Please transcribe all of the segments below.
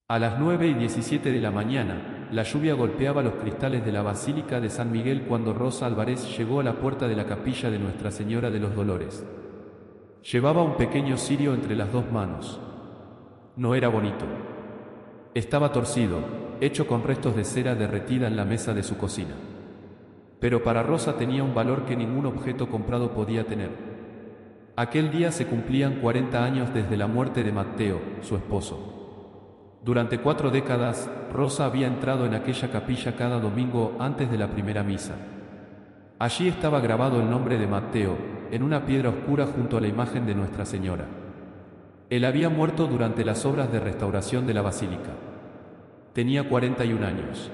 A las 9:17 de la mañana, la lluvia golpeaba los cristales de la Basílica de San Miguel cuando Rosa Álvarez llegó a la puerta de la capilla de Nuestra Señora de los Dolores. Llevaba un pequeño cirio entre las dos manos. No era bonito. Estaba torcido, hecho con restos de cera derretida en la mesa de su cocina. Pero para Rosa tenía un valor que ningún objeto comprado podía tener. Aquel día se cumplían 40 años desde la muerte de Matteo, su esposo. Durante 4 décadas, Rosa había entrado en aquella capilla cada domingo antes de la primera misa. Allí estaba grabado el nombre de Matteo, en una piedra oscura junto a la imagen de Nuestra Señora. Él había muerto durante las obras de restauración de la basílica. Tenía 41 años.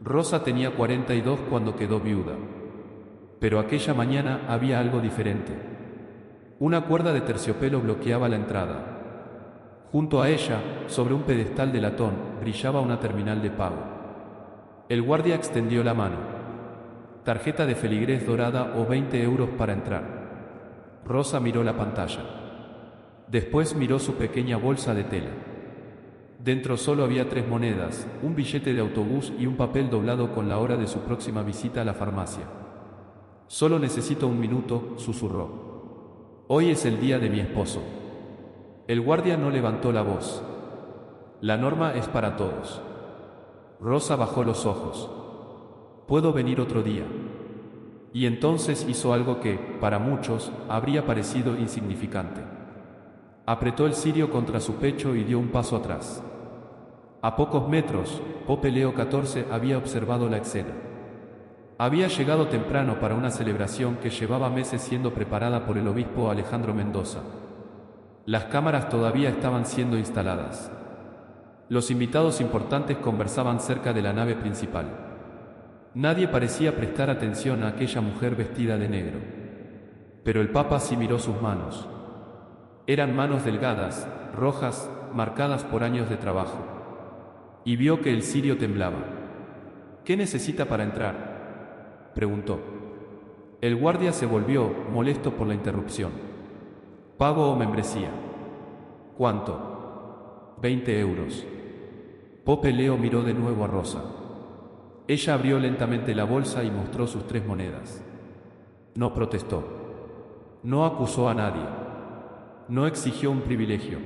Rosa tenía 42 cuando quedó viuda. Pero aquella mañana había algo diferente. Una cuerda de terciopelo bloqueaba la entrada. Junto a ella, sobre un pedestal de latón, brillaba una terminal de pago. El guardia extendió la mano. Tarjeta de feligrés dorada o 20 euros para entrar. Rosa miró la pantalla. Después miró su pequeña bolsa de tela. Dentro solo había 3 monedas, un billete de autobús y un papel doblado con la hora de su próxima visita a la farmacia. Solo necesito un minuto, susurró. Hoy es el día de mi esposo. El guardia no levantó la voz. La norma es para todos. Rosa bajó los ojos. Puedo venir otro día. Y entonces hizo algo que, para muchos, habría parecido insignificante. Apretó el cirio contra su pecho y dio un paso atrás. A pocos metros, Pope Leo XIV había observado la escena. Había llegado temprano para una celebración que llevaba meses siendo preparada por el obispo Alejandro Mendoza. Las cámaras todavía estaban siendo instaladas. Los invitados importantes conversaban cerca de la nave principal. Nadie parecía prestar atención a aquella mujer vestida de negro. Pero el Papa sí miró sus manos. Eran manos delgadas, rojas, marcadas por años de trabajo. Y vio que el cirio temblaba. ¿Qué necesita para entrar?, preguntó. El guardia se volvió, molesto por la interrupción. ¿Pago o membresía? ¿Cuánto? 20 euros. Pope Leo miró de nuevo a Rosa. Ella abrió lentamente la bolsa y mostró sus 3 monedas. No protestó. No acusó a nadie. No exigió un privilegio.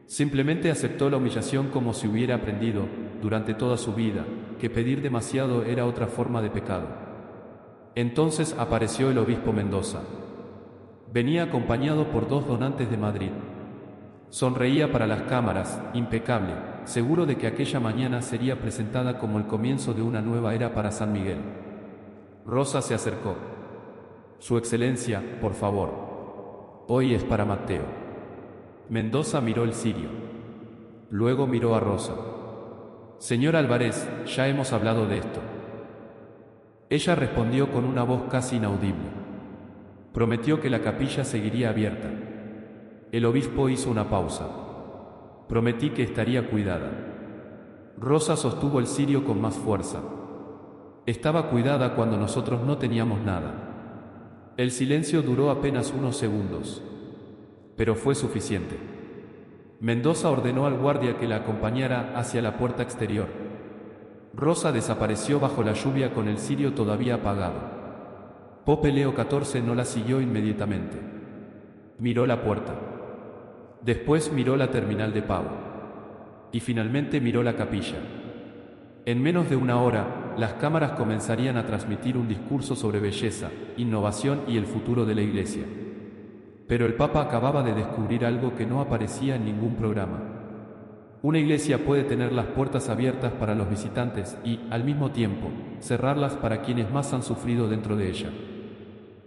Simplemente aceptó la humillación como si hubiera aprendido, durante toda su vida, que pedir demasiado era otra forma de pecado. Entonces apareció el obispo Mendoza. Venía acompañado por 2 donantes de Madrid. Sonreía para las cámaras, impecable, seguro de que aquella mañana sería presentada como el comienzo de una nueva era para San Miguel. Rosa se acercó. Su Excelencia, por favor. Hoy es para Matteo. Mendoza miró el cirio. Luego miró a Rosa. Señor Álvarez, ya hemos hablado de esto. Ella respondió con una voz casi inaudible. Prometió que la capilla seguiría abierta. El obispo hizo una pausa. Prometí que estaría cuidada. Rosa sostuvo el cirio con más fuerza. Estaba cuidada cuando nosotros no teníamos nada. El silencio duró apenas unos segundos. Pero fue suficiente. Mendoza ordenó al guardia que la acompañara hacia la puerta exterior. Rosa desapareció bajo la lluvia con el cirio todavía apagado. Pope Leo XIV no la siguió inmediatamente. Miró la puerta. Después miró la terminal de pago. Y finalmente miró la capilla. En menos de una hora, las cámaras comenzarían a transmitir un discurso sobre belleza, innovación y el futuro de la Iglesia. Pero el Papa acababa de descubrir algo que no aparecía en ningún programa. Una iglesia puede tener las puertas abiertas para los visitantes y, al mismo tiempo, cerrarlas para quienes más han sufrido dentro de ella.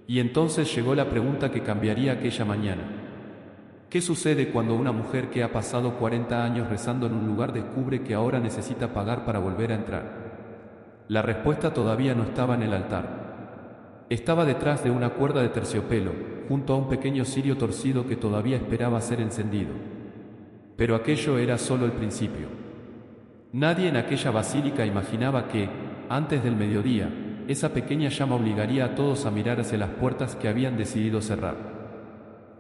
Y entonces llegó la pregunta que cambiaría aquella mañana. ¿Qué sucede cuando una mujer que ha pasado 40 años rezando en un lugar descubre que ahora necesita pagar para volver a entrar? La respuesta todavía no estaba en el altar. Estaba detrás de una cuerda de terciopelo, junto a un pequeño cirio torcido que todavía esperaba ser encendido. Pero aquello era solo el principio. Nadie en aquella basílica imaginaba que, antes del mediodía, esa pequeña llama obligaría a todos a mirar hacia las puertas que habían decidido cerrar.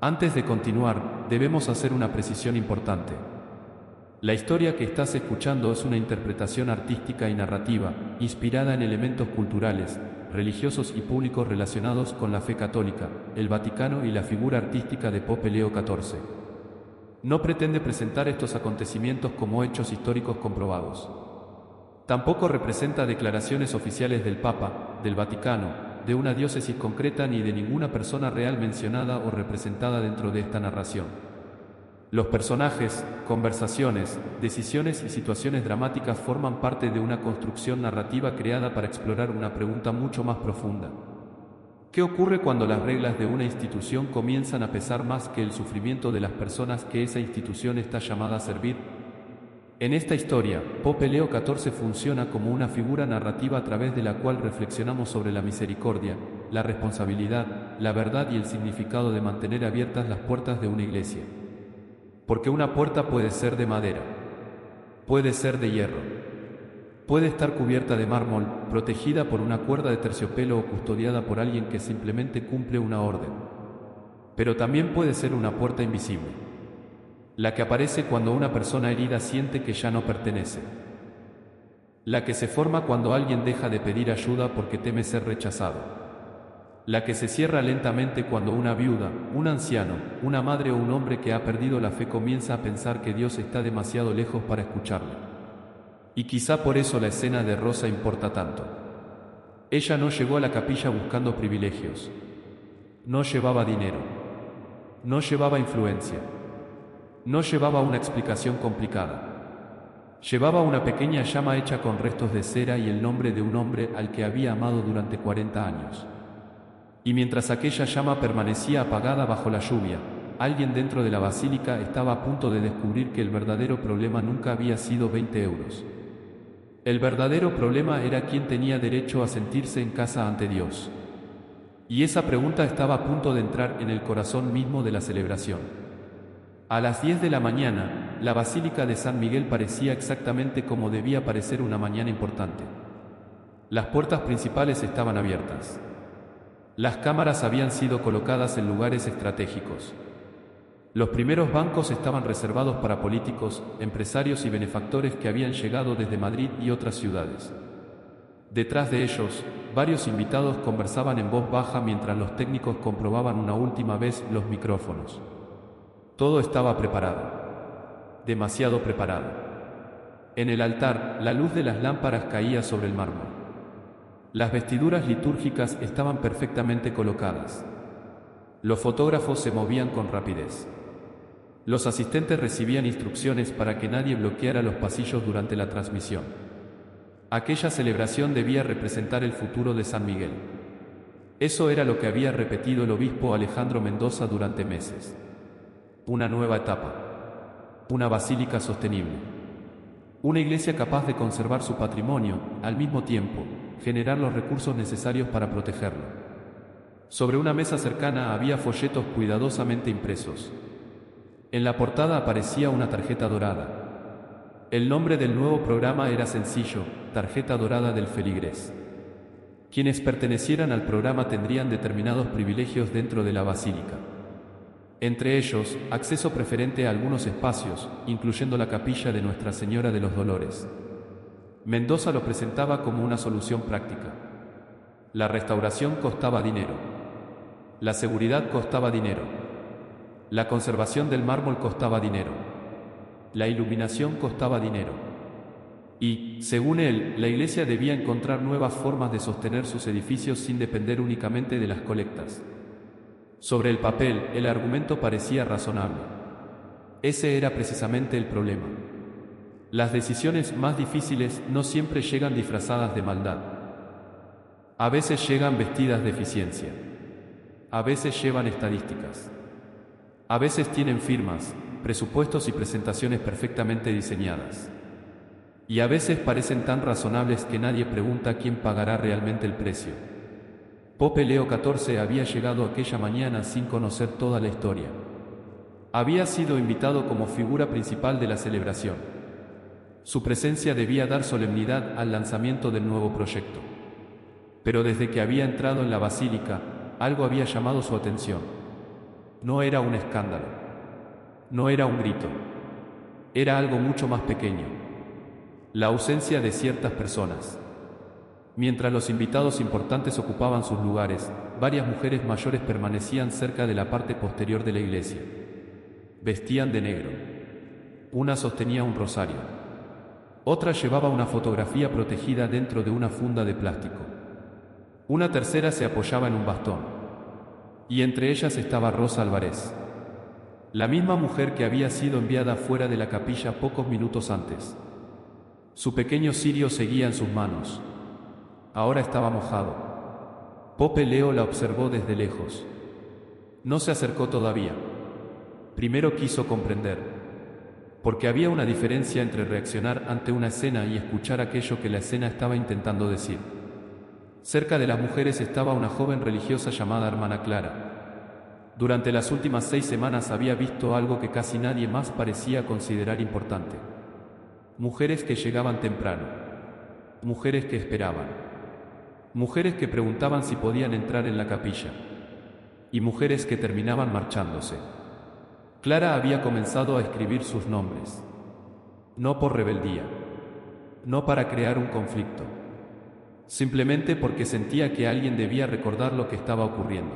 Antes de continuar, debemos hacer una precisión importante. La historia que estás escuchando es una interpretación artística y narrativa, inspirada en elementos culturales, religiosos y públicos relacionados con la fe católica, el Vaticano y la figura artística de Pope Leo XIV. No pretende presentar estos acontecimientos como hechos históricos comprobados. Tampoco representa declaraciones oficiales del Papa, del Vaticano, de una diócesis concreta ni de ninguna persona real mencionada o representada dentro de esta narración. Los personajes, conversaciones, decisiones y situaciones dramáticas forman parte de una construcción narrativa creada para explorar una pregunta mucho más profunda. ¿Qué ocurre cuando las reglas de una institución comienzan a pesar más que el sufrimiento de las personas que esa institución está llamada a servir? En esta historia, Pope Leo XIV funciona como una figura narrativa a través de la cual reflexionamos sobre la misericordia, la responsabilidad, la verdad y el significado de mantener abiertas las puertas de una iglesia. Porque una puerta puede ser de madera, puede ser de hierro, puede estar cubierta de mármol, protegida por una cuerda de terciopelo o custodiada por alguien que simplemente cumple una orden. Pero también puede ser una puerta invisible, la que aparece cuando una persona herida siente que ya no pertenece, la que se forma cuando alguien deja de pedir ayuda porque teme ser rechazado, la que se cierra lentamente cuando una viuda, un anciano, una madre o un hombre que ha perdido la fe comienza a pensar que Dios está demasiado lejos para escucharle. Y quizá por eso la escena de Rosa importa tanto. Ella no llegó a la capilla buscando privilegios. No llevaba dinero. No llevaba influencia. No llevaba una explicación complicada. Llevaba una pequeña llama hecha con restos de cera y el nombre de un hombre al que había amado durante 40 años. Y mientras aquella llama permanecía apagada bajo la lluvia, alguien dentro de la basílica estaba a punto de descubrir que el verdadero problema nunca había sido 20 euros. El verdadero problema era quién tenía derecho a sentirse en casa ante Dios. Y esa pregunta estaba a punto de entrar en el corazón mismo de la celebración. A las 10 de la mañana, la Basílica de San Miguel parecía exactamente como debía parecer una mañana importante. Las puertas principales estaban abiertas. Las cámaras habían sido colocadas en lugares estratégicos. Los primeros bancos estaban reservados para políticos, empresarios y benefactores que habían llegado desde Madrid y otras ciudades. Detrás de ellos, varios invitados conversaban en voz baja mientras los técnicos comprobaban una última vez los micrófonos. Todo estaba preparado. Demasiado preparado. En el altar, la luz de las lámparas caía sobre el mármol. Las vestiduras litúrgicas estaban perfectamente colocadas. Los fotógrafos se movían con rapidez. Los asistentes recibían instrucciones para que nadie bloqueara los pasillos durante la transmisión. Aquella celebración debía representar el futuro de San Miguel. Eso era lo que había repetido el obispo Alejandro Mendoza durante meses. Una nueva etapa. Una basílica sostenible. Una iglesia capaz de conservar su patrimonio, al mismo tiempo, generar los recursos necesarios para protegerlo. Sobre una mesa cercana había folletos cuidadosamente impresos. En la portada aparecía una tarjeta dorada. El nombre del nuevo programa era sencillo: Tarjeta Dorada del Feligrés. Quienes pertenecieran al programa tendrían determinados privilegios dentro de la basílica. Entre ellos, acceso preferente a algunos espacios, incluyendo la capilla de Nuestra Señora de los Dolores. Mendoza lo presentaba como una solución práctica. La restauración costaba dinero. La seguridad costaba dinero. La conservación del mármol costaba dinero. La iluminación costaba dinero. Y, según él, la iglesia debía encontrar nuevas formas de sostener sus edificios sin depender únicamente de las colectas. Sobre el papel, el argumento parecía razonable. Ese era precisamente el problema. Las decisiones más difíciles no siempre llegan disfrazadas de maldad. A veces llegan vestidas de eficiencia. A veces llevan estadísticas. A veces tienen firmas, presupuestos y presentaciones perfectamente diseñadas. Y a veces parecen tan razonables que nadie pregunta quién pagará realmente el precio. Pope Leo XIV había llegado aquella mañana sin conocer toda la historia. Había sido invitado como figura principal de la celebración. Su presencia debía dar solemnidad al lanzamiento del nuevo proyecto. Pero desde que había entrado en la basílica, algo había llamado su atención. No era un escándalo. No era un grito. Era algo mucho más pequeño. La ausencia de ciertas personas. Mientras los invitados importantes ocupaban sus lugares, varias mujeres mayores permanecían cerca de la parte posterior de la iglesia. Vestían de negro. Una sostenía un rosario. Otra llevaba una fotografía protegida dentro de una funda de plástico. Una tercera se apoyaba en un bastón. Y entre ellas estaba Rosa Álvarez, la misma mujer que había sido enviada fuera de la capilla pocos minutos antes. Su pequeño cirio seguía en sus manos. Ahora estaba mojado. Pope Leo la observó desde lejos. No se acercó todavía. Primero quiso comprender, porque había una diferencia entre reaccionar ante una escena y escuchar aquello que la escena estaba intentando decir. Cerca de las mujeres estaba una joven religiosa llamada Hermana Clara. Durante las últimas 6 semanas había visto algo que casi nadie más parecía considerar importante. Mujeres que llegaban temprano. Mujeres que esperaban. Mujeres que preguntaban si podían entrar en la capilla. Y mujeres que terminaban marchándose. Clara había comenzado a escribir sus nombres. No por rebeldía. No para crear un conflicto. Simplemente porque sentía que alguien debía recordar lo que estaba ocurriendo.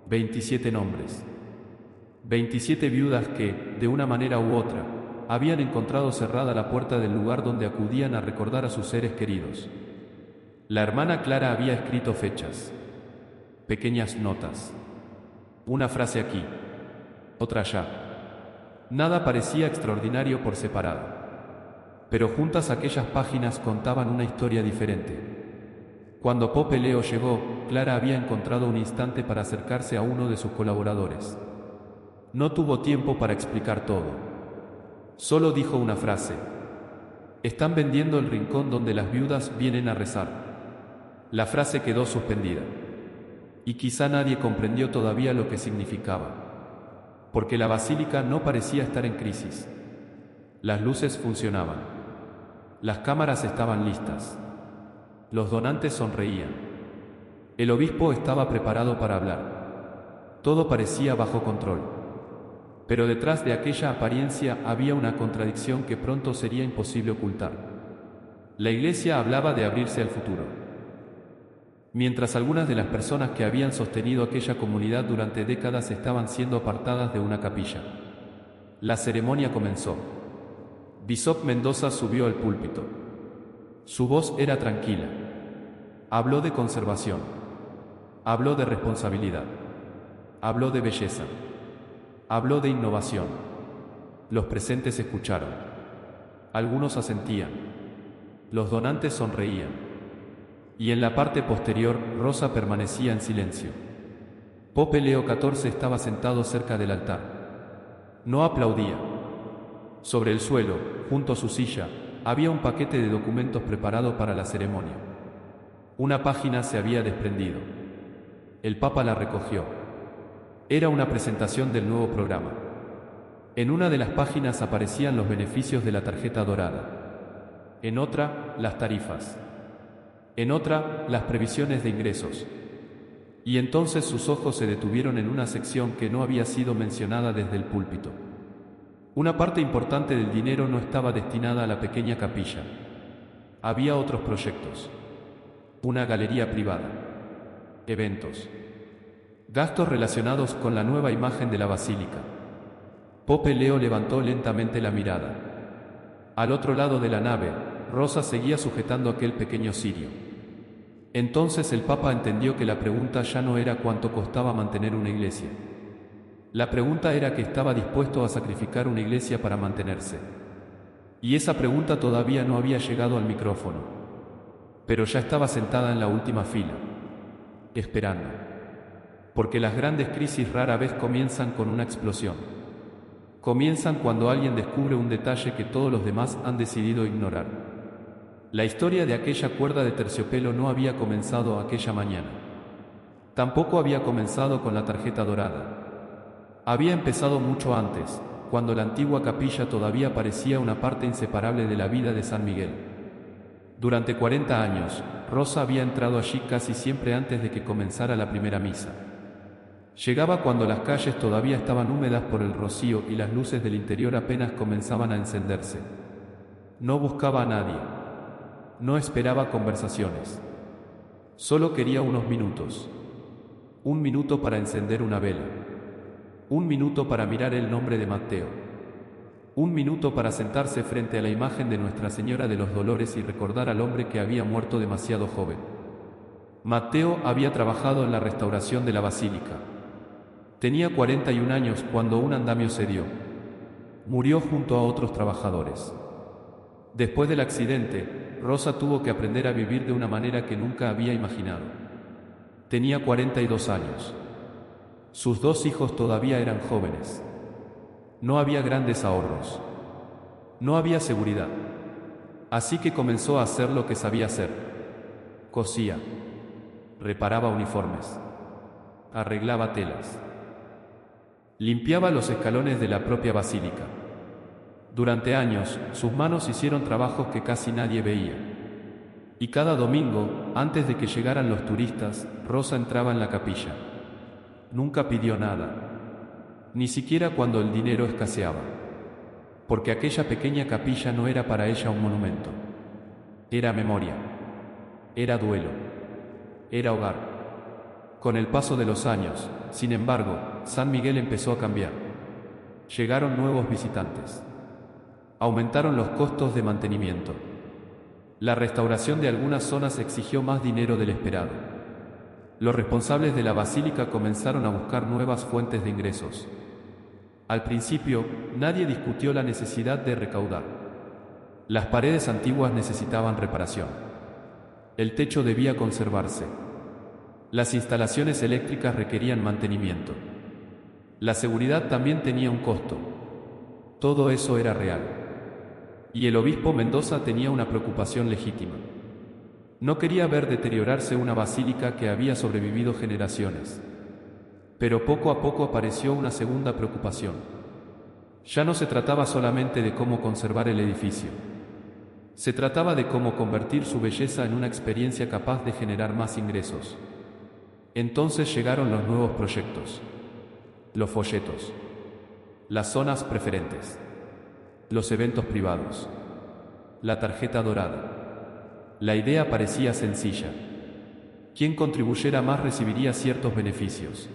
27 nombres. 27 viudas que, de una manera u otra, habían encontrado cerrada la puerta del lugar donde acudían a recordar a sus seres queridos. La hermana Clara había escrito fechas, pequeñas notas, una frase aquí, otra allá. Nada parecía extraordinario por separado, pero juntas aquellas páginas contaban una historia diferente. Cuando Pope Leo llegó, Clara había encontrado un instante para acercarse a uno de sus colaboradores. No tuvo tiempo para explicar todo. Solo dijo una frase. Están vendiendo el rincón donde las viudas vienen a rezar. La frase quedó suspendida. Y quizá nadie comprendió todavía lo que significaba. Porque la basílica no parecía estar en crisis. Las luces funcionaban. Las cámaras estaban listas. Los donantes sonreían. El obispo estaba preparado para hablar. Todo parecía bajo control. Pero detrás de aquella apariencia había una contradicción que pronto sería imposible ocultar. La iglesia hablaba de abrirse al futuro. Mientras algunas de las personas que habían sostenido aquella comunidad durante décadas estaban siendo apartadas de una capilla. La ceremonia comenzó. Bishop Mendoza subió al púlpito. Su voz era tranquila. Habló de conservación. Habló de responsabilidad. Habló de belleza. Habló de innovación. Los presentes escucharon. Algunos asentían. Los donantes sonreían. Y en la parte posterior, Rosa permanecía en silencio. Pope Leo XIV estaba sentado cerca del altar. No aplaudía. Sobre el suelo, junto a su silla, había un paquete de documentos preparado para la ceremonia. Una página se había desprendido. El Papa la recogió. Era una presentación del nuevo programa. En una de las páginas aparecían los beneficios de la tarjeta dorada. En otra, las tarifas. En otra, las previsiones de ingresos. Y entonces sus ojos se detuvieron en una sección que no había sido mencionada desde el púlpito. Una parte importante del dinero no estaba destinada a la pequeña capilla. Había otros proyectos. Una galería privada. Eventos. Gastos relacionados con la nueva imagen de la basílica. Pope Leo levantó lentamente la mirada. Al otro lado de la nave, Rosa seguía sujetando aquel pequeño cirio. Entonces el Papa entendió que la pregunta ya no era cuánto costaba mantener una iglesia. La pregunta era que estaba dispuesto a sacrificar una iglesia para mantenerse. Y esa pregunta todavía no había llegado al micrófono. Pero ya estaba sentada en la última fila, esperando. Porque las grandes crisis rara vez comienzan con una explosión. Comienzan cuando alguien descubre un detalle que todos los demás han decidido ignorar. La historia de aquella cuerda de terciopelo no había comenzado aquella mañana. Tampoco había comenzado con la tarjeta dorada. Había empezado mucho antes, cuando la antigua capilla todavía parecía una parte inseparable de la vida de San Miguel. Durante 40 años, Rosa había entrado allí casi siempre antes de que comenzara la primera misa. Llegaba cuando las calles todavía estaban húmedas por el rocío y las luces del interior apenas comenzaban a encenderse. No buscaba a nadie. No esperaba conversaciones. Solo quería unos minutos. Un minuto para encender una vela. Un minuto para mirar el nombre de Matteo. Un minuto para sentarse frente a la imagen de Nuestra Señora de los Dolores y recordar al hombre que había muerto demasiado joven. Matteo había trabajado en la restauración de la basílica. Tenía 41 años cuando un andamio cedió. Murió junto a otros trabajadores. Después del accidente, Rosa tuvo que aprender a vivir de una manera que nunca había imaginado. Tenía 42 años. Sus 2 hijos todavía eran jóvenes. No había grandes ahorros. No había seguridad. Así que comenzó a hacer lo que sabía hacer. Cosía. Reparaba uniformes. Arreglaba telas. Limpiaba los escalones de la propia basílica. Durante años, sus manos hicieron trabajos que casi nadie veía. Y cada domingo, antes de que llegaran los turistas, Rosa entraba en la capilla. Nunca pidió nada. Ni siquiera cuando el dinero escaseaba. Porque aquella pequeña capilla no era para ella un monumento. Era memoria. Era duelo. Era hogar. Con el paso de los años, sin embargo, San Miguel empezó a cambiar. Llegaron nuevos visitantes. Aumentaron los costos de mantenimiento. La restauración de algunas zonas exigió más dinero del esperado. Los responsables de la basílica comenzaron a buscar nuevas fuentes de ingresos. Al principio, nadie discutió la necesidad de recaudar. Las paredes antiguas necesitaban reparación. El techo debía conservarse. Las instalaciones eléctricas requerían mantenimiento. La seguridad también tenía un costo. Todo eso era real. Y el obispo Mendoza tenía una preocupación legítima. No quería ver deteriorarse una basílica que había sobrevivido generaciones. Pero poco a poco apareció una segunda preocupación. Ya no se trataba solamente de cómo conservar el edificio. Se trataba de cómo convertir su belleza en una experiencia capaz de generar más ingresos. Entonces llegaron los nuevos proyectos. Los folletos. Las zonas preferentes. Los eventos privados. La tarjeta dorada. La idea parecía sencilla. Quien contribuyera más recibiría ciertos beneficios.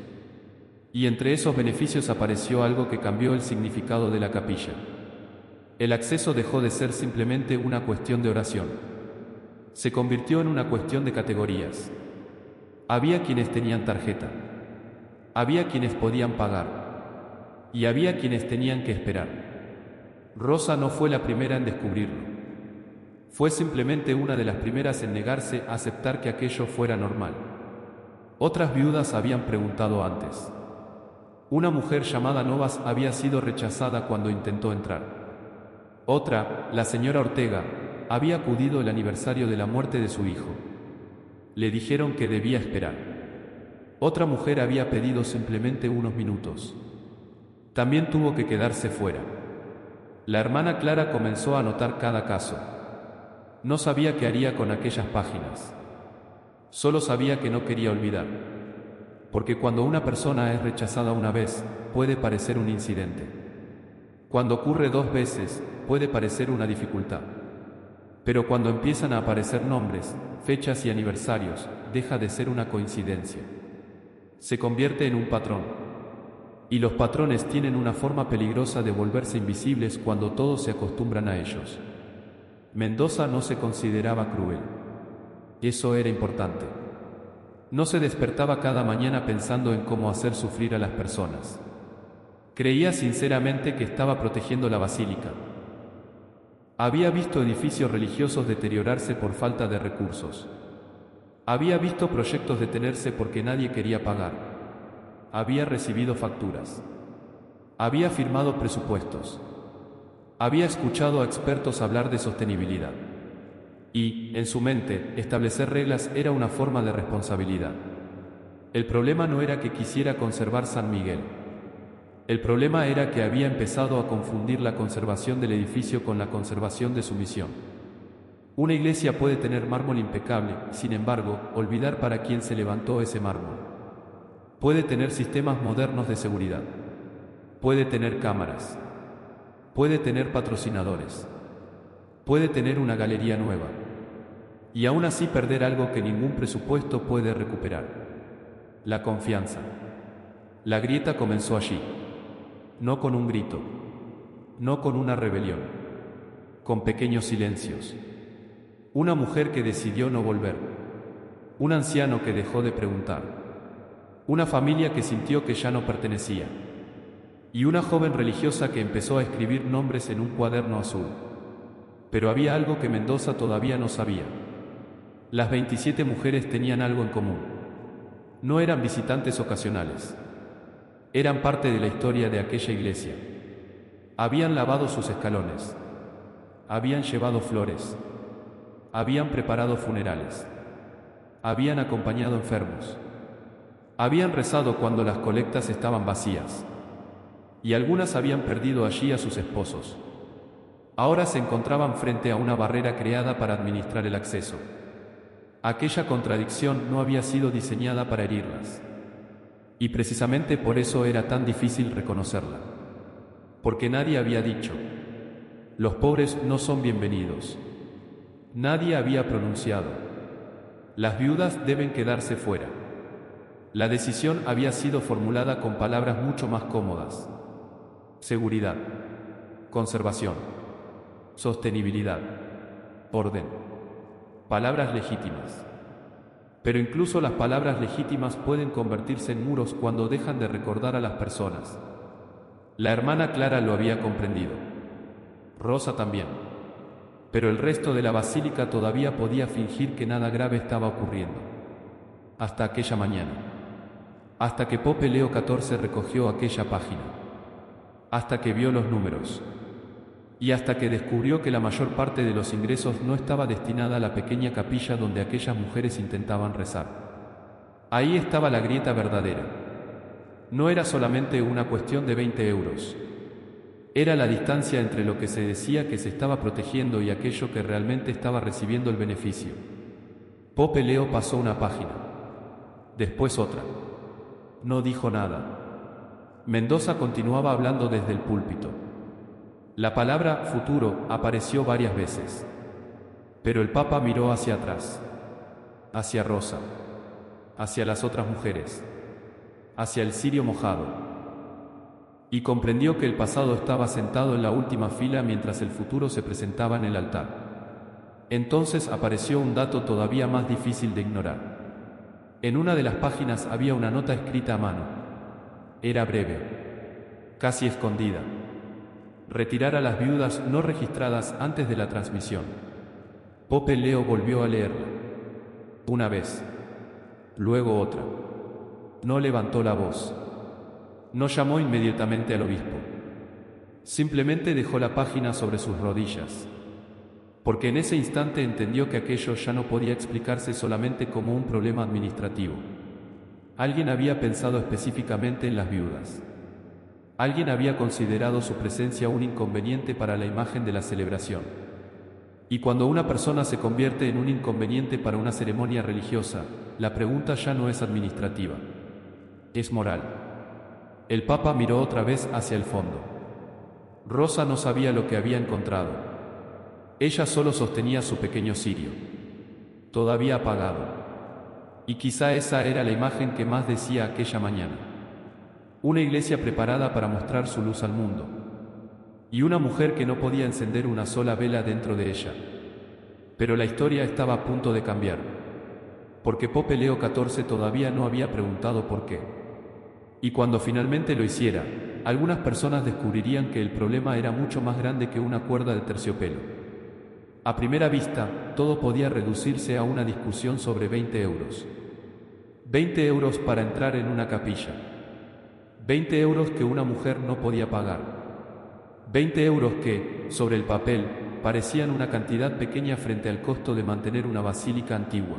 Y entre esos beneficios apareció algo que cambió el significado de la capilla. El acceso dejó de ser simplemente una cuestión de oración. Se convirtió en una cuestión de categorías. Había quienes tenían tarjeta. Había quienes podían pagar. Y había quienes tenían que esperar. Rosa no fue la primera en descubrirlo. Fue simplemente una de las primeras en negarse a aceptar que aquello fuera normal. Otras viudas habían preguntado antes. Una mujer llamada Novas había sido rechazada cuando intentó entrar. Otra, la señora Ortega, había acudido el aniversario de la muerte de su hijo. Le dijeron que debía esperar. Otra mujer había pedido simplemente unos minutos. También tuvo que quedarse fuera. La hermana Clara comenzó a anotar cada caso. No sabía qué haría con aquellas páginas. Solo sabía que no quería olvidar. Porque cuando una persona es rechazada una vez, puede parecer un incidente. Cuando ocurre 2 veces, puede parecer una dificultad. Pero cuando empiezan a aparecer nombres, fechas y aniversarios, deja de ser una coincidencia. Se convierte en un patrón. Y los patrones tienen una forma peligrosa de volverse invisibles cuando todos se acostumbran a ellos. Mendoza no se consideraba cruel. Eso era importante. No se despertaba cada mañana pensando en cómo hacer sufrir a las personas. Creía sinceramente que estaba protegiendo la basílica. Había visto edificios religiosos deteriorarse por falta de recursos. Había visto proyectos detenerse porque nadie quería pagar. Había recibido facturas. Había firmado presupuestos. Había escuchado a expertos hablar de sostenibilidad. Y, en su mente, establecer reglas era una forma de responsabilidad. El problema no era que quisiera conservar San Miguel. El problema era que había empezado a confundir la conservación del edificio con la conservación de su misión. Una iglesia puede tener mármol impecable, sin embargo, olvidar para quién se levantó ese mármol. Puede tener sistemas modernos de seguridad. Puede tener cámaras. Puede tener patrocinadores. Puede tener una galería nueva. Y aún así perder algo que ningún presupuesto puede recuperar. La confianza. La grieta comenzó allí. No con un grito. No con una rebelión. Con pequeños silencios. Una mujer que decidió no volver. Un anciano que dejó de preguntar. Una familia que sintió que ya no pertenecía. Y una joven religiosa que empezó a escribir nombres en un cuaderno azul. Pero había algo que Mendoza todavía no sabía. Las 27 mujeres tenían algo en común. No eran visitantes ocasionales. Eran parte de la historia de aquella iglesia. Habían lavado sus escalones. Habían llevado flores. Habían preparado funerales. Habían acompañado enfermos. Habían rezado cuando las colectas estaban vacías. Y algunas habían perdido allí a sus esposos. Ahora se encontraban frente a una barrera creada para administrar el acceso. Aquella contradicción no había sido diseñada para herirlas. Y precisamente por eso era tan difícil reconocerla. Porque nadie había dicho: los pobres no son bienvenidos. Nadie había pronunciado: las viudas deben quedarse fuera. La decisión había sido formulada con palabras mucho más cómodas: seguridad, conservación, sostenibilidad, orden. Palabras legítimas. Pero incluso las palabras legítimas pueden convertirse en muros cuando dejan de recordar a las personas. La hermana Clara lo había comprendido. Rosa también. Pero el resto de la basílica todavía podía fingir que nada grave estaba ocurriendo. Hasta aquella mañana. Hasta que Pope Leo XIV recogió aquella página. Hasta que vio los números. Y hasta que descubrió que la mayor parte de los ingresos no estaba destinada a la pequeña capilla donde aquellas mujeres intentaban rezar. Ahí estaba la grieta verdadera. No era solamente una cuestión de 20 euros. Era la distancia entre lo que se decía que se estaba protegiendo y aquello que realmente estaba recibiendo el beneficio. Pope Leo pasó una página. Después otra. No dijo nada. Mendoza continuaba hablando desde el púlpito. La palabra futuro apareció varias veces. Pero el Papa miró hacia atrás, hacia Rosa, hacia las otras mujeres, hacia el cirio mojado, y comprendió que el pasado estaba sentado en la última fila mientras el futuro se presentaba en el altar. Entonces apareció un dato todavía más difícil de ignorar. En una de las páginas había una nota escrita a mano. Era breve, casi escondida. Retirar a las viudas no registradas antes de la transmisión. Pope Leo volvió a leerla. Una vez. Luego otra. No levantó la voz. No llamó inmediatamente al obispo. Simplemente dejó la página sobre sus rodillas. Porque en ese instante entendió que aquello ya no podía explicarse solamente como un problema administrativo. Alguien había pensado específicamente en las viudas. Alguien había considerado su presencia un inconveniente para la imagen de la celebración. Y cuando una persona se convierte en un inconveniente para una ceremonia religiosa, la pregunta ya no es administrativa. Es moral. El Papa miró otra vez hacia el fondo. Rosa no sabía lo que había encontrado. Ella solo sostenía su pequeño cirio. Todavía apagado. Y quizá esa era la imagen que más decía aquella mañana. Una iglesia preparada para mostrar su luz al mundo. Y una mujer que no podía encender una sola vela dentro de ella. Pero la historia estaba a punto de cambiar. Porque Pope Leo XIV todavía no había preguntado por qué. Y cuando finalmente lo hiciera, algunas personas descubrirían que el problema era mucho más grande que una cuerda de terciopelo. A primera vista, todo podía reducirse a una discusión sobre 20 euros. 20 euros para entrar en una capilla. 20 euros que una mujer no podía pagar. 20 euros que, sobre el papel, parecían una cantidad pequeña frente al costo de mantener una basílica antigua.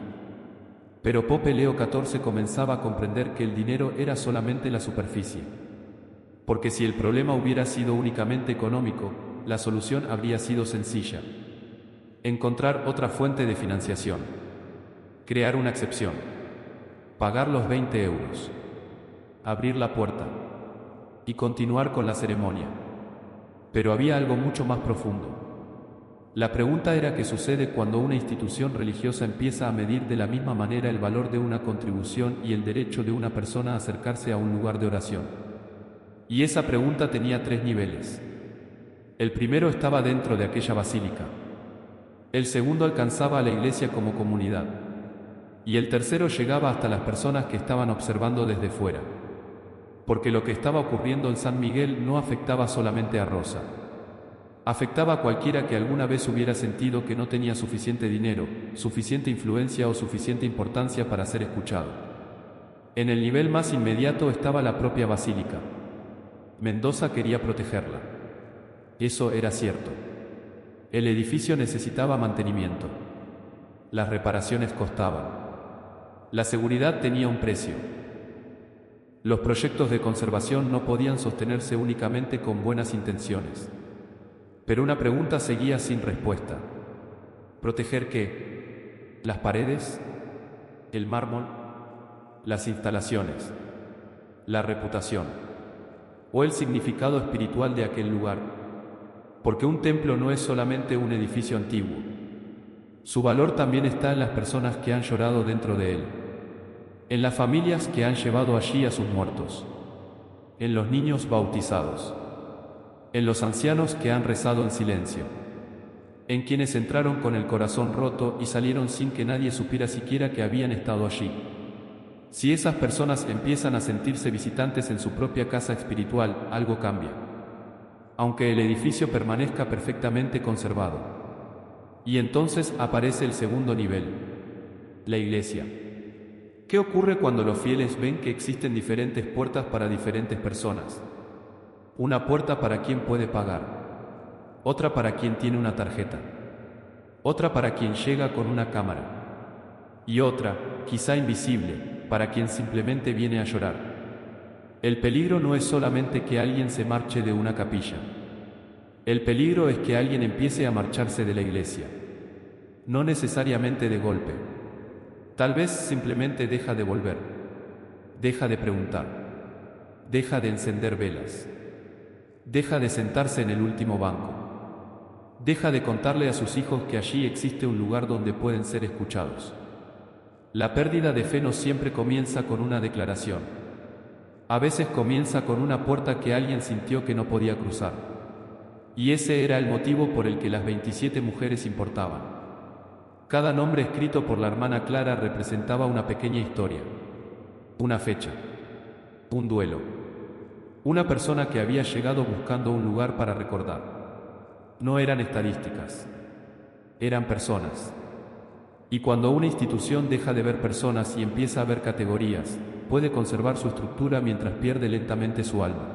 Pero Pope Leo XIV comenzaba a comprender que el dinero era solamente la superficie. Porque si el problema hubiera sido únicamente económico, la solución habría sido sencilla. Encontrar otra fuente de financiación. Crear una excepción. Pagar los 20 euros. abrir la puerta y continuar con la ceremonia. Pero había algo mucho más profundo. La pregunta era qué sucede cuando una institución religiosa empieza a medir de la misma manera el valor de una contribución y el derecho de una persona a acercarse a un lugar de oración. Y esa pregunta tenía 3 niveles. El primero estaba dentro de aquella basílica. El segundo alcanzaba a la iglesia como comunidad. Y el tercero llegaba hasta las personas que estaban observando desde fuera. Porque lo que estaba ocurriendo en San Miguel no afectaba solamente a Rosa. Afectaba a cualquiera que alguna vez hubiera sentido que no tenía suficiente dinero, suficiente influencia o suficiente importancia para ser escuchado. En el nivel más inmediato estaba la propia basílica. Mendoza quería protegerla. Eso era cierto. El edificio necesitaba mantenimiento. Las reparaciones costaban. La seguridad tenía un precio. Los proyectos de conservación no podían sostenerse únicamente con buenas intenciones. Pero una pregunta seguía sin respuesta. ¿Proteger qué? ¿Las paredes? ¿El mármol? ¿Las instalaciones? ¿La reputación? ¿O el significado espiritual de aquel lugar? Porque un templo no es solamente un edificio antiguo. Su valor también está en las personas que han llorado dentro de él, en las familias que han llevado allí a sus muertos, en los niños bautizados, en los ancianos que han rezado en silencio, en quienes entraron con el corazón roto y salieron sin que nadie supiera siquiera que habían estado allí. Si esas personas empiezan a sentirse visitantes en su propia casa espiritual, algo cambia, aunque el edificio permanezca perfectamente conservado. Y entonces aparece el segundo nivel, la iglesia. ¿Qué ocurre cuando los fieles ven que existen diferentes puertas para diferentes personas? Una puerta para quien puede pagar, otra para quien tiene una tarjeta, otra para quien llega con una cámara, y otra, quizá invisible, para quien simplemente viene a llorar. El peligro no es solamente que alguien se marche de una capilla. El peligro es que alguien empiece a marcharse de la iglesia. No necesariamente de golpe. Tal vez simplemente deja de volver. Deja de preguntar. Deja de encender velas. Deja de sentarse en el último banco. Deja de contarle a sus hijos que allí existe un lugar donde pueden ser escuchados. La pérdida de fe no siempre comienza con una declaración. A veces comienza con una puerta que alguien sintió que no podía cruzar. Y ese era el motivo por el que las 27 mujeres importaban. Cada nombre escrito por la hermana Clara representaba una pequeña historia, una fecha, un duelo. Una persona que había llegado buscando un lugar para recordar. No eran estadísticas, eran personas. Y cuando una institución deja de ver personas y empieza a ver categorías, puede conservar su estructura mientras pierde lentamente su alma.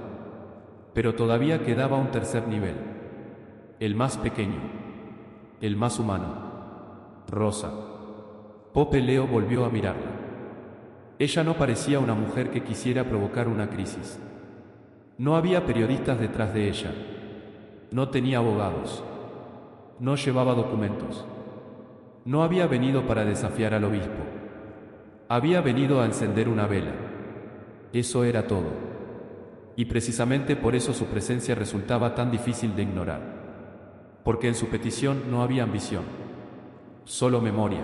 Pero todavía quedaba un tercer nivel, el más pequeño, el más humano. Rosa. Pope Leo volvió a mirarla. Ella no parecía una mujer que quisiera provocar una crisis. No había periodistas detrás de ella. No tenía abogados. No llevaba documentos. No había venido para desafiar al obispo. Había venido a encender una vela. Eso era todo. Y precisamente por eso su presencia resultaba tan difícil de ignorar. Porque en su petición no había ambición. Solo memoria.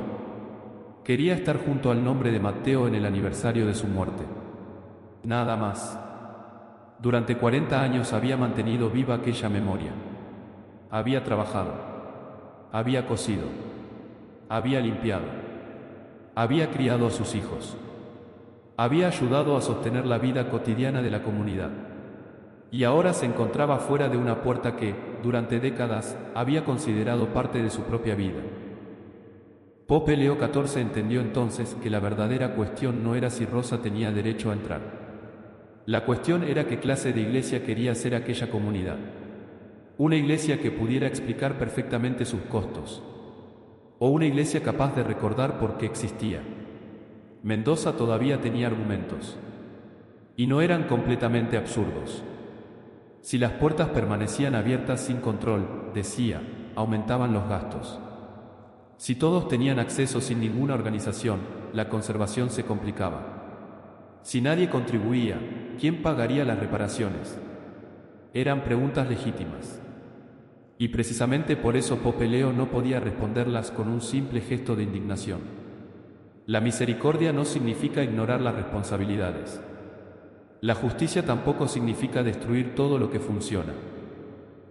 Quería estar junto al nombre de Mateo en el aniversario de su muerte. Nada más. Durante 40 años había mantenido viva aquella memoria. Había trabajado. Había cosido. Había limpiado. Había criado a sus hijos. Había ayudado a sostener la vida cotidiana de la comunidad. Y ahora se encontraba fuera de una puerta que, durante décadas, había considerado parte de su propia vida. Pope Leo XIV entendió entonces que la verdadera cuestión no era si Rosa tenía derecho a entrar. La cuestión era qué clase de iglesia quería ser aquella comunidad. Una iglesia que pudiera explicar perfectamente sus costos. O una iglesia capaz de recordar por qué existía. Mendoza todavía tenía argumentos. Y no eran completamente absurdos. Si las puertas permanecían abiertas sin control, decía, aumentaban los gastos. Si todos tenían acceso sin ninguna organización, la conservación se complicaba. Si nadie contribuía, ¿quién pagaría las reparaciones? Eran preguntas legítimas. Y precisamente por eso Pope Leo no podía responderlas con un simple gesto de indignación. La misericordia no significa ignorar las responsabilidades. La justicia tampoco significa destruir todo lo que funciona.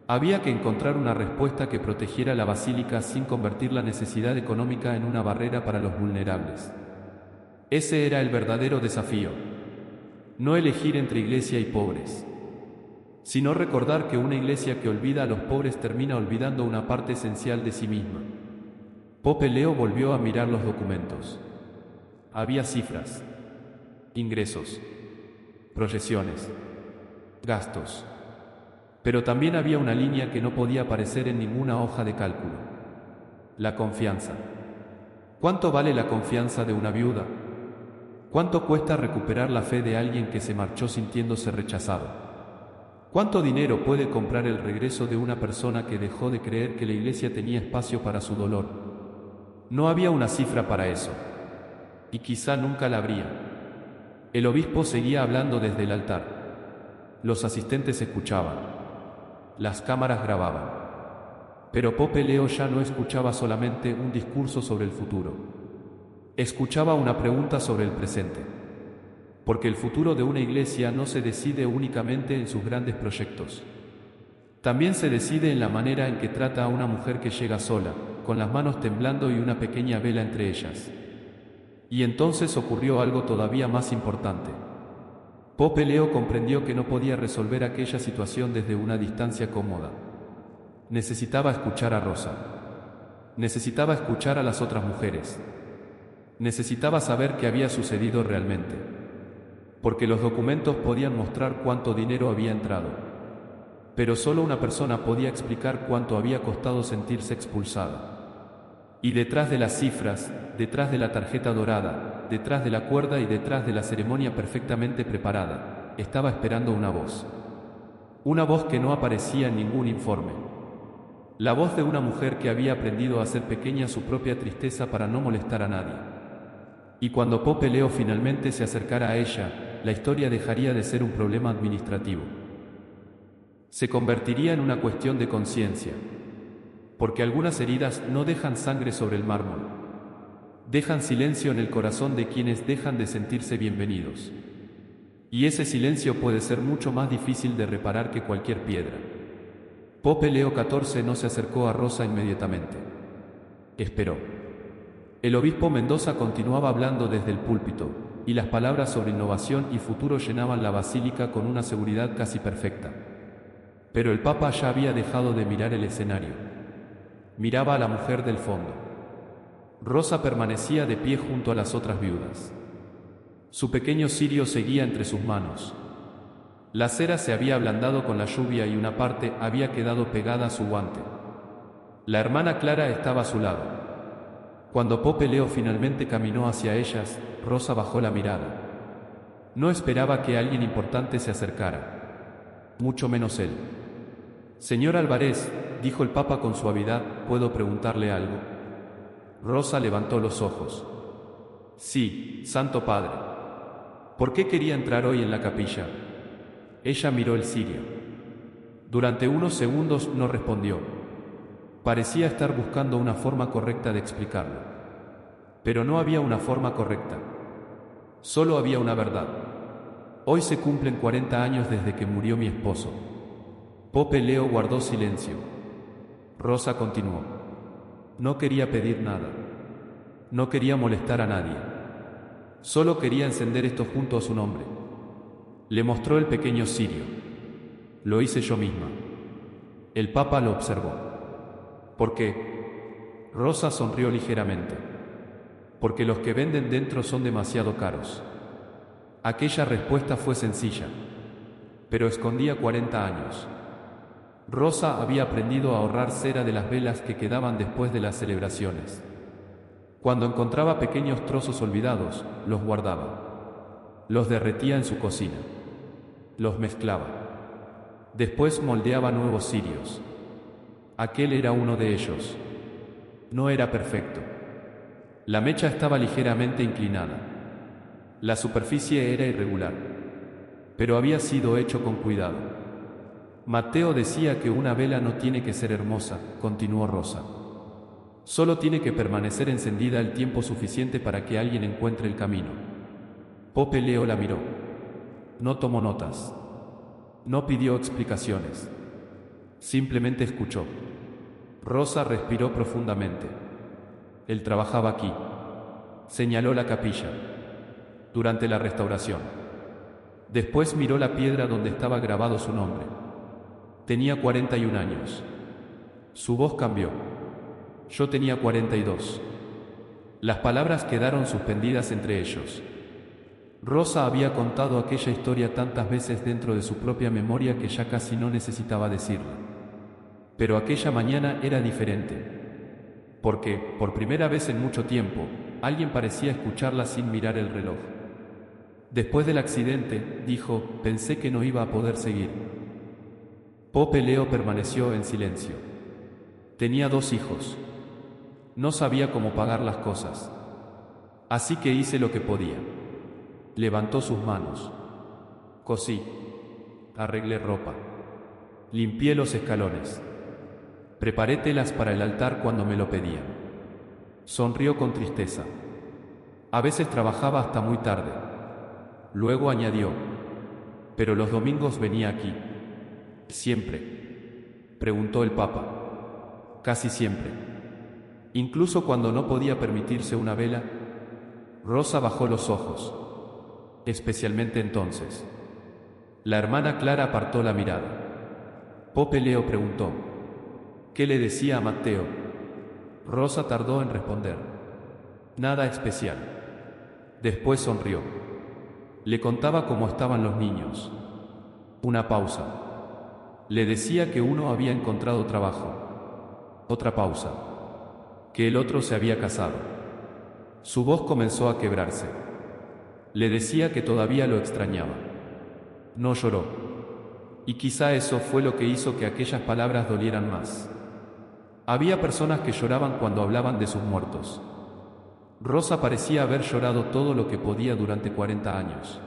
Había que encontrar una respuesta que protegiera la basílica sin convertir la necesidad económica en una barrera para los vulnerables. Ese era el verdadero desafío. No elegir entre iglesia y pobres, sino recordar que una iglesia que olvida a los pobres termina olvidando una parte esencial de sí misma. Pope Leo volvió a mirar los documentos. Había cifras, ingresos, proyecciones, gastos. Pero también había una línea que no podía aparecer en ninguna hoja de cálculo. La confianza. ¿Cuánto vale la confianza de una viuda? ¿Cuánto cuesta recuperar la fe de alguien que se marchó sintiéndose rechazado? ¿Cuánto dinero puede comprar el regreso de una persona que dejó de creer que la iglesia tenía espacio para su dolor? No había una cifra para eso. Y quizá nunca la habría. El obispo seguía hablando desde el altar. Los asistentes escuchaban. Las cámaras grababan. Pero Pope Leo ya no escuchaba solamente un discurso sobre el futuro. Escuchaba una pregunta sobre el presente. Porque el futuro de una iglesia no se decide únicamente en sus grandes proyectos. También se decide en la manera en que trata a una mujer que llega sola, con las manos temblando y una pequeña vela entre ellas. Y entonces ocurrió algo todavía más importante. Pope Leo comprendió que no podía resolver aquella situación desde una distancia cómoda. Necesitaba escuchar a Rosa. Necesitaba escuchar a las otras mujeres. Necesitaba saber qué había sucedido realmente. Porque los documentos podían mostrar cuánto dinero había entrado. Pero solo una persona podía explicar cuánto había costado sentirse expulsada. Y detrás de las cifras, detrás de la tarjeta dorada, detrás de la cuerda y detrás de la ceremonia perfectamente preparada, estaba esperando una voz. Una voz que no aparecía en ningún informe. La voz de una mujer que había aprendido a hacer pequeña su propia tristeza para no molestar a nadie. Y cuando Pope Leo finalmente se acercara a ella, la historia dejaría de ser un problema administrativo. Se convertiría en una cuestión de conciencia. Porque algunas heridas no dejan sangre sobre el mármol. Dejan silencio en el corazón de quienes dejan de sentirse bienvenidos. Y ese silencio puede ser mucho más difícil de reparar que cualquier piedra. Pope Leo XIV no se acercó a Rosa inmediatamente. Esperó. El obispo Mendoza continuaba hablando desde el púlpito, y las palabras sobre innovación y futuro llenaban la basílica con una seguridad casi perfecta. Pero el Papa ya había dejado de mirar el escenario. Miraba a la mujer del fondo. Rosa permanecía de pie junto a las otras viudas. Su pequeño cirio seguía entre sus manos. La cera se había ablandado con la lluvia y una parte había quedado pegada a su guante. La hermana Clara estaba a su lado. Cuando Pope Leo finalmente caminó hacia ellas, Rosa bajó la mirada. No esperaba que alguien importante se acercara. Mucho menos él. Señor Álvarez, dijo el Papa con suavidad, ¿puedo preguntarle algo? Rosa levantó los ojos. Sí, Santo Padre. ¿Por qué quería entrar hoy en la capilla? Ella miró el cirio. Durante unos segundos no respondió. Parecía estar buscando una forma correcta de explicarlo. Pero no había una forma correcta. Solo había una verdad. Hoy se cumplen 40 años desde que murió mi esposo. Pope Leo guardó silencio. Rosa continuó. No quería pedir nada. No quería molestar a nadie. Solo quería encender esto junto a su nombre. Le mostró el pequeño cirio. Lo hice yo misma. El Papa lo observó. ¿Por qué? Rosa sonrió ligeramente. Porque los que venden dentro son demasiado caros. Aquella respuesta fue sencilla, pero escondía 40 años. Rosa había aprendido a ahorrar cera de las velas que quedaban después de las celebraciones. Cuando encontraba pequeños trozos olvidados, los guardaba. Los derretía en su cocina. Los mezclaba. Después moldeaba nuevos cirios. Aquel era uno de ellos. No era perfecto. La mecha estaba ligeramente inclinada. La superficie era irregular. pero había sido hecho con cuidado. Mateo decía que una vela no tiene que ser hermosa, continuó Rosa. Solo tiene que permanecer encendida el tiempo suficiente para que alguien encuentre el camino. Pope Leo la miró. No tomó notas. No pidió explicaciones. Simplemente escuchó. Rosa respiró profundamente. Él trabajaba aquí. Señaló la capilla. Durante la restauración. Después miró la piedra donde estaba grabado su nombre. Tenía 41 años. Su voz cambió. Yo tenía 42. Las palabras quedaron suspendidas entre ellos. Rosa había contado aquella historia tantas veces dentro de su propia memoria que ya casi no necesitaba decirla. Pero aquella mañana era diferente. Porque, por primera vez en mucho tiempo, alguien parecía escucharla sin mirar el reloj. Después del accidente, dijo, pensé que no iba a poder seguir. Pope Leo permaneció en silencio. Tenía 2 hijos. No sabía cómo pagar las cosas. Así que hice lo que podía. Levantó sus manos. Cosí. Arreglé ropa. Limpié los escalones. Preparé telas para el altar cuando me lo pedían. Sonrió con tristeza. A veces trabajaba hasta muy tarde. Luego añadió, pero los domingos venía aquí. ¿Siempre?, preguntó el Papa. Casi siempre. Incluso cuando no podía permitirse una vela. Rosa bajó los ojos. Especialmente entonces. La hermana Clara apartó la mirada. Pope Leo preguntó, ¿qué le decía a Mateo? Rosa tardó en responder. Nada especial. Después sonrió. Le contaba cómo estaban los niños. Una pausa. Le decía que uno había encontrado trabajo. Otra pausa. Que el otro se había casado. Su voz comenzó a quebrarse. Le decía que todavía lo extrañaba. No lloró. Y quizá eso fue lo que hizo que aquellas palabras dolieran más. Había personas que lloraban cuando hablaban de sus muertos. Rosa parecía haber llorado todo lo que podía durante 40 años.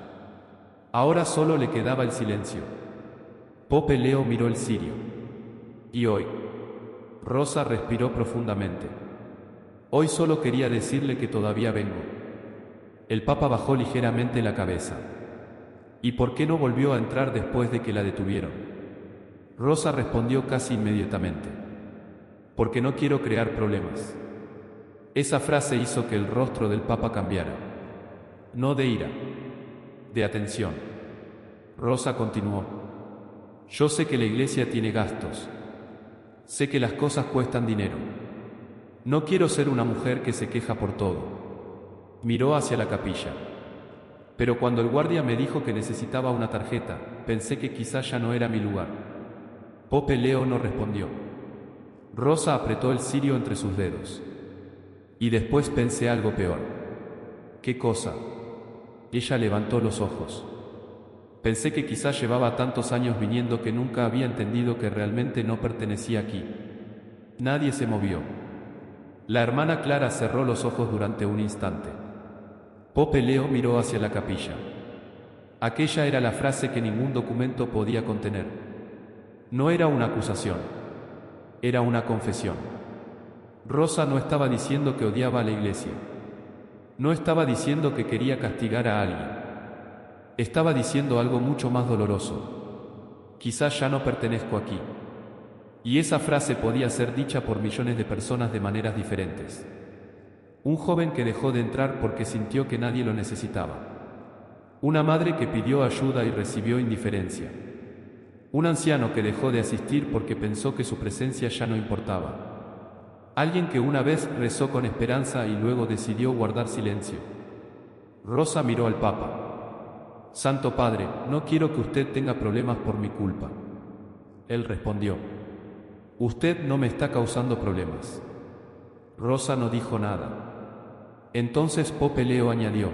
Ahora solo le quedaba el silencio. Pope Leo miró el cirio. Y hoy. Rosa respiró profundamente. Hoy solo quería decirle que todavía vengo. El Papa bajó ligeramente la cabeza. ¿Y por qué no volvió a entrar después de que la detuvieron? Rosa respondió casi inmediatamente. Porque no quiero crear problemas. Esa frase hizo que el rostro del Papa cambiara. No de ira, de atención. Rosa continuó. Yo sé que la iglesia tiene gastos. Sé que las cosas cuestan dinero. No quiero ser una mujer que se queja por todo. Miró hacia la capilla. Pero cuando el guardia me dijo que necesitaba una tarjeta, pensé que quizás ya no era mi lugar. Pope Leo no respondió. Rosa apretó el cirio entre sus dedos. Y después pensé algo peor. ¿Qué cosa? Ella levantó los ojos. Pensé que quizás llevaba tantos años viniendo que nunca había entendido que realmente no pertenecía aquí. Nadie se movió. La hermana Clara cerró los ojos durante un instante. Pope Leo miró hacia la capilla. Aquella era la frase que ningún documento podía contener. No era una acusación. Era una confesión. Rosa no estaba diciendo que odiaba a la iglesia. No estaba diciendo que quería castigar a alguien. Estaba diciendo algo mucho más doloroso. Quizás ya no pertenezco aquí. Y esa frase podía ser dicha por millones de personas de maneras diferentes. Un joven que dejó de entrar porque sintió que nadie lo necesitaba. Una madre que pidió ayuda y recibió indiferencia. Un anciano que dejó de asistir porque pensó que su presencia ya no importaba. Alguien que una vez rezó con esperanza y luego decidió guardar silencio. Rosa miró al Papa. Santo Padre, no quiero que usted tenga problemas por mi culpa. Él respondió. Usted no me está causando problemas. Rosa no dijo nada. Entonces Pope Leo añadió.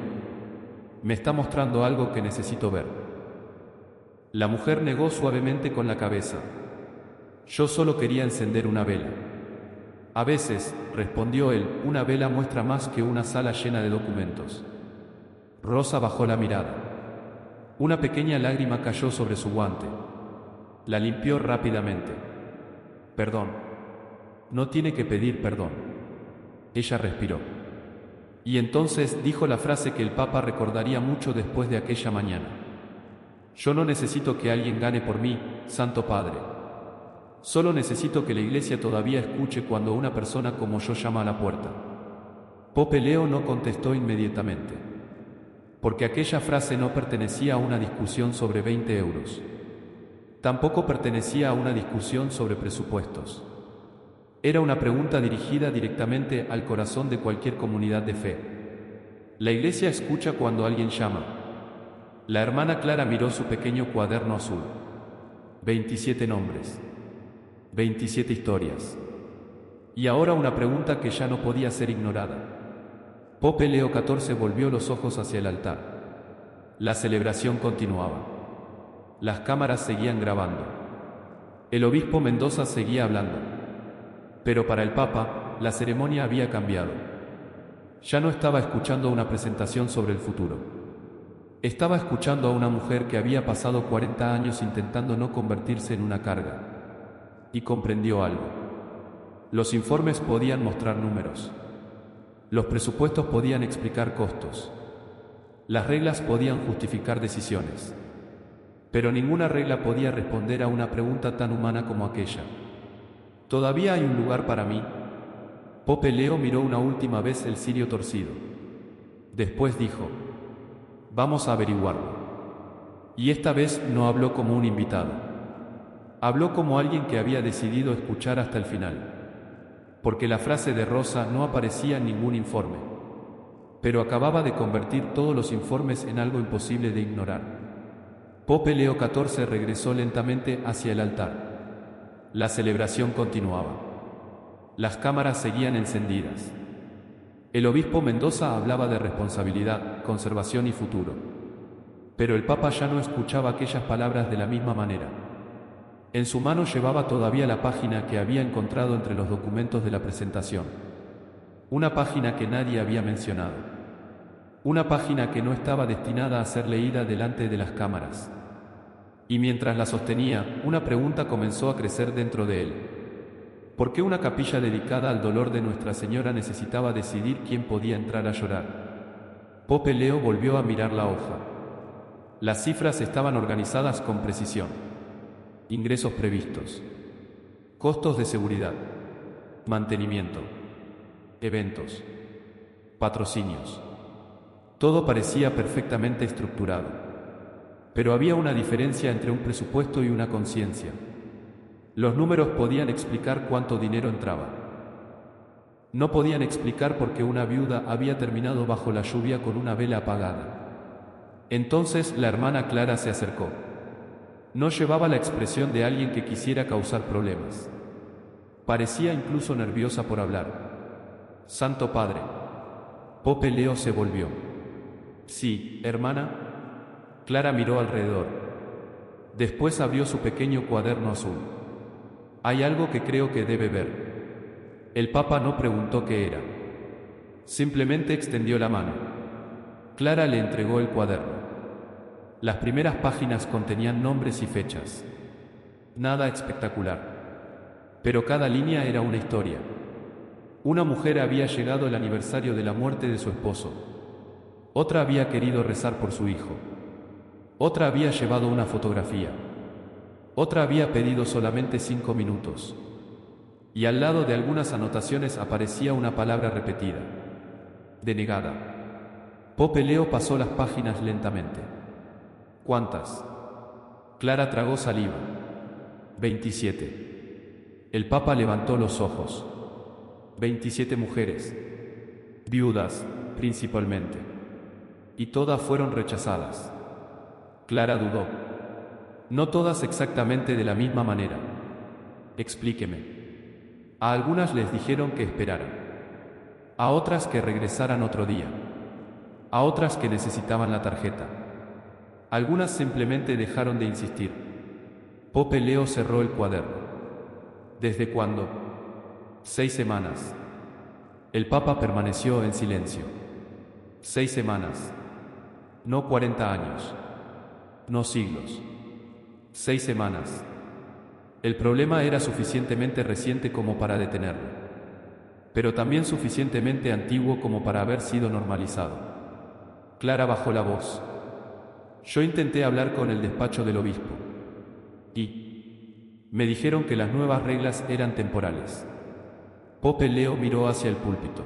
Me está mostrando algo que necesito ver. La mujer negó suavemente con la cabeza. Yo solo quería encender una vela. A veces, respondió él, una vela muestra más que una sala llena de documentos. Rosa bajó la mirada. Una pequeña lágrima cayó sobre su guante. La limpió rápidamente. Perdón. No tiene que pedir perdón. Ella respiró. Y entonces dijo la frase que el Papa recordaría mucho después de aquella mañana. Yo no necesito que alguien gane por mí, Santo Padre. Solo necesito que la Iglesia todavía escuche cuando una persona como yo llama a la puerta. Pope Leo no contestó inmediatamente, porque aquella frase no pertenecía a una discusión sobre 20 euros. Tampoco pertenecía a una discusión sobre presupuestos. Era una pregunta dirigida directamente al corazón de cualquier comunidad de fe. La Iglesia escucha cuando alguien llama. La hermana Clara miró su pequeño cuaderno azul. 27 nombres. 27 historias. Y ahora una pregunta que ya no podía ser ignorada. Pope Leo XIV volvió los ojos hacia el altar. La celebración continuaba. Las cámaras seguían grabando. El obispo Mendoza seguía hablando. Pero para el Papa, la ceremonia había cambiado. Ya no estaba escuchando una presentación sobre el futuro. Estaba escuchando a una mujer que había pasado 40 años intentando no convertirse en una carga. Y comprendió algo. Los informes podían mostrar números. Los presupuestos podían explicar costos. Las reglas podían justificar decisiones. Pero ninguna regla podía responder a una pregunta tan humana como aquella. ¿Todavía hay un lugar para mí? Pope Leo miró una última vez el cirio torcido. Después dijo, vamos a averiguarlo. Y esta vez no habló como un invitado. Habló como alguien que había decidido escuchar hasta el final. Porque la frase de Rosa no aparecía en ningún informe. Pero acababa de convertir todos los informes en algo imposible de ignorar. Pope Leo XIV regresó lentamente hacia el altar. La celebración continuaba. Las cámaras seguían encendidas. El obispo Mendoza hablaba de responsabilidad, conservación y futuro. Pero el Papa ya no escuchaba aquellas palabras de la misma manera. En su mano llevaba todavía la página que había encontrado entre los documentos de la presentación. Una página que nadie había mencionado. Una página que no estaba destinada a ser leída delante de las cámaras. Y mientras la sostenía, una pregunta comenzó a crecer dentro de él. ¿Por qué una capilla dedicada al dolor de Nuestra Señora necesitaba decidir quién podía entrar a llorar? Pope Leo volvió a mirar la hoja. Las cifras estaban organizadas con precisión. Ingresos previstos. Costos de seguridad. Mantenimiento. Eventos. Patrocinios. Todo parecía perfectamente estructurado. Pero había una diferencia entre un presupuesto y una conciencia. Los números podían explicar cuánto dinero entraba. No podían explicar por qué una viuda había terminado bajo la lluvia con una vela apagada. Entonces la hermana Clara se acercó. No llevaba la expresión de alguien que quisiera causar problemas. Parecía incluso nerviosa por hablar. Santo Padre. Pope Leo se volvió. Sí, hermana. Clara miró alrededor. Después abrió su pequeño cuaderno azul. Hay algo que creo que debe ver. El Papa no preguntó qué era. Simplemente extendió la mano. Clara le entregó el cuaderno. Las primeras páginas contenían nombres y fechas. Nada espectacular. Pero cada línea era una historia. Una mujer había llegado el aniversario de la muerte de su esposo. Otra había querido rezar por su hijo. Otra había llevado una fotografía. Otra había pedido solamente 5 minutos. Y al lado de algunas anotaciones aparecía una palabra repetida. Denegada. Pope Leo pasó las páginas lentamente. ¿Cuántas? Clara tragó saliva. 27. El Papa levantó los ojos. 27 mujeres. Viudas, principalmente. Y todas fueron rechazadas. Clara dudó. No todas exactamente de la misma manera. Explíqueme. A algunas les dijeron que esperaran. A otras que regresaran otro día. A otras que necesitaban la tarjeta. Algunas simplemente dejaron de insistir. Pope Leo cerró el cuaderno. ¿Desde cuándo? 6 semanas. El Papa permaneció en silencio. 6 semanas. No 40 años. no siglos. 6 semanas. El problema era suficientemente reciente como para detenerlo, pero también suficientemente antiguo como para haber sido normalizado. Clara bajó la voz. Yo intenté hablar con el despacho del obispo y me dijeron que las nuevas reglas eran temporales. Pope Leo miró hacia el púlpito.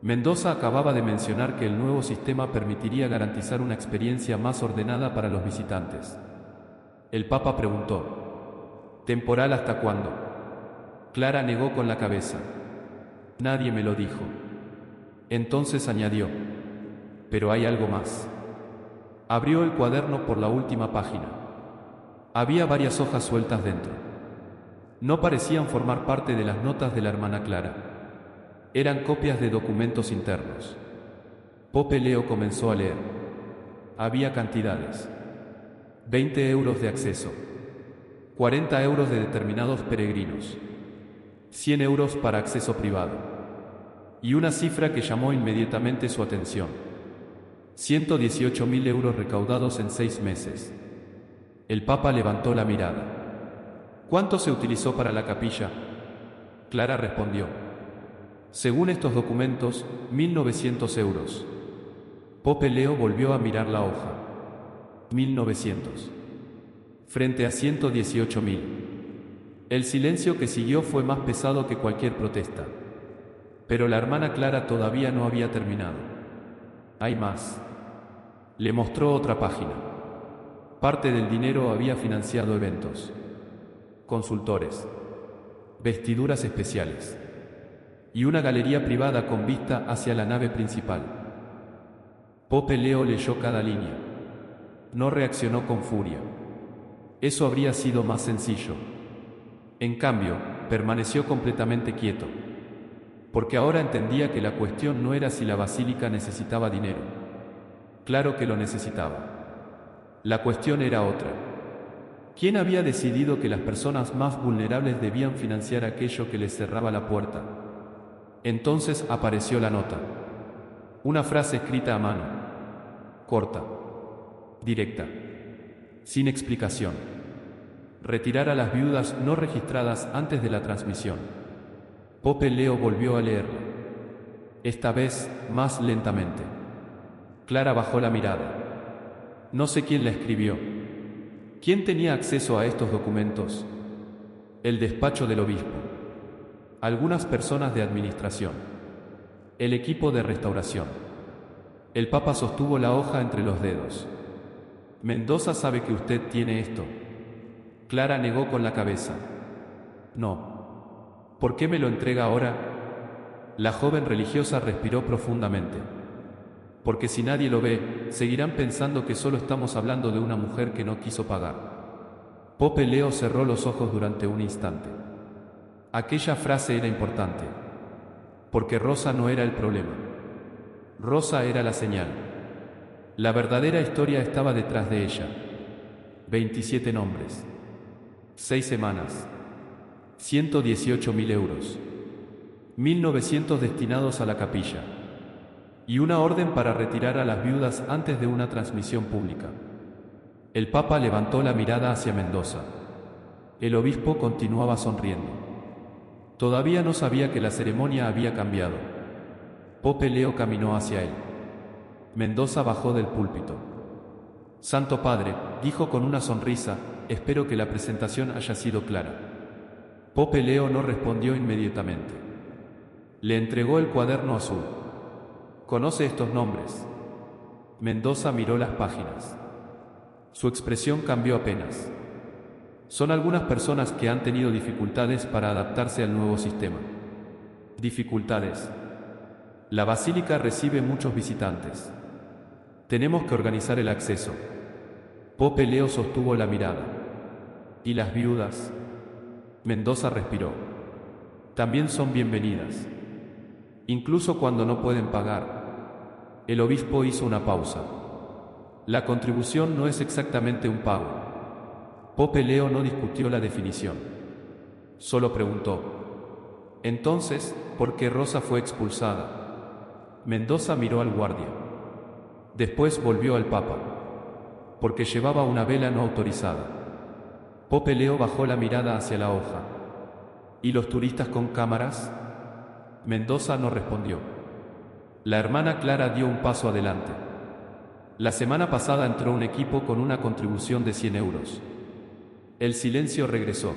Mendoza acababa de mencionar que el nuevo sistema permitiría garantizar una experiencia más ordenada para los visitantes. El Papa preguntó: ¿temporal hasta cuándo? Clara negó con la cabeza. Nadie me lo dijo. Entonces añadió: pero hay algo más. Abrió el cuaderno por la última página. Había varias hojas sueltas dentro. No parecían formar parte de las notas de la hermana Clara. Eran copias de documentos internos. Pope Leo comenzó a leer. Había cantidades: 20 euros de acceso, 40 euros de determinados peregrinos, 100 euros para acceso privado, y una cifra que llamó inmediatamente su atención: 118.000 euros recaudados en 6 meses. El Papa levantó la mirada. ¿Cuánto se utilizó para la capilla? Clara respondió: según estos documentos, 1.900 euros. Pope Leo volvió a mirar la hoja. 1.900. Frente a 118.000. El silencio que siguió fue más pesado que cualquier protesta. Pero la hermana Clara todavía no había terminado. Hay más. Le mostró otra página. Parte del dinero había financiado eventos, consultores, vestiduras especiales y una galería privada con vista hacia la nave principal. Pope Leo leyó cada línea. No reaccionó con furia. Eso habría sido más sencillo. En cambio, permaneció completamente quieto, porque ahora entendía que la cuestión no era si la basílica necesitaba dinero. Claro que lo necesitaba. La cuestión era otra. ¿Quién había decidido que las personas más vulnerables debían financiar aquello que les cerraba la puerta? Entonces apareció la nota. Una frase escrita a mano. Corta. Directa. Sin explicación. Retirar a las viudas no registradas antes de la transmisión. Pope Leo volvió a leerla. Esta vez, más lentamente. Clara bajó la mirada. No sé quién la escribió. ¿Quién tenía acceso a estos documentos? El despacho del obispo. Algunas personas de administración. El equipo de restauración. El Papa sostuvo la hoja entre los dedos. Mendoza sabe que usted tiene esto. Clara negó con la cabeza. No. ¿Por qué me lo entrega ahora? La joven religiosa respiró profundamente. Porque si nadie lo ve, seguirán pensando que solo estamos hablando de una mujer que no quiso pagar. Pope Leo cerró los ojos durante un instante. Aquella frase era importante. Porque Rosa no era el problema. Rosa era la señal. La verdadera historia estaba detrás de ella. 27 nombres. 6 semanas. 118.000 euros. 1.900 destinados a la capilla. Y una orden para retirar a las viudas antes de una transmisión pública. El Papa levantó la mirada hacia Mendoza. El obispo continuaba sonriendo. Todavía no sabía que la ceremonia había cambiado. Pope Leo caminó hacia él. Mendoza bajó del púlpito. Santo Padre, dijo con una sonrisa, espero que la presentación haya sido clara. Pope Leo no respondió inmediatamente. Le entregó el cuaderno azul. ¿Conoce estos nombres? Mendoza miró las páginas. Su expresión cambió apenas. Son algunas personas que han tenido dificultades para adaptarse al nuevo sistema. Dificultades. La basílica recibe muchos visitantes. Tenemos que organizar el acceso. Pope Leo sostuvo la mirada. ¿Y las viudas? Mendoza respiró. También son bienvenidas. Incluso cuando no pueden pagar. El obispo hizo una pausa. La contribución no es exactamente un pago. Pope Leo no discutió la definición. Solo preguntó: entonces, ¿por qué Rosa fue expulsada? Mendoza miró al guardia. Después volvió al Papa. porque llevaba una vela no autorizada. Pope Leo bajó la mirada hacia la hoja. ¿Y los turistas con cámaras? Mendoza no respondió. La hermana Clara dio un paso adelante. La semana pasada entró un equipo con una contribución de 100 euros. El silencio regresó.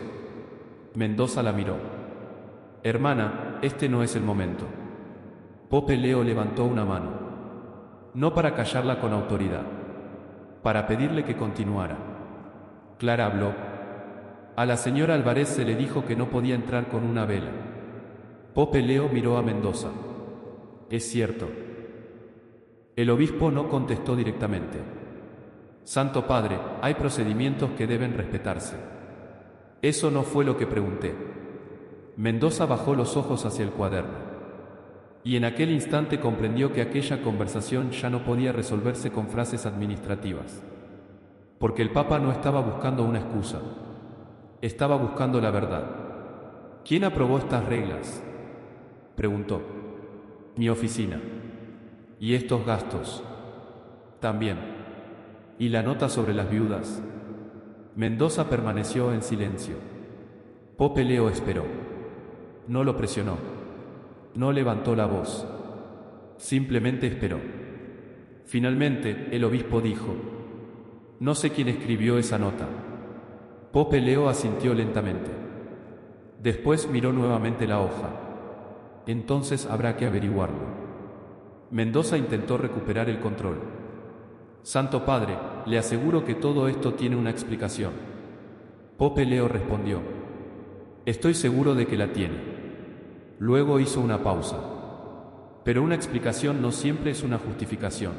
Mendoza la miró. Hermana, este no es el momento. Pope Leo levantó una mano. No para callarla con autoridad, para pedirle que continuara. Clara habló. A la señora Álvarez se le dijo que no podía entrar con una vela. Pope Leo miró a Mendoza. Es cierto. El obispo no contestó directamente. Santo Padre, hay procedimientos que deben respetarse. Eso no fue lo que pregunté. Mendoza bajó los ojos hacia el cuaderno. Y en aquel instante comprendió que aquella conversación ya no podía resolverse con frases administrativas. Porque el Papa no estaba buscando una excusa. Estaba buscando la verdad. ¿Quién aprobó estas reglas?, preguntó. Mi oficina. ¿Y estos gastos? También. ¿Y la nota sobre las viudas? Mendoza permaneció en silencio. Pope Leo esperó. No lo presionó. No levantó la voz. Simplemente esperó. Finalmente, el obispo dijo: no sé quién escribió esa nota. Pope Leo asintió lentamente. Después miró nuevamente la hoja. Entonces habrá que averiguarlo. Mendoza intentó recuperar el control. Santo Padre, le aseguro que todo esto tiene una explicación. Pope Leo respondió: estoy seguro de que la tiene. Luego hizo una pausa. Pero una explicación no siempre es una justificación.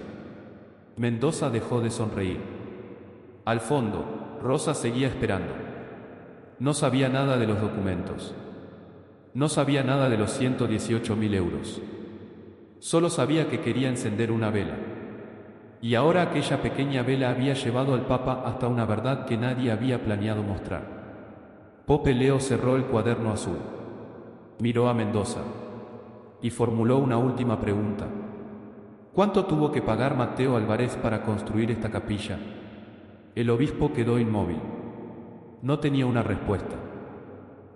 Mendoza dejó de sonreír. Al fondo, Rosa seguía esperando. No sabía nada de los documentos. No sabía nada de los 118.000 euros. Solo sabía que quería encender una vela. Y ahora aquella pequeña vela había llevado al Papa hasta una verdad que nadie había planeado mostrar. Pope Leo cerró el cuaderno azul. Miró a Mendoza. Y formuló una última pregunta. ¿Cuánto tuvo que pagar Mateo Álvarez para construir esta capilla? El obispo quedó inmóvil. No tenía una respuesta.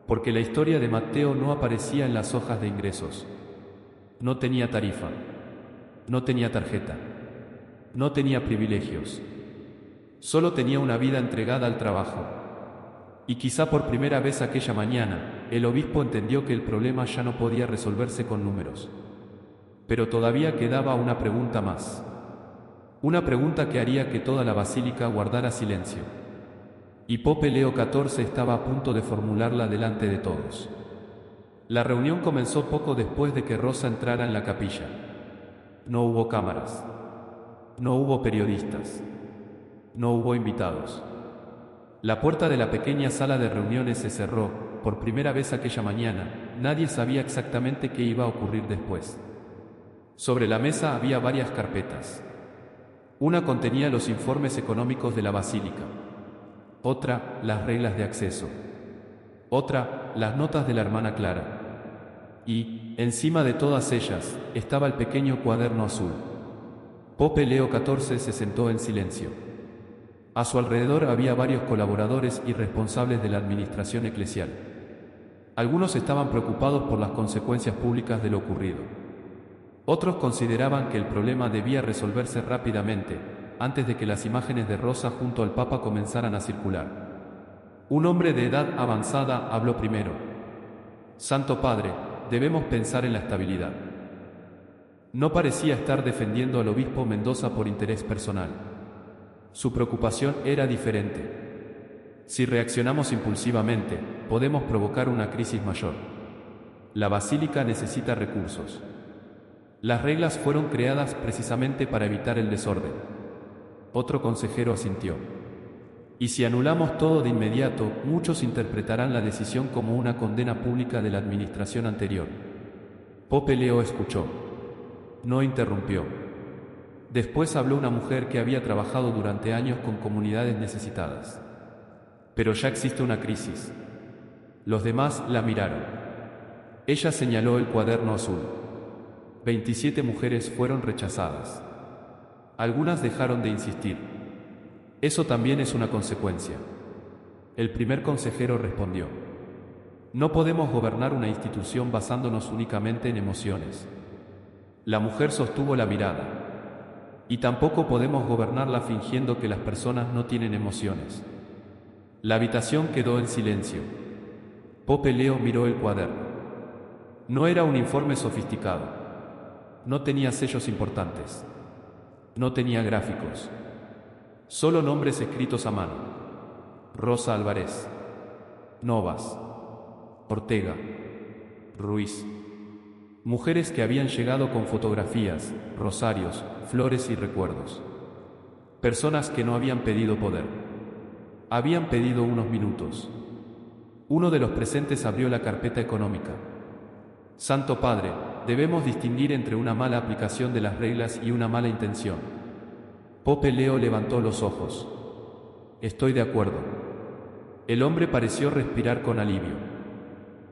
Porque la historia de Mateo no aparecía en las hojas de ingresos. No tenía tarifa. No tenía tarjeta. No tenía privilegios. Solo tenía una vida entregada al trabajo. Y quizá por primera vez aquella mañana, el obispo entendió que el problema ya no podía resolverse con números. Pero todavía quedaba una pregunta más. Una pregunta que haría que toda la basílica guardara silencio. Y Pope Leo XIV estaba a punto de formularla delante de todos. La reunión comenzó poco después de que Rosa entrara en la capilla. No hubo cámaras. No hubo periodistas. No hubo invitados. La puerta de la pequeña sala de reuniones se cerró. Por primera vez aquella mañana, nadie sabía exactamente qué iba a ocurrir después. Sobre la mesa había varias carpetas. Una contenía los informes económicos de la basílica. Otra, las reglas de acceso. Otra, las notas de la hermana Clara. Y, encima de todas ellas, estaba el pequeño cuaderno azul. Pope Leo XIV se sentó en silencio. A su alrededor había varios colaboradores y responsables de la administración eclesial. Algunos estaban preocupados por las consecuencias públicas de lo ocurrido. Otros consideraban que el problema debía resolverse rápidamente, antes de que las imágenes de Rosa junto al Papa comenzaran a circular. Un hombre de edad avanzada habló primero. Santo Padre, debemos pensar en la estabilidad. No parecía estar defendiendo al obispo Mendoza por interés personal. Su preocupación era diferente. Si reaccionamos impulsivamente, podemos provocar una crisis mayor. La basílica necesita recursos. Las reglas fueron creadas precisamente para evitar el desorden. Otro consejero asintió. Y si anulamos todo de inmediato, muchos interpretarán la decisión como una condena pública de la administración anterior. Pope Leo escuchó. No interrumpió. Después habló una mujer que había trabajado durante años con comunidades necesitadas. Pero ya existe una crisis. Los demás la miraron. Ella señaló el cuaderno azul. 27 mujeres fueron rechazadas. Algunas dejaron de insistir. Eso también es una consecuencia. El primer consejero respondió: no podemos gobernar una institución basándonos únicamente en emociones. La mujer sostuvo la mirada. Y tampoco podemos gobernarla fingiendo que las personas no tienen emociones. La habitación quedó en silencio. Pope Leo miró el cuaderno. No era un informe sofisticado. No tenía sellos importantes. No tenía gráficos. Solo nombres escritos a mano. Rosa Álvarez, Novas, Ortega, Ruiz. Mujeres que habían llegado con fotografías, rosarios, flores y recuerdos. Personas que no habían pedido poder. Habían pedido unos minutos. Uno de los presentes abrió la carpeta económica. Santo Padre, debemos distinguir entre una mala aplicación de las reglas y una mala intención. Pope Leo levantó los ojos. Estoy de acuerdo. El hombre pareció respirar con alivio.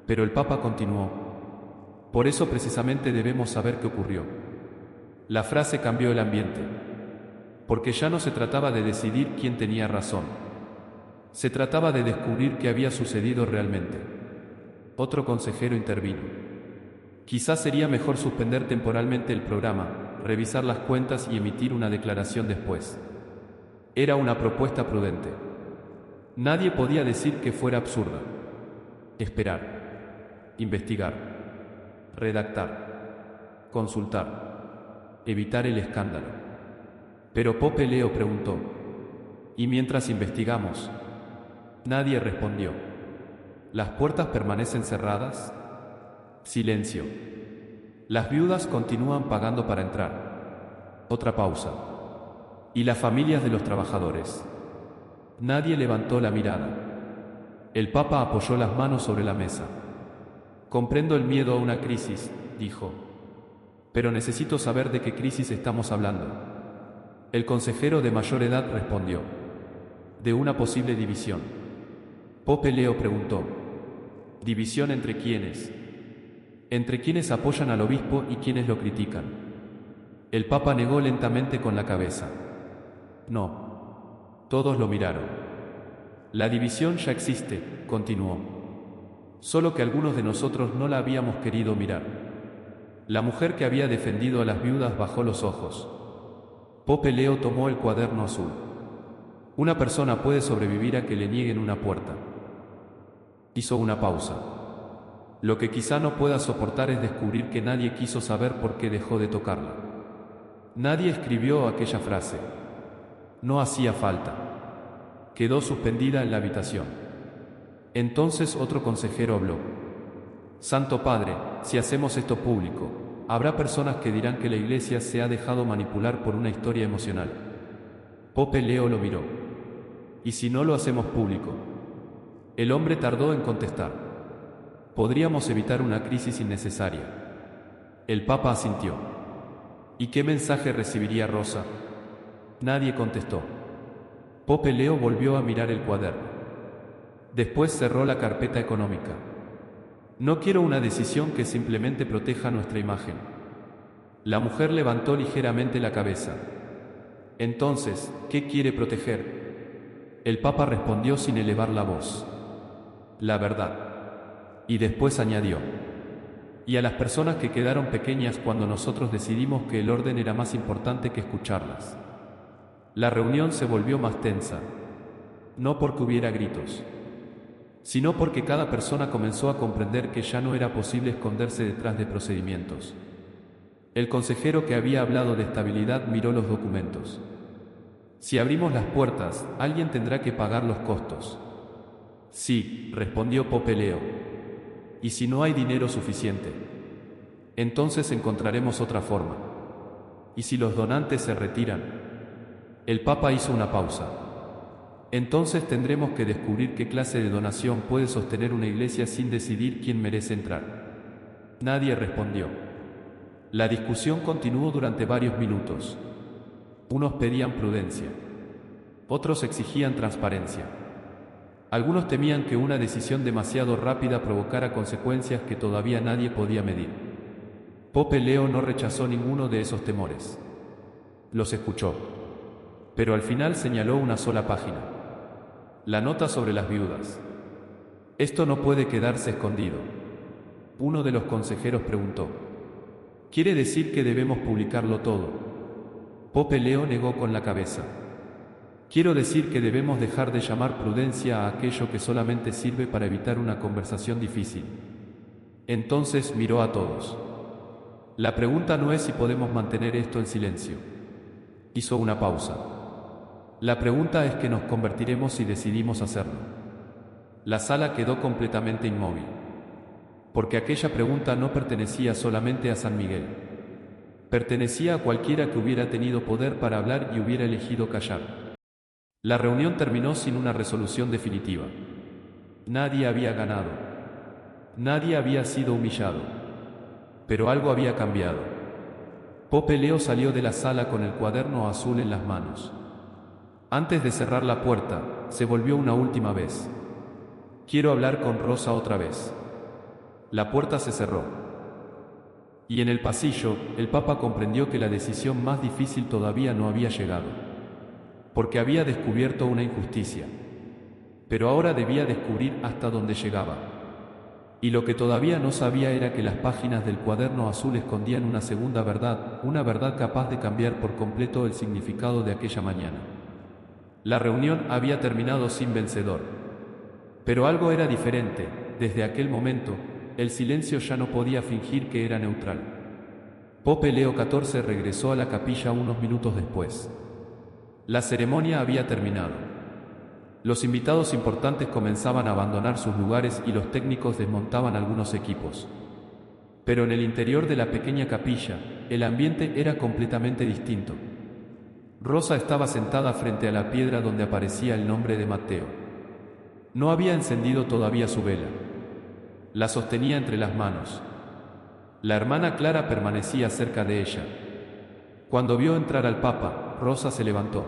Pero el Papa continuó. Por eso precisamente debemos saber qué ocurrió. La frase cambió el ambiente. Porque ya no se trataba de decidir quién tenía razón. Se trataba de descubrir qué había sucedido realmente. Otro consejero intervino. Quizás sería mejor suspender temporalmente el programa, revisar las cuentas y emitir una declaración después. Era una propuesta prudente. Nadie podía decir que fuera absurda. Esperar. Investigar. Redactar. Consultar. Evitar el escándalo. Pero Pope Leo preguntó: ¿y mientras investigamos? Nadie respondió. ¿Las puertas permanecen cerradas? Silencio. Las viudas continúan pagando para entrar. Otra pausa. ¿Y las familias de los trabajadores? Nadie levantó la mirada. El Papa apoyó las manos sobre la mesa. Comprendo el miedo a una crisis, dijo. Pero necesito saber de qué crisis estamos hablando. El consejero de mayor edad respondió: de una posible división. Pope Leo preguntó: ¿división entre quiénes? Entre quienes apoyan al obispo y quienes lo critican. El Papa negó lentamente con la cabeza. No. Todos lo miraron. La división ya existe, continuó. Solo que algunos de nosotros no la habíamos querido mirar. La mujer que había defendido a las viudas bajó los ojos. Pope Leo tomó el cuaderno azul. Una persona puede sobrevivir a que le nieguen una puerta. Hizo una pausa. Lo que quizá no pueda soportar es descubrir que nadie quiso saber por qué dejó de tocarla. Nadie escribió aquella frase. No hacía falta. Quedó suspendida en la habitación. Entonces otro consejero habló. Santo Padre, si hacemos esto público, habrá personas que dirán que la Iglesia se ha dejado manipular por una historia emocional. Pope Leo lo miró. ¿Y si no lo hacemos público? El hombre tardó en contestar. Podríamos evitar una crisis innecesaria. El Papa asintió. ¿Y qué mensaje recibiría Rosa? Nadie contestó. Pope Leo volvió a mirar el cuaderno. Después cerró la carpeta económica. No quiero una decisión que simplemente proteja nuestra imagen. La mujer levantó ligeramente la cabeza. Entonces, ¿qué quiere proteger? El Papa respondió sin elevar la voz. La verdad. Y después añadió: y a las personas que quedaron pequeñas cuando nosotros decidimos que el orden era más importante que escucharlas. La reunión se volvió más tensa, no porque hubiera gritos, sino porque cada persona comenzó a comprender que ya no era posible esconderse detrás de procedimientos. El consejero que había hablado de estabilidad miró los documentos. Si abrimos las puertas, alguien tendrá que pagar los costos. Sí, respondió Pope Leo. ¿Y si no hay dinero suficiente? Entonces encontraremos otra forma. ¿Y si los donantes se retiran? El Papa hizo una pausa. Entonces tendremos que descubrir qué clase de donación puede sostener una iglesia sin decidir quién merece entrar. Nadie respondió. La discusión continuó durante varios minutos. Unos pedían prudencia. Otros exigían transparencia. Algunos temían que una decisión demasiado rápida provocara consecuencias que todavía nadie podía medir. Pope Leo no rechazó ninguno de esos temores. Los escuchó. Pero al final señaló una sola página. La nota sobre las viudas. Esto no puede quedarse escondido. Uno de los consejeros preguntó. ¿Quiere decir que debemos publicarlo todo? Pope Leo negó con la cabeza. Quiero decir que debemos dejar de llamar prudencia a aquello que solamente sirve para evitar una conversación difícil. Entonces miró a todos. La pregunta no es si podemos mantener esto en silencio. Hizo una pausa. La pregunta es que nos convertiremos si decidimos hacerlo. La sala quedó completamente inmóvil. Porque aquella pregunta no pertenecía solamente a San Miguel. Pertenecía a cualquiera que hubiera tenido poder para hablar y hubiera elegido callar. La reunión terminó sin una resolución definitiva. Nadie había ganado. Nadie había sido humillado. Pero algo había cambiado. Pope Leo salió de la sala con el cuaderno azul en las manos. Antes de cerrar la puerta, se volvió una última vez. Quiero hablar con Rosa otra vez. La puerta se cerró. Y en el pasillo, el Papa comprendió que la decisión más difícil todavía no había llegado. Porque había descubierto una injusticia. Pero ahora debía descubrir hasta dónde llegaba. Y lo que todavía no sabía era que las páginas del cuaderno azul escondían una segunda verdad, una verdad capaz de cambiar por completo el significado de aquella mañana. La reunión había terminado sin vencedor. Pero algo era diferente. Desde aquel momento, el silencio ya no podía fingir que era neutral. Pope Leo XIV regresó a la capilla unos minutos después. La ceremonia había terminado. Los invitados importantes comenzaban a abandonar sus lugares y los técnicos desmontaban algunos equipos. Pero en el interior de la pequeña capilla, el ambiente era completamente distinto. Rosa estaba sentada frente a la piedra donde aparecía el nombre de Matteo. No había encendido todavía su vela. La sostenía entre las manos. La hermana Clara permanecía cerca de ella. Cuando vio entrar al Papa, Rosa se levantó.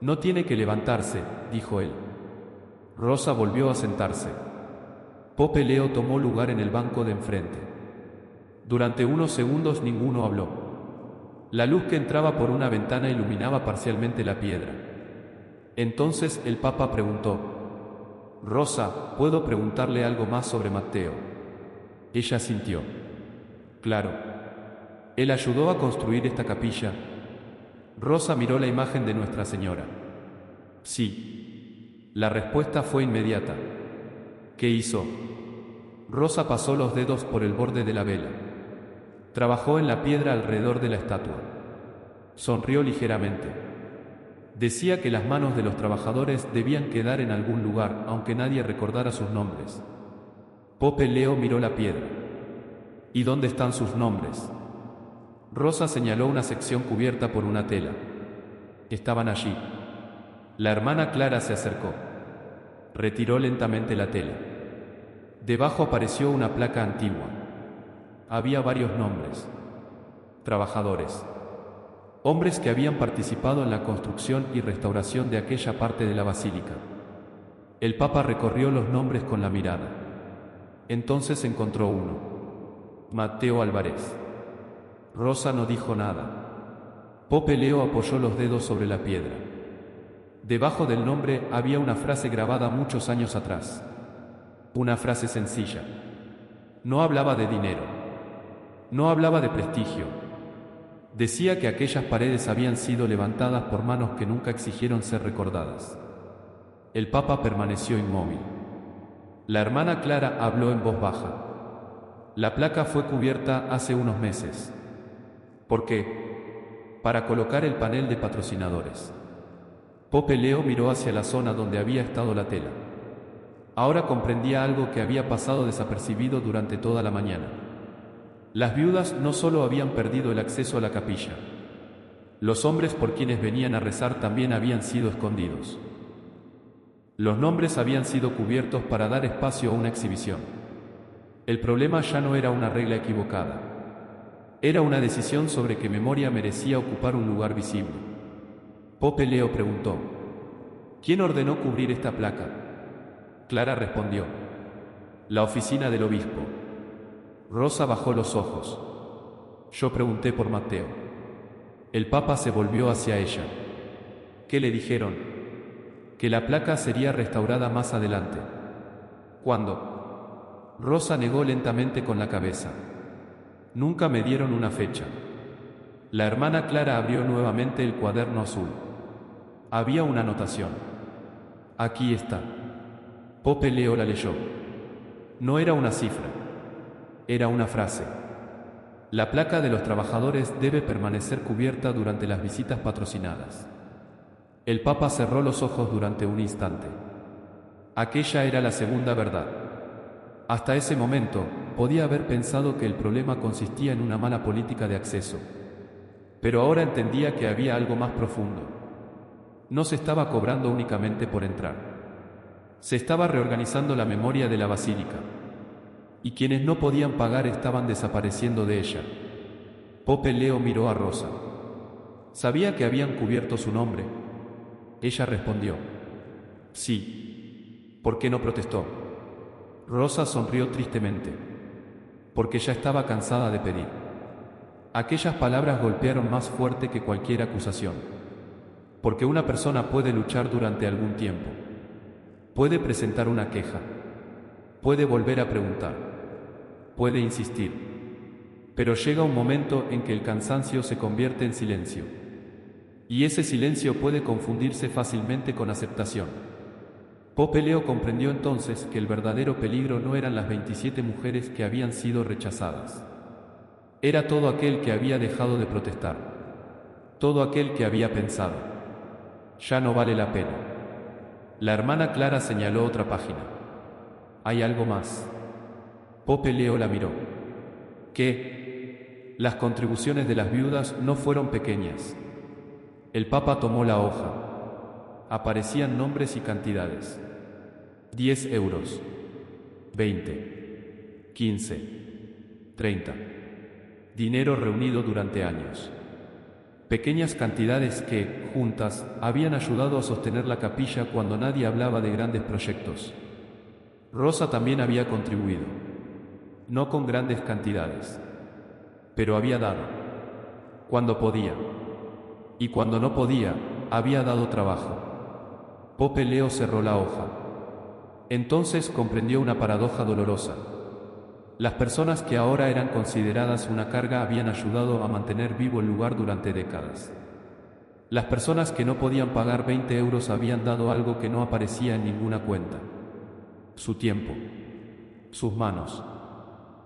No tiene que levantarse, dijo él. Rosa volvió a sentarse. Pope Leo tomó lugar en el banco de enfrente. Durante unos segundos ninguno habló. La luz que entraba por una ventana iluminaba parcialmente la piedra. Entonces el Papa preguntó: Rosa, ¿puedo preguntarle algo más sobre Matteo? Ella sintió. Claro. Él ayudó a construir esta capilla. Rosa miró la imagen de Nuestra Señora. Sí. La respuesta fue inmediata. ¿Qué hizo? Rosa pasó los dedos por el borde de la vela. Trabajó en la piedra alrededor de la estatua. Sonrió ligeramente. Decía que las manos de los trabajadores debían quedar en algún lugar, aunque nadie recordara sus nombres. Pope Leo miró la piedra. ¿Y dónde están sus nombres? Rosa señaló una sección cubierta por una tela. Estaban allí. La hermana Clara se acercó. Retiró lentamente la tela. Debajo apareció una placa antigua. Había varios nombres. Trabajadores. Hombres que habían participado en la construcción y restauración de aquella parte de la basílica. El Papa recorrió los nombres con la mirada. Entonces encontró uno. Matteo Álvarez. Rosa no dijo nada. Pope Leo apoyó los dedos sobre la piedra. Debajo del nombre había una frase grabada muchos años atrás. Una frase sencilla. No hablaba de dinero. No hablaba de prestigio. Decía que aquellas paredes habían sido levantadas por manos que nunca exigieron ser recordadas. El Papa permaneció inmóvil. La hermana Clara habló en voz baja. La placa fue cubierta hace unos meses. ¿Por qué? Para colocar el panel de patrocinadores. Pope Leo miró hacia la zona donde había estado la tela. Ahora comprendía algo que había pasado desapercibido durante toda la mañana. Las viudas no solo habían perdido el acceso a la capilla. Los hombres por quienes venían a rezar también habían sido escondidos. Los nombres habían sido cubiertos para dar espacio a una exhibición. El problema ya no era una regla equivocada. Era una decisión sobre qué memoria merecía ocupar un lugar visible. Pope Leo preguntó: ¿quién ordenó cubrir esta placa? Clara respondió: la oficina del obispo. Rosa bajó los ojos. Yo pregunté por Matteo. El Papa se volvió hacia ella. ¿Qué le dijeron? Que la placa sería restaurada más adelante. ¿Cuándo? Rosa negó lentamente con la cabeza. Nunca me dieron una fecha. La hermana Clara abrió nuevamente el cuaderno azul. Había una anotación. Aquí está. Pope Leo la leyó. No era una cifra. Era una frase. La placa de los trabajadores debe permanecer cubierta durante las visitas patrocinadas. El Papa cerró los ojos durante un instante. Aquella era la segunda verdad. Hasta ese momento, podía haber pensado que el problema consistía en una mala política de acceso. Pero ahora entendía que había algo más profundo. No se estaba cobrando únicamente por entrar. Se estaba reorganizando la memoria de la basílica. Y quienes no podían pagar estaban desapareciendo de ella. Pope Leo miró a Rosa. ¿Sabía que habían cubierto su nombre? Ella respondió. Sí. ¿Por qué no protestó? Rosa sonrió tristemente. Porque ya estaba cansada de pedir. Aquellas palabras golpearon más fuerte que cualquier acusación. Porque una persona puede luchar durante algún tiempo. Puede presentar una queja. Puede volver a preguntar. Puede insistir. Pero llega un momento en que el cansancio se convierte en silencio. Y ese silencio puede confundirse fácilmente con aceptación. Pope Leo comprendió entonces que el verdadero peligro no eran las 27 mujeres que habían sido rechazadas. Era todo aquel que había dejado de protestar. Todo aquel que había pensado. Ya no vale la pena. La hermana Clara señaló otra página. Hay algo más. Pope Leo la miró. ¿Qué? Las contribuciones de las viudas no fueron pequeñas. El Papa tomó la hoja. Aparecían nombres y cantidades. 10 euros. 20. 15. 30. Dinero reunido durante años. Pequeñas cantidades que, juntas, habían ayudado a sostener la capilla cuando nadie hablaba de grandes proyectos. Rosa también había contribuido. No con grandes cantidades. Pero había dado. Cuando podía. Y cuando no podía, había dado trabajo. Pope Leo cerró la hoja. Entonces comprendió una paradoja dolorosa. Las personas que ahora eran consideradas una carga habían ayudado a mantener vivo el lugar durante décadas. Las personas que no podían pagar 20 euros habían dado algo que no aparecía en ninguna cuenta. Su tiempo, sus manos,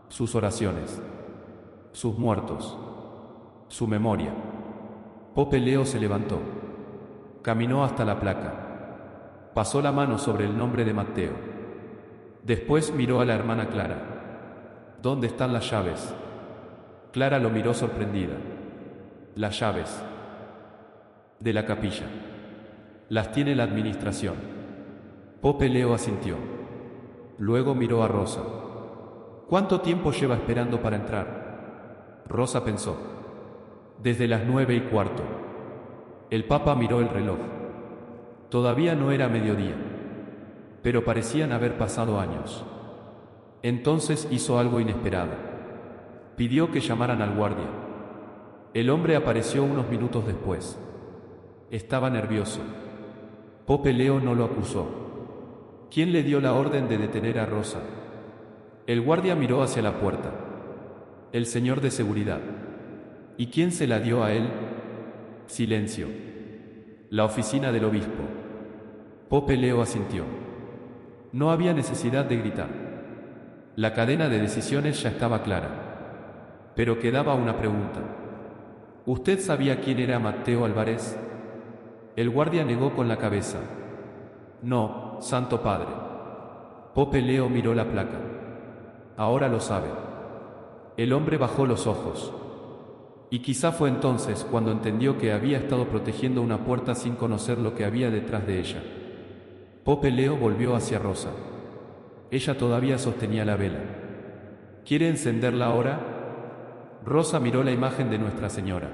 sus oraciones, sus muertos, su memoria. Pope Leo se levantó. Caminó hasta la placa. Pasó la mano sobre el nombre de Matteo. Después miró a la hermana Clara. ¿Dónde están las llaves? Clara lo miró sorprendida. Las llaves de la capilla. Las tiene la administración. Pope Leo asintió. Luego miró a Rosa. ¿Cuánto tiempo lleva esperando para entrar? Rosa pensó. Desde las 9:15. El Papa miró el reloj. Todavía no era mediodía, pero parecían haber pasado años. Entonces hizo algo inesperado. Pidió que llamaran al guardia. El hombre apareció unos minutos después. Estaba nervioso. Pope Leo no lo acusó. ¿Quién le dio la orden de detener a Rosa? El guardia miró hacia la puerta. El señor de seguridad. ¿Y quién se la dio a él? Silencio. La oficina del obispo. Pope Leo asintió. No había necesidad de gritar. La cadena de decisiones ya estaba clara. Pero quedaba una pregunta. ¿Usted sabía quién era Matteo Álvarez? El guardia negó con la cabeza. No, Santo Padre. Pope Leo miró la placa. Ahora lo sabe. El hombre bajó los ojos. Y quizá fue entonces cuando entendió que había estado protegiendo una puerta sin conocer lo que había detrás de ella. Pope Leo volvió hacia Rosa. Ella todavía sostenía la vela. ¿Quiere encenderla ahora? Rosa miró la imagen de Nuestra Señora.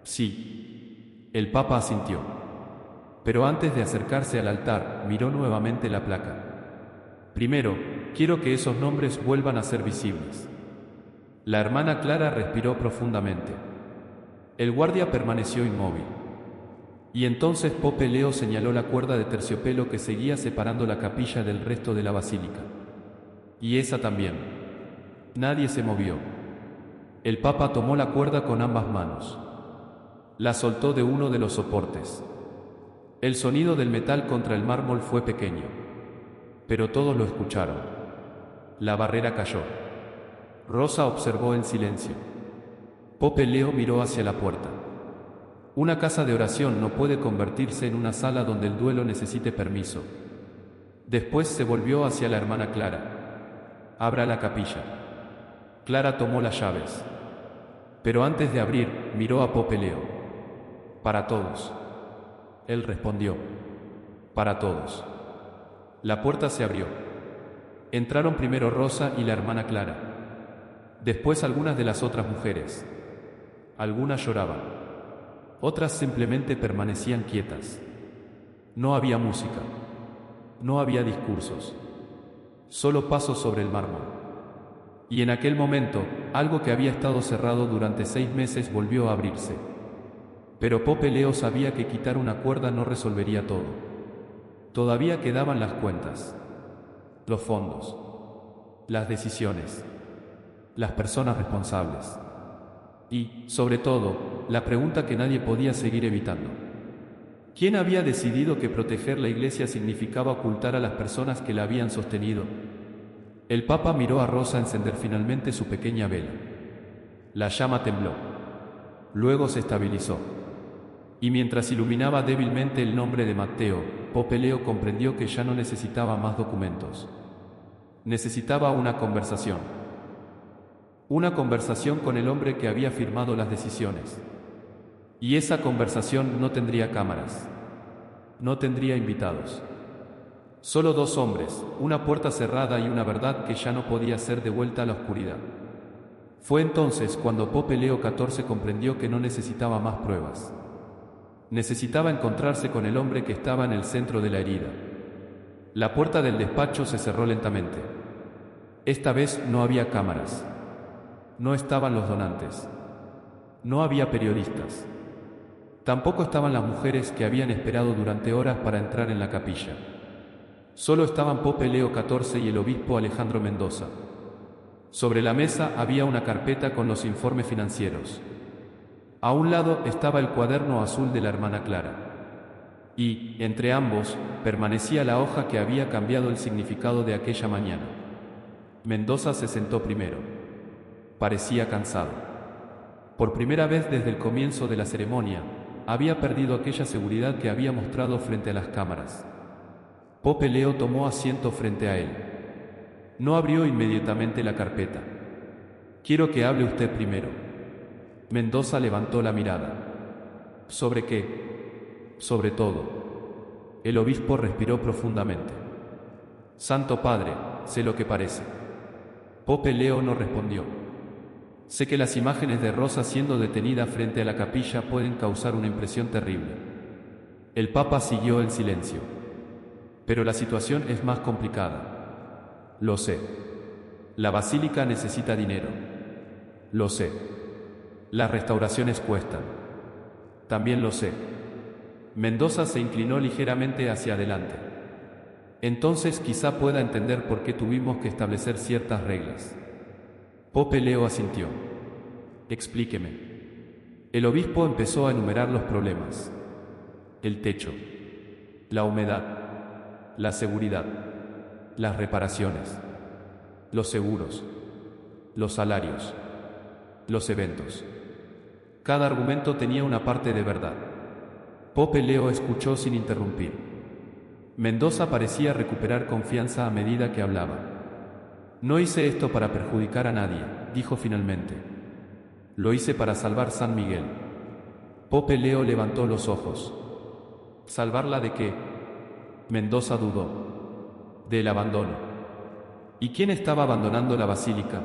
Sí. El Papa asintió. Pero antes de acercarse al altar, miró nuevamente la placa. Primero, quiero que esos nombres vuelvan a ser visibles. La hermana Clara respiró profundamente. El guardia permaneció inmóvil. Y entonces Pope Leo señaló la cuerda de terciopelo que seguía separando la capilla del resto de la basílica. Y esa también. Nadie se movió. El Papa tomó la cuerda con ambas manos. La soltó de uno de los soportes. El sonido del metal contra el mármol fue pequeño. Pero todos lo escucharon. La barrera cayó. Rosa observó en silencio. Pope Leo miró hacia la puerta. Una casa de oración no puede convertirse en una sala donde el duelo necesite permiso. Después se volvió hacia la hermana Clara. Abra la capilla. Clara tomó las llaves. Pero antes de abrir, miró a Pope Leo. Para todos. Él respondió. Para todos. La puerta se abrió. Entraron primero Rosa y la hermana Clara. Después algunas de las otras mujeres. Algunas lloraban. Otras simplemente permanecían quietas. No había música. No había discursos. Solo pasos sobre el mármol. Y en aquel momento, algo que había estado cerrado durante 6 meses volvió a abrirse. Pero Pope Leo sabía que quitar una cuerda no resolvería todo. Todavía quedaban las cuentas, los fondos, las decisiones, las personas responsables. Y, sobre todo, la pregunta que nadie podía seguir evitando. ¿Quién había decidido que proteger la iglesia significaba ocultar a las personas que la habían sostenido? El Papa miró a Rosa encender finalmente su pequeña vela. La llama tembló. Luego se estabilizó. Y mientras iluminaba débilmente el nombre de Matteo, Pope Leo comprendió que ya no necesitaba más documentos. Necesitaba una conversación. Una conversación con el hombre que había firmado las decisiones. Y esa conversación no tendría cámaras. No tendría invitados. Solo 2 hombres, una puerta cerrada y una verdad que ya no podía ser devuelta a la oscuridad. Fue entonces cuando Pope Leo XIV comprendió que no necesitaba más pruebas. Necesitaba encontrarse con el hombre que estaba en el centro de la herida. La puerta del despacho se cerró lentamente. Esta vez no había cámaras. No estaban los donantes. No había periodistas. Tampoco estaban las mujeres que habían esperado durante horas para entrar en la capilla. Solo estaban Pope Leo XIV y el obispo Alejandro Mendoza. Sobre la mesa había una carpeta con los informes financieros. A un lado estaba el cuaderno azul de la hermana Clara. Y, entre ambos, permanecía la hoja que había cambiado el significado de aquella mañana. Mendoza se sentó primero. Parecía cansado. Por primera vez desde el comienzo de la ceremonia, había perdido aquella seguridad que había mostrado frente a las cámaras. Pope Leo tomó asiento frente a él. No abrió inmediatamente la carpeta. Quiero que hable usted primero. Mendoza levantó la mirada. ¿Sobre qué? Sobre todo. El obispo respiró profundamente. Santo Padre, sé lo que parece. Pope Leo no respondió. Sé que las imágenes de Rosa siendo detenida frente a la capilla pueden causar una impresión terrible. El Papa siguió en silencio. Pero la situación es más complicada. Lo sé. La basílica necesita dinero. Lo sé. Las restauraciones cuestan. También lo sé. Mendoza se inclinó ligeramente hacia adelante. Entonces quizá pueda entender por qué tuvimos que establecer ciertas reglas. Pope Leo asintió. Explíqueme. El obispo empezó a enumerar los problemas. El techo. La humedad. La seguridad, las reparaciones, los seguros, los salarios, los eventos. Cada argumento tenía una parte de verdad. Pope Leo escuchó sin interrumpir. Mendoza parecía recuperar confianza a medida que hablaba. No hice esto para perjudicar a nadie, dijo finalmente. Lo hice para salvar San Miguel. Pope Leo levantó los ojos. ¿Salvarla de qué? Mendoza dudó. Del abandono. ¿Y quién estaba abandonando la basílica?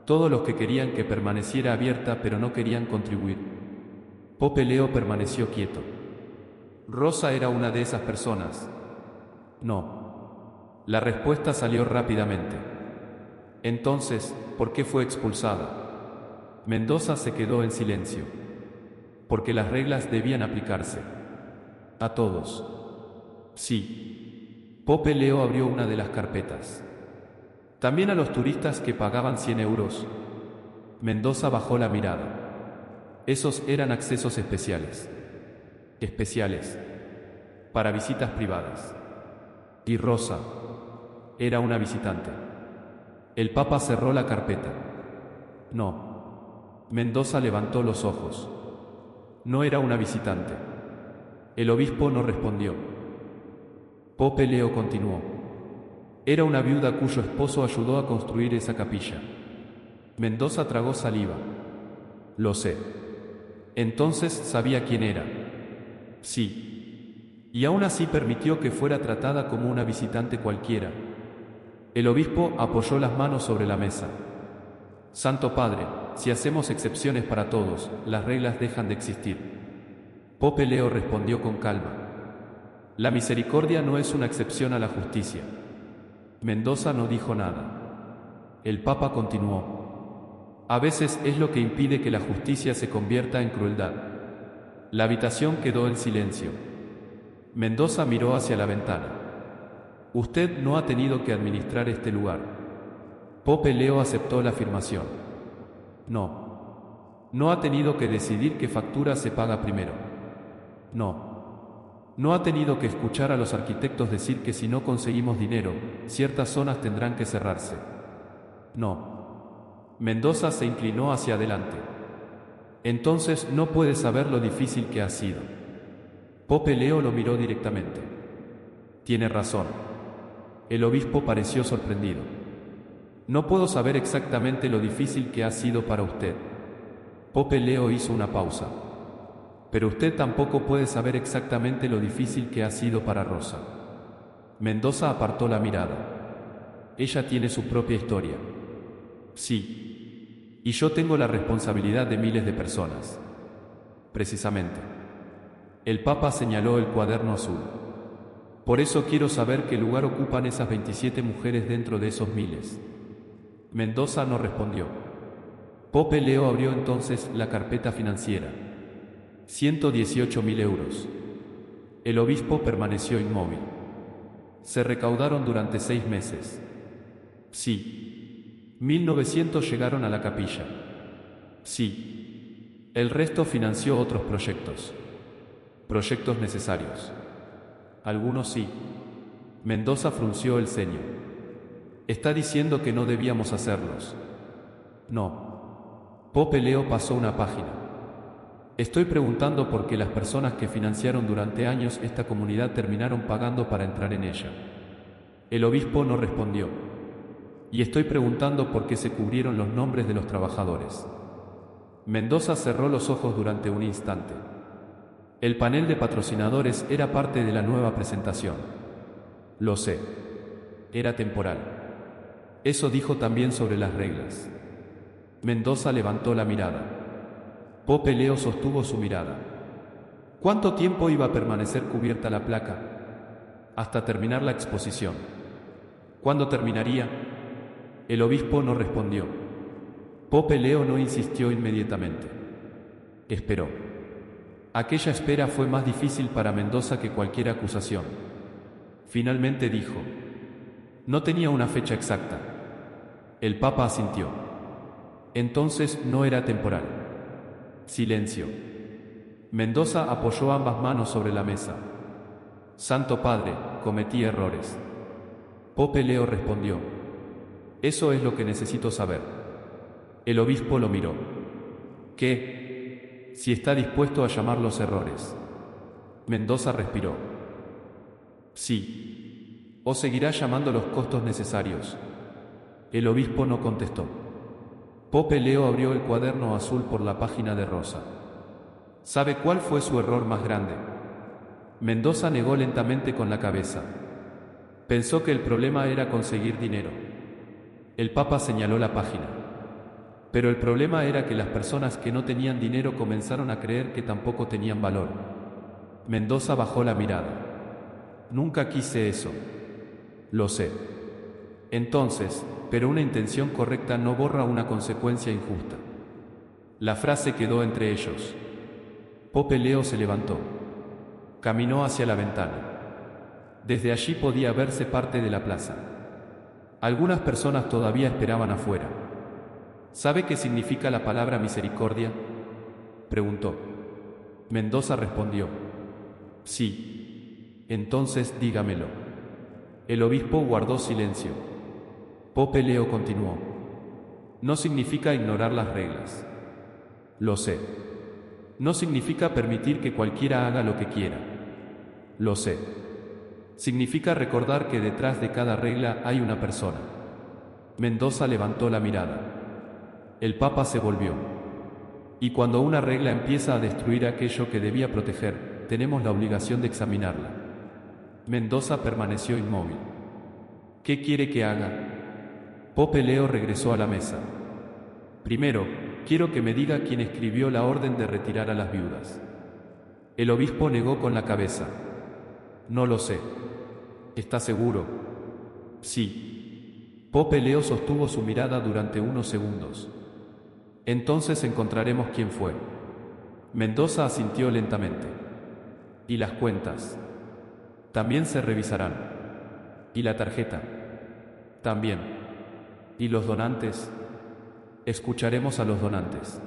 Todos los que querían que permaneciera abierta pero no querían contribuir. Pope Leo permaneció quieto. ¿Rosa era una de esas personas? No. La respuesta salió rápidamente. Entonces, ¿por qué fue expulsada? Mendoza se quedó en silencio. Porque las reglas debían aplicarse. A todos. Sí. Pope Leo abrió una de las carpetas. También a los turistas que pagaban 100 euros. Mendoza bajó la mirada. Esos eran accesos especiales. Especiales. Para visitas privadas. Y Rosa era una visitante. El Papa cerró la carpeta. No. Mendoza levantó los ojos. No era una visitante. El obispo no respondió. Pope Leo continuó. Era una viuda cuyo esposo ayudó a construir esa capilla. Mendoza tragó saliva. Lo sé. Entonces sabía quién era. Sí. Y aún así permitió que fuera tratada como una visitante cualquiera. El obispo apoyó las manos sobre la mesa. Santo Padre, si hacemos excepciones para todos, las reglas dejan de existir. Pope Leo respondió con calma. La misericordia no es una excepción a la justicia. Mendoza no dijo nada. El Papa continuó. A veces es lo que impide que la justicia se convierta en crueldad. La habitación quedó en silencio. Mendoza miró hacia la ventana. Usted no ha tenido que administrar este lugar. Pope Leo aceptó la afirmación. No. No ha tenido que decidir qué factura se paga primero. No. No ha tenido que escuchar a los arquitectos decir que si no conseguimos dinero, ciertas zonas tendrán que cerrarse. No. Mendoza se inclinó hacia adelante. Entonces no puede saber lo difícil que ha sido. Pope Leo lo miró directamente. Tiene razón. El obispo pareció sorprendido. No puedo saber exactamente lo difícil que ha sido para usted. Pope Leo hizo una pausa. Pero usted tampoco puede saber exactamente lo difícil que ha sido para Rosa. Mendoza apartó la mirada. Ella tiene su propia historia. Sí. Y yo tengo la responsabilidad de miles de personas. Precisamente. El Papa señaló el cuaderno azul. Por eso quiero saber qué lugar ocupan esas 27 mujeres dentro de esos miles. Mendoza no respondió. Pope Leo abrió entonces la carpeta financiera. 118.000 euros. El obispo permaneció inmóvil. Se recaudaron durante 6 meses. Sí. 1.900 llegaron a la capilla. Sí. El resto financió otros proyectos. Proyectos necesarios. Algunos sí. Mendoza frunció el ceño. Está diciendo que no debíamos hacerlos. No. Pope Leo pasó una página. Estoy preguntando por qué las personas que financiaron durante años esta comunidad terminaron pagando para entrar en ella. El obispo no respondió. Y estoy preguntando por qué se cubrieron los nombres de los trabajadores. Mendoza cerró los ojos durante un instante. El panel de patrocinadores era parte de la nueva presentación. Lo sé. Era temporal. Eso dijo también sobre las reglas. Mendoza levantó la mirada. Pope Leo sostuvo su mirada. ¿Cuánto tiempo iba a permanecer cubierta la placa? Hasta terminar la exposición. ¿Cuándo terminaría? El obispo no respondió. Pope Leo no insistió inmediatamente. Esperó. Aquella espera fue más difícil para Mendoza que cualquier acusación. Finalmente dijo. No tenía una fecha exacta. El Papa asintió. Entonces no era temporal. Silencio. Mendoza apoyó ambas manos sobre la mesa. Santo Padre, cometí errores. Pope Leo respondió. Eso es lo que necesito saber. El obispo lo miró. ¿Qué? Si está dispuesto a llamar los errores. Mendoza respiró. Sí. ¿O seguirá llamando los costos necesarios? El obispo no contestó. Pope Leo abrió el cuaderno azul por la página de Rosa. ¿Sabe cuál fue su error más grande? Mendoza negó lentamente con la cabeza. Pensó que el problema era conseguir dinero. El Papa señaló la página. Pero el problema era que las personas que no tenían dinero comenzaron a creer que tampoco tenían valor. Mendoza bajó la mirada. Nunca quise eso. Lo sé. Entonces, pero una intención correcta no borra una consecuencia injusta. La frase quedó entre ellos. Pope Leo se levantó. Caminó hacia la ventana. Desde allí podía verse parte de la plaza. Algunas personas todavía esperaban afuera. ¿Sabe qué significa la palabra misericordia?, preguntó. Mendoza respondió: sí. Entonces dígamelo. El obispo guardó silencio. Pope Leo continuó: no significa ignorar las reglas. Lo sé. No significa permitir que cualquiera haga lo que quiera. Lo sé. Significa recordar que detrás de cada regla hay una persona. Mendoza levantó la mirada. El Papa se volvió. Y cuando una regla empieza a destruir aquello que debía proteger, tenemos la obligación de examinarla. Mendoza permaneció inmóvil. ¿Qué quiere que haga? Pope Leo regresó a la mesa. Primero, quiero que me diga quién escribió la orden de retirar a las viudas. El obispo negó con la cabeza. No lo sé. ¿Está seguro? Sí. Pope Leo sostuvo su mirada durante unos segundos. Entonces encontraremos quién fue. Mendoza asintió lentamente. ¿Y las cuentas? También se revisarán. ¿Y la tarjeta? También. ¿Y los donantes? Escucharemos a los donantes.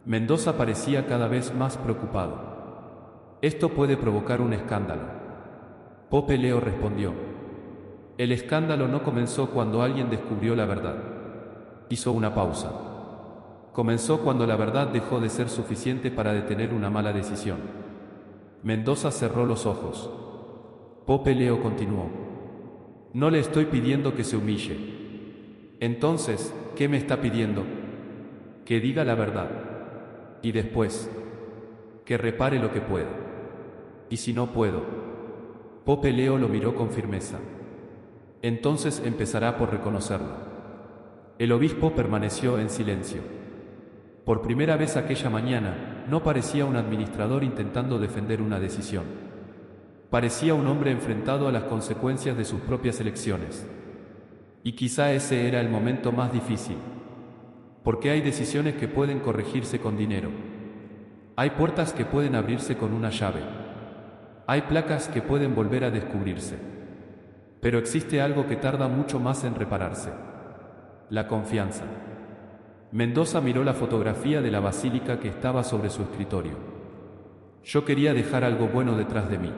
Mendoza parecía cada vez más preocupado. Esto puede provocar un escándalo. Pope Leo respondió. El escándalo no comenzó cuando alguien descubrió la verdad. Hizo una pausa. Comenzó cuando la verdad dejó de ser suficiente para detener una mala decisión. Mendoza cerró los ojos. Pope Leo continuó. No le estoy pidiendo que se humille. Entonces, ¿qué me está pidiendo? Que diga la verdad. Y después, que repare lo que pueda. ¿Y si no puedo? Pope Leo lo miró con firmeza. Entonces empezará por reconocerlo. El obispo permaneció en silencio. Por primera vez aquella mañana, no parecía un administrador intentando defender una decisión. Parecía un hombre enfrentado a las consecuencias de sus propias elecciones. Y quizá ese era el momento más difícil. Porque hay decisiones que pueden corregirse con dinero. Hay puertas que pueden abrirse con una llave. Hay placas que pueden volver a descubrirse. Pero existe algo que tarda mucho más en repararse: la confianza. Mendoza miró la fotografía de la basílica que estaba sobre su escritorio. Yo quería dejar algo bueno detrás de mí.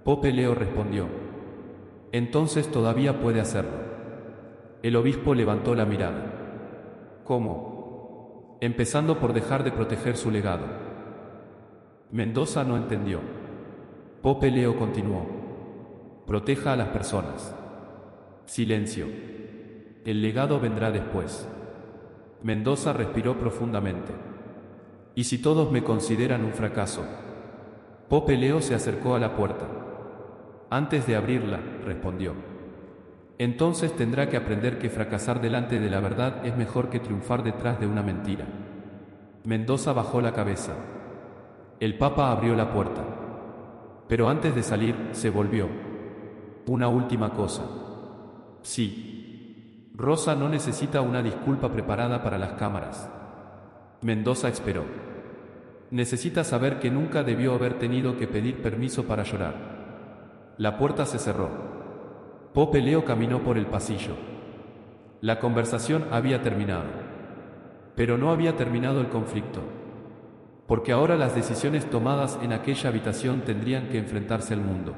Pope Leo respondió. Entonces todavía puede hacerlo. El obispo levantó la mirada. ¿Cómo? Empezando por dejar de proteger su legado. Mendoza no entendió. Pope Leo continuó. Proteja a las personas. Silencio. El legado vendrá después. Mendoza respiró profundamente. ¿Y si todos me consideran un fracaso? Pope Leo se acercó a la puerta. Antes de abrirla, respondió. Entonces tendrá que aprender que fracasar delante de la verdad es mejor que triunfar detrás de una mentira. Mendoza bajó la cabeza. El Papa abrió la puerta. Pero antes de salir, se volvió. Una última cosa. Sí. Rosa no necesita una disculpa preparada para las cámaras. Mendoza esperó. Necesita saber que nunca debió haber tenido que pedir permiso para llorar. La puerta se cerró. Pope Leo caminó por el pasillo. La conversación había terminado. Pero no había terminado el conflicto. Porque ahora las decisiones tomadas en aquella habitación tendrían que enfrentarse al mundo.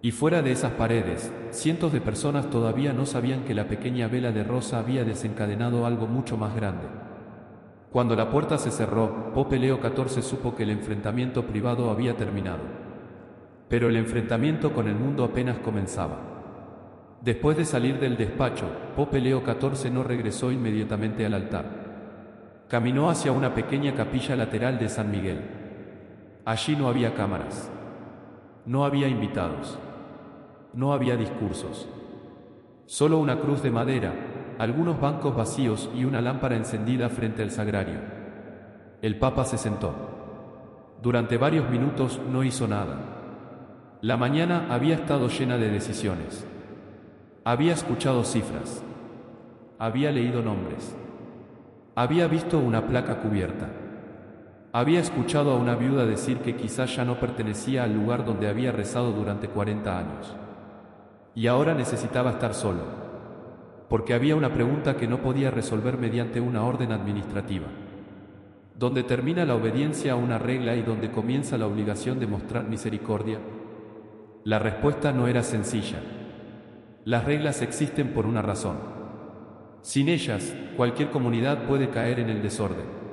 Y fuera de esas paredes, cientos de personas todavía no sabían que la pequeña vela de Rosa había desencadenado algo mucho más grande. Cuando la puerta se cerró, Pope Leo XIV supo que el enfrentamiento privado había terminado. Pero el enfrentamiento con el mundo apenas comenzaba. Después de salir del despacho, Pope Leo XIV no regresó inmediatamente al altar. Caminó hacia una pequeña capilla lateral de San Miguel. Allí no había cámaras. No había invitados. No había discursos. Solo una cruz de madera, algunos bancos vacíos y una lámpara encendida frente al sagrario. El Papa se sentó. Durante varios minutos no hizo nada. La mañana había estado llena de decisiones. Había escuchado cifras. Había leído nombres. Había visto una placa cubierta. Había escuchado a una viuda decir que quizás ya no pertenecía al lugar donde había rezado durante 40 años. Y ahora necesitaba estar solo, porque había una pregunta que no podía resolver mediante una orden administrativa. ¿Dónde termina la obediencia a una regla y dónde comienza la obligación de mostrar misericordia? La respuesta no era sencilla. Las reglas existen por una razón. Sin ellas, cualquier comunidad puede caer en el desorden.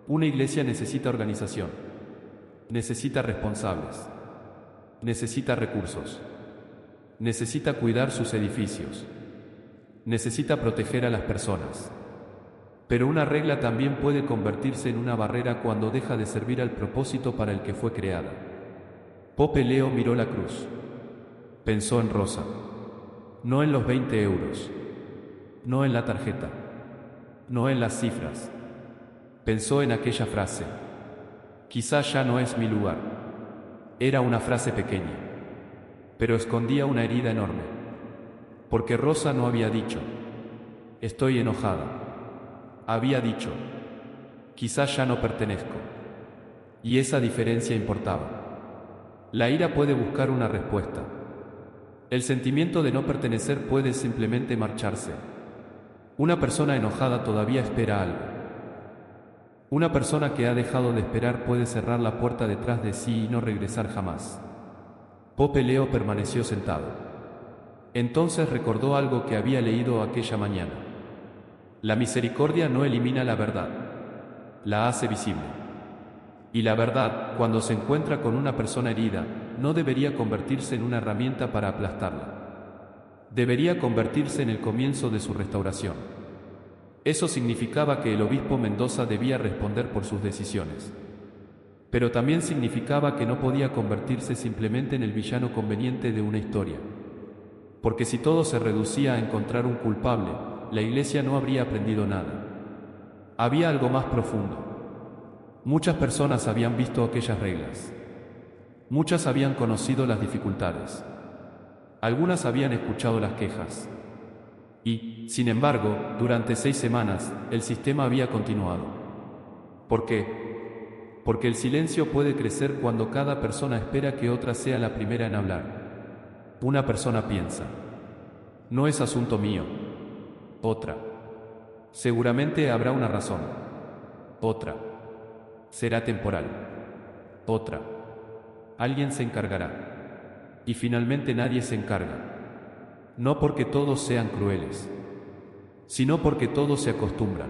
Una iglesia necesita organización, necesita responsables, necesita recursos, necesita cuidar sus edificios, necesita proteger a las personas. Pero una regla también puede convertirse en una barrera cuando deja de servir al propósito para el que fue creada. Pope Leo miró la cruz. Pensó en Rosa. No en los 20 euros. No en la tarjeta. No en las cifras. Pensó en aquella frase. Quizás ya no es mi lugar. Era una frase pequeña, pero escondía una herida enorme. Porque Rosa no había dicho, estoy enojada. Había dicho, quizás ya no pertenezco. Y esa diferencia importaba. La ira puede buscar una respuesta. El sentimiento de no pertenecer puede simplemente marcharse. Una persona enojada todavía espera algo. Una persona que ha dejado de esperar puede cerrar la puerta detrás de sí y no regresar jamás. Pope Leo permaneció sentado. Entonces recordó algo que había leído aquella mañana. La misericordia no elimina la verdad, la hace visible. Y la verdad, cuando se encuentra con una persona herida, no debería convertirse en una herramienta para aplastarla. Debería convertirse en el comienzo de su restauración. Eso significaba que el obispo Mendoza debía responder por sus decisiones. Pero también significaba que no podía convertirse simplemente en el villano conveniente de una historia. Porque si todo se reducía a encontrar un culpable, la Iglesia no habría aprendido nada. Había algo más profundo. Muchas personas habían visto aquellas reglas. Muchas habían conocido las dificultades. Algunas habían escuchado las quejas. Y, sin embargo, durante 6 semanas, el sistema había continuado. ¿Por qué? Porque el silencio puede crecer cuando cada persona espera que otra sea la primera en hablar. Una persona piensa, no es asunto mío. Otra, seguramente habrá una razón. Otra, será temporal. Otra, alguien se encargará. Y finalmente nadie se encarga. No porque todos sean crueles, sino porque todos se acostumbran.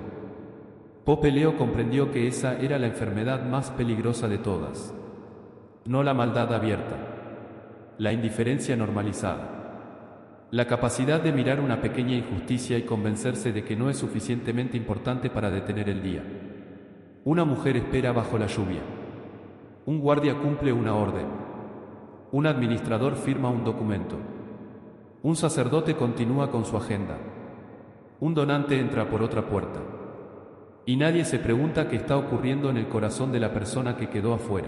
Pope Leo comprendió que esa era la enfermedad más peligrosa de todas. No la maldad abierta, la indiferencia normalizada, la capacidad de mirar una pequeña injusticia y convencerse de que no es suficientemente importante para detener el día. Una mujer espera bajo la lluvia. Un guardia cumple una orden. Un administrador firma un documento. Un sacerdote continúa con su agenda. Un donante entra por otra puerta. Y nadie se pregunta qué está ocurriendo en el corazón de la persona que quedó afuera.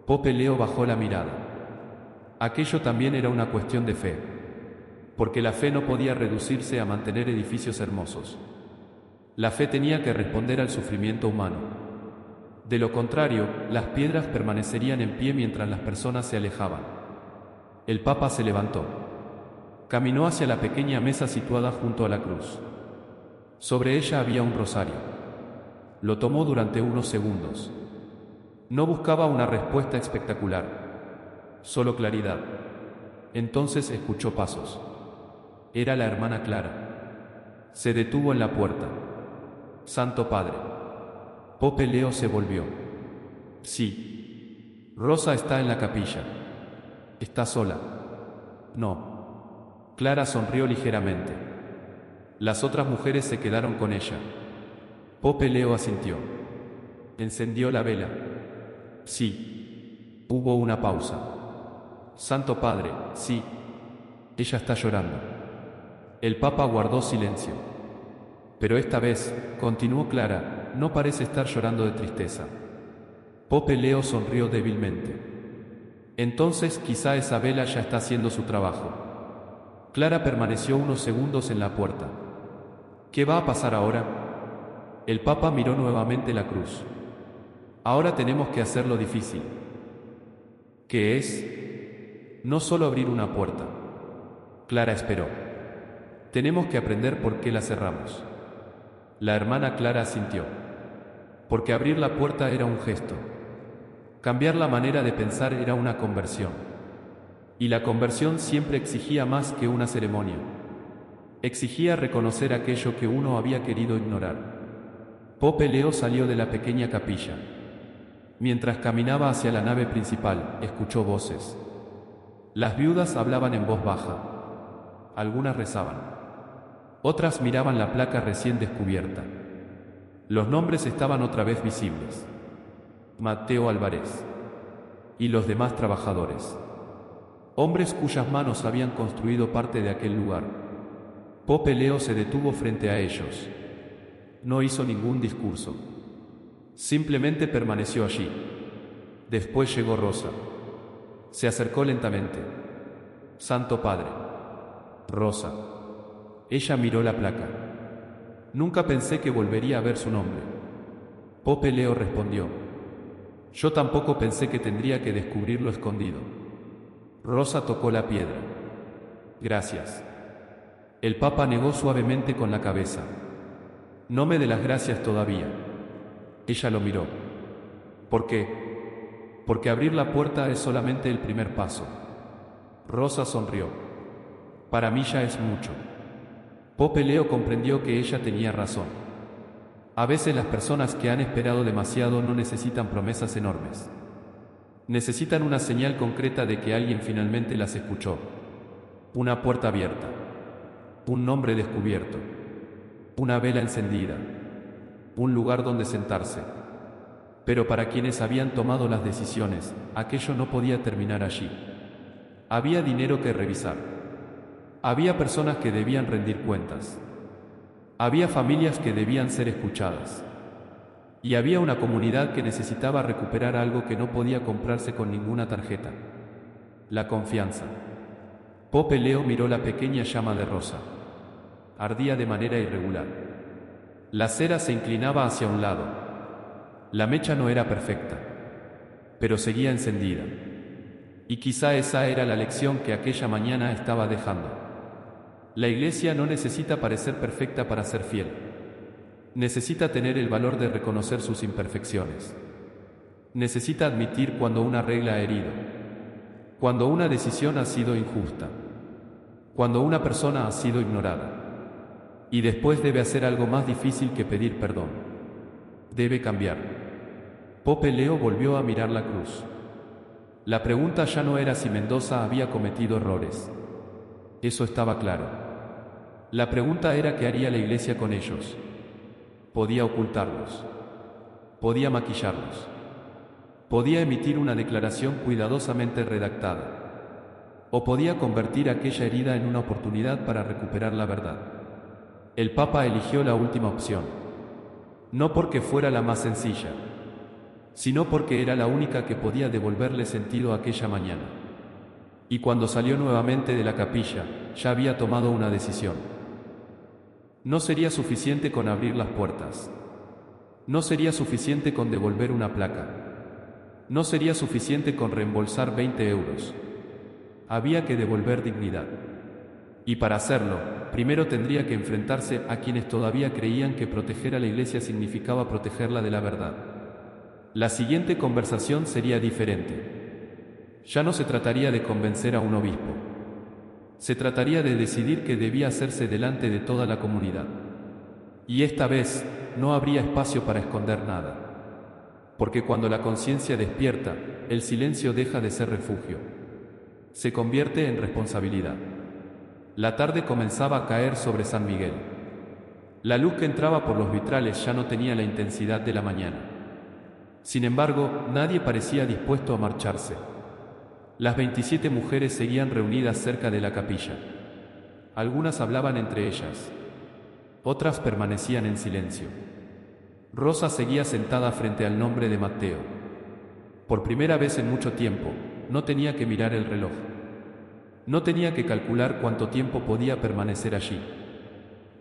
Pope Leo bajó la mirada. Aquello también era una cuestión de fe. Porque la fe no podía reducirse a mantener edificios hermosos. La fe tenía que responder al sufrimiento humano. De lo contrario, las piedras permanecerían en pie mientras las personas se alejaban. El Papa se levantó. Caminó hacia la pequeña mesa situada junto a la cruz. Sobre ella había un rosario. Lo tomó durante unos segundos. No buscaba una respuesta espectacular, solo claridad. Entonces escuchó pasos. Era la hermana Clara. Se detuvo en la puerta. Santo Padre. Pope Leo se volvió. Sí. Rosa está en la capilla. ¿Está sola? No. Clara sonrió ligeramente. Las otras mujeres se quedaron con ella. Pope Leo asintió. Encendió la vela. Sí. Hubo una pausa. Santo Padre, sí. Ella está llorando. El Papa guardó silencio. Pero esta vez, continuó Clara, no parece estar llorando de tristeza. Pope Leo sonrió débilmente. Entonces quizá esa vela ya está haciendo su trabajo. Clara permaneció unos segundos en la puerta. ¿Qué va a pasar ahora? El Papa miró nuevamente la cruz. Ahora tenemos que hacer lo difícil, que es no solo abrir una puerta. Clara esperó. Tenemos que aprender por qué la cerramos. La hermana Clara asintió. Porque abrir la puerta era un gesto. Cambiar la manera de pensar era una conversión. Y la conversión siempre exigía más que una ceremonia. Exigía reconocer aquello que uno había querido ignorar. Pope Leo salió de la pequeña capilla. Mientras caminaba hacia la nave principal, escuchó voces. Las viudas hablaban en voz baja. Algunas rezaban. Otras miraban la placa recién descubierta. Los nombres estaban otra vez visibles. Mateo Álvarez. Y los demás trabajadores. Hombres cuyas manos habían construido parte de aquel lugar. Pope Leo se detuvo frente a ellos. No hizo ningún discurso. Simplemente permaneció allí. Después llegó Rosa. Se acercó lentamente. Santo Padre. Rosa. Ella miró la placa. Nunca pensé que volvería a ver su nombre. Pope Leo respondió. Yo tampoco pensé que tendría que descubrirlo escondido. Rosa tocó la piedra. Gracias. El Papa negó suavemente con la cabeza. No me dé las gracias todavía. Ella lo miró. ¿Por qué? Porque abrir la puerta es solamente el primer paso. Rosa sonrió. Para mí ya es mucho. Pope Leo comprendió que ella tenía razón. A veces las personas que han esperado demasiado no necesitan promesas enormes. Necesitan una señal concreta de que alguien finalmente las escuchó. Una puerta abierta. Un nombre descubierto. Una vela encendida. Un lugar donde sentarse. Pero para quienes habían tomado las decisiones, aquello no podía terminar allí. Había dinero que revisar. Había personas que debían rendir cuentas. Había familias que debían ser escuchadas. Y había una comunidad que necesitaba recuperar algo que no podía comprarse con ninguna tarjeta. La confianza. Pope Leo miró la pequeña llama de Rosa. Ardía de manera irregular. La cera se inclinaba hacia un lado. La mecha no era perfecta, pero seguía encendida. Y quizá esa era la lección que aquella mañana estaba dejando. La iglesia no necesita parecer perfecta para ser fiel. Necesita tener el valor de reconocer sus imperfecciones. Necesita admitir cuando una regla ha herido. Cuando una decisión ha sido injusta. Cuando una persona ha sido ignorada. Y después debe hacer algo más difícil que pedir perdón. Debe cambiar. Pope Leo volvió a mirar la cruz. La pregunta ya no era si Mendoza había cometido errores. Eso estaba claro. La pregunta era qué haría la iglesia con ellos. Podía ocultarlos. Podía maquillarlos. Podía emitir una declaración cuidadosamente redactada. O podía convertir aquella herida en una oportunidad para recuperar la verdad. El Papa eligió la última opción. No porque fuera la más sencilla, sino porque era la única que podía devolverle sentido a aquella mañana. Y cuando salió nuevamente de la capilla, ya había tomado una decisión. No sería suficiente con abrir las puertas. No sería suficiente con devolver una placa. No sería suficiente con reembolsar 20 euros. Había que devolver dignidad. Y para hacerlo, primero tendría que enfrentarse a quienes todavía creían que proteger a la iglesia significaba protegerla de la verdad. La siguiente conversación sería diferente. Ya no se trataría de convencer a un obispo. Se trataría de decidir qué debía hacerse delante de toda la comunidad. Y esta vez, no habría espacio para esconder nada. Porque cuando la conciencia despierta, el silencio deja de ser refugio. Se convierte en responsabilidad. La tarde comenzaba a caer sobre San Miguel. La luz que entraba por los vitrales ya no tenía la intensidad de la mañana. Sin embargo, nadie parecía dispuesto a marcharse. Las 27 mujeres seguían reunidas cerca de la capilla. Algunas hablaban entre ellas. Otras permanecían en silencio. Rosa seguía sentada frente al nombre de Mateo. Por primera vez en mucho tiempo, no tenía que mirar el reloj. No tenía que calcular cuánto tiempo podía permanecer allí.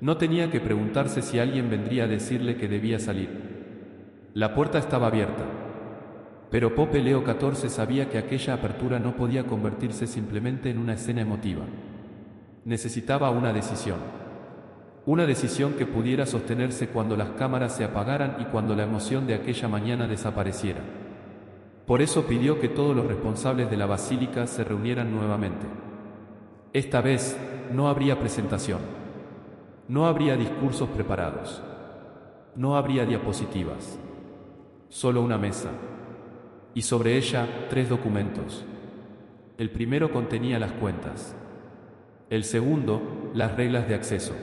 No tenía que preguntarse si alguien vendría a decirle que debía salir. La puerta estaba abierta, Pero Pope Leo XIV sabía que aquella apertura no podía convertirse simplemente en una escena emotiva. Necesitaba una decisión. Una decisión que pudiera sostenerse cuando las cámaras se apagaran y cuando la emoción de aquella mañana desapareciera. Por eso pidió que todos los responsables de la basílica se reunieran nuevamente. Esta vez, no habría presentación. No habría discursos preparados. No habría diapositivas. Solo una mesa. Y sobre ella, 3 documentos. El primero contenía las cuentas. El segundo, las reglas de acceso.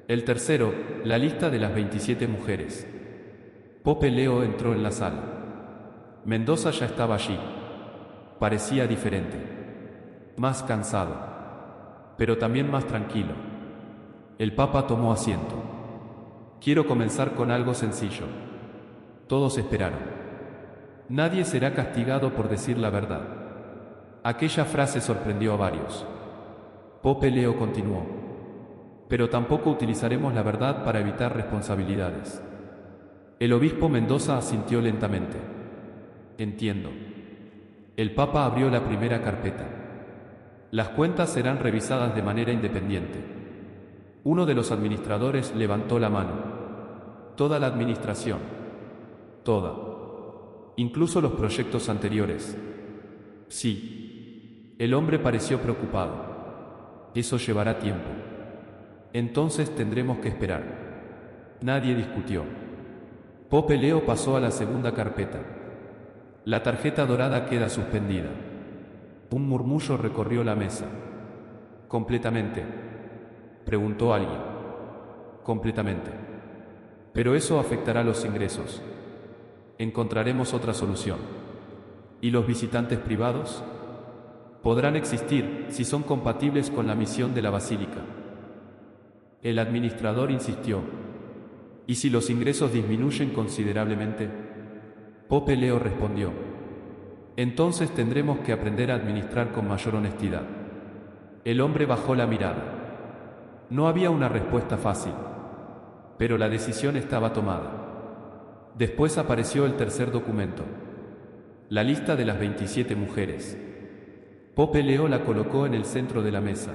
El tercero, la lista de las 27 mujeres. Pope Leo entró en la sala. Mendoza ya estaba allí. Parecía diferente. Más cansado. Pero también más tranquilo. El Papa tomó asiento. Quiero comenzar con algo sencillo. Todos esperaron. Nadie será castigado por decir la verdad. Aquella frase sorprendió a varios. Pope Leo continuó. Pero tampoco utilizaremos la verdad para evitar responsabilidades. El obispo Mendoza asintió lentamente. Entiendo. El Papa abrió la primera carpeta. Las cuentas serán revisadas de manera independiente. Uno de los administradores levantó la mano. Toda la administración. Toda. Incluso los proyectos anteriores. Sí. El hombre pareció preocupado. Eso llevará tiempo. Entonces tendremos que esperar. Nadie discutió. Pope Leo pasó a la segunda carpeta. La tarjeta dorada queda suspendida. Un murmullo recorrió la mesa. ¿Completamente?, preguntó alguien. Completamente. Pero eso afectará los ingresos. Encontraremos otra solución. ¿Y los visitantes privados? Podrán existir si son compatibles con la misión de la basílica. El administrador insistió. ¿Y si los ingresos disminuyen considerablemente? Pope Leo respondió. Entonces tendremos que aprender a administrar con mayor honestidad. El hombre bajó la mirada. No había una respuesta fácil, pero la decisión estaba tomada. Después apareció el tercer documento. La lista de las 27 mujeres. Pope Leo la colocó en el centro de la mesa.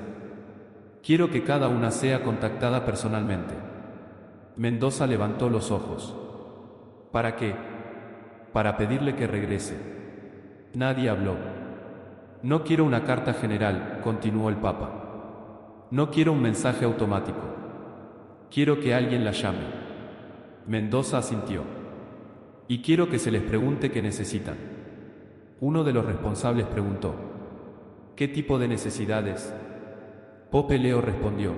Quiero que cada una sea contactada personalmente. Mendoza levantó los ojos. ¿Para qué? Para pedirle que regrese. Nadie habló. No quiero una carta general, continuó el Papa. No quiero un mensaje automático. Quiero que alguien la llame. Mendoza asintió. Y quiero que se les pregunte qué necesitan. Uno de los responsables preguntó. ¿Qué tipo de necesidades? Pope Leo respondió.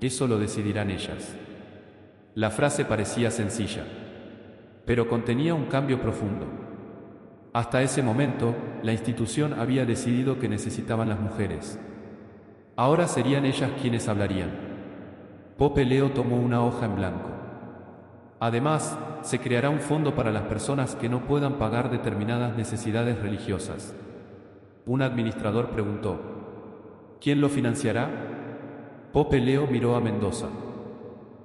Eso lo decidirán ellas. La frase parecía sencilla, pero contenía un cambio profundo. Hasta ese momento, la institución había decidido que necesitaban las mujeres. Ahora serían ellas quienes hablarían. Pope Leo tomó una hoja en blanco. Además, se creará un fondo para las personas que no puedan pagar determinadas necesidades religiosas. Un administrador preguntó. ¿Quién lo financiará? Pope Leo miró a Mendoza.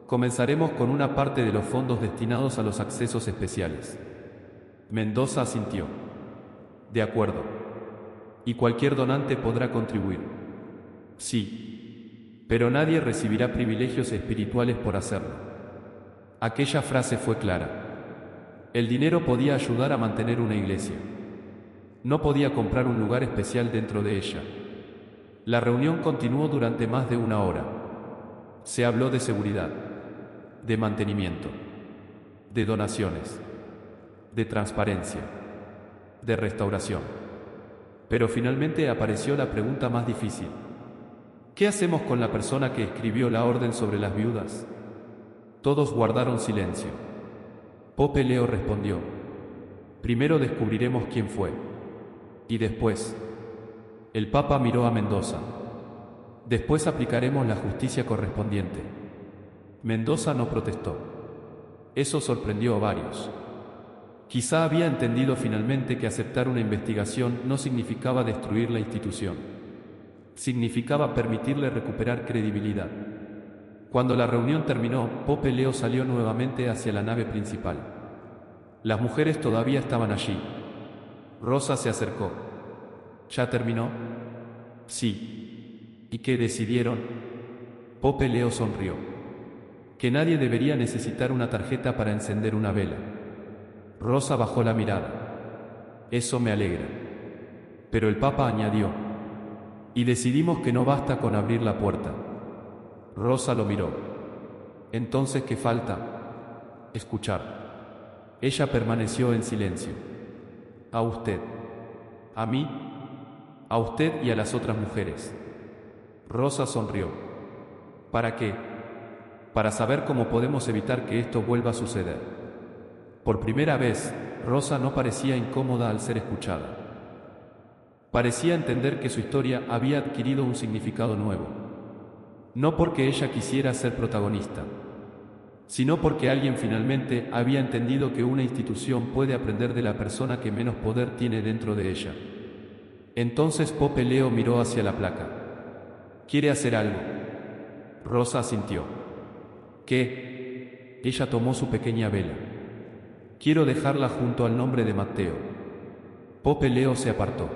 Comenzaremos con una parte de los fondos destinados a los accesos especiales. Mendoza asintió. De acuerdo. Y cualquier donante podrá contribuir. Sí. Pero nadie recibirá privilegios espirituales por hacerlo. Aquella frase fue clara. El dinero podía ayudar a mantener una iglesia. No podía comprar un lugar especial dentro de ella. La reunión continuó durante más de una hora. Se habló de seguridad, de mantenimiento, de donaciones, de transparencia, de restauración. Pero finalmente apareció la pregunta más difícil. ¿Qué hacemos con la persona que escribió la orden sobre las viudas? Todos guardaron silencio. Pope Leo respondió. Primero descubriremos quién fue. Y después. El Papa miró a Mendoza. Después aplicaremos la justicia correspondiente. Mendoza no protestó. Eso sorprendió a varios. Quizá había entendido finalmente que aceptar una investigación no significaba destruir la institución. Significaba permitirle recuperar credibilidad. Cuando la reunión terminó, Pope Leo salió nuevamente hacia la nave principal. Las mujeres todavía estaban allí. Rosa se acercó. ¿Ya terminó? Sí. ¿Y qué decidieron? Pope Leo sonrió. Que nadie debería necesitar una tarjeta para encender una vela. Rosa bajó la mirada. Eso me alegra. Pero el Papa añadió. Y decidimos que no basta con abrir la puerta. Rosa lo miró. Entonces, ¿qué falta? Escuchar. Ella permaneció en silencio. A usted. A mí. A usted y a las otras mujeres. Rosa sonrió. ¿Para qué? Para saber cómo podemos evitar que esto vuelva a suceder. Por primera vez, Rosa no parecía incómoda al ser escuchada. Parecía entender que su historia había adquirido un significado nuevo. No porque ella quisiera ser protagonista, sino porque alguien finalmente había entendido que una institución puede aprender de la persona que menos poder tiene dentro de ella. Entonces Pope Leo miró hacia la placa. ¿Quiere hacer algo? Rosa asintió. ¿Qué? Ella tomó su pequeña vela. Quiero dejarla junto al nombre de Matteo. Pope Leo se apartó.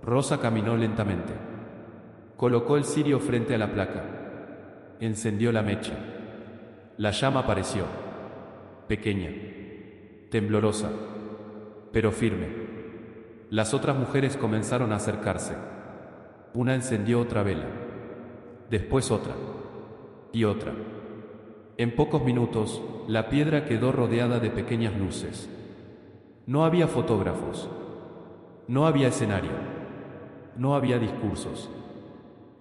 Rosa caminó lentamente. Colocó el cirio frente a la placa. Encendió la mecha. La llama apareció. Pequeña. Temblorosa. Pero firme. Las otras mujeres comenzaron a acercarse. Una encendió otra vela. Después otra. Y otra. En pocos minutos, la piedra quedó rodeada de pequeñas luces. No había fotógrafos. No había escenario. No había discursos.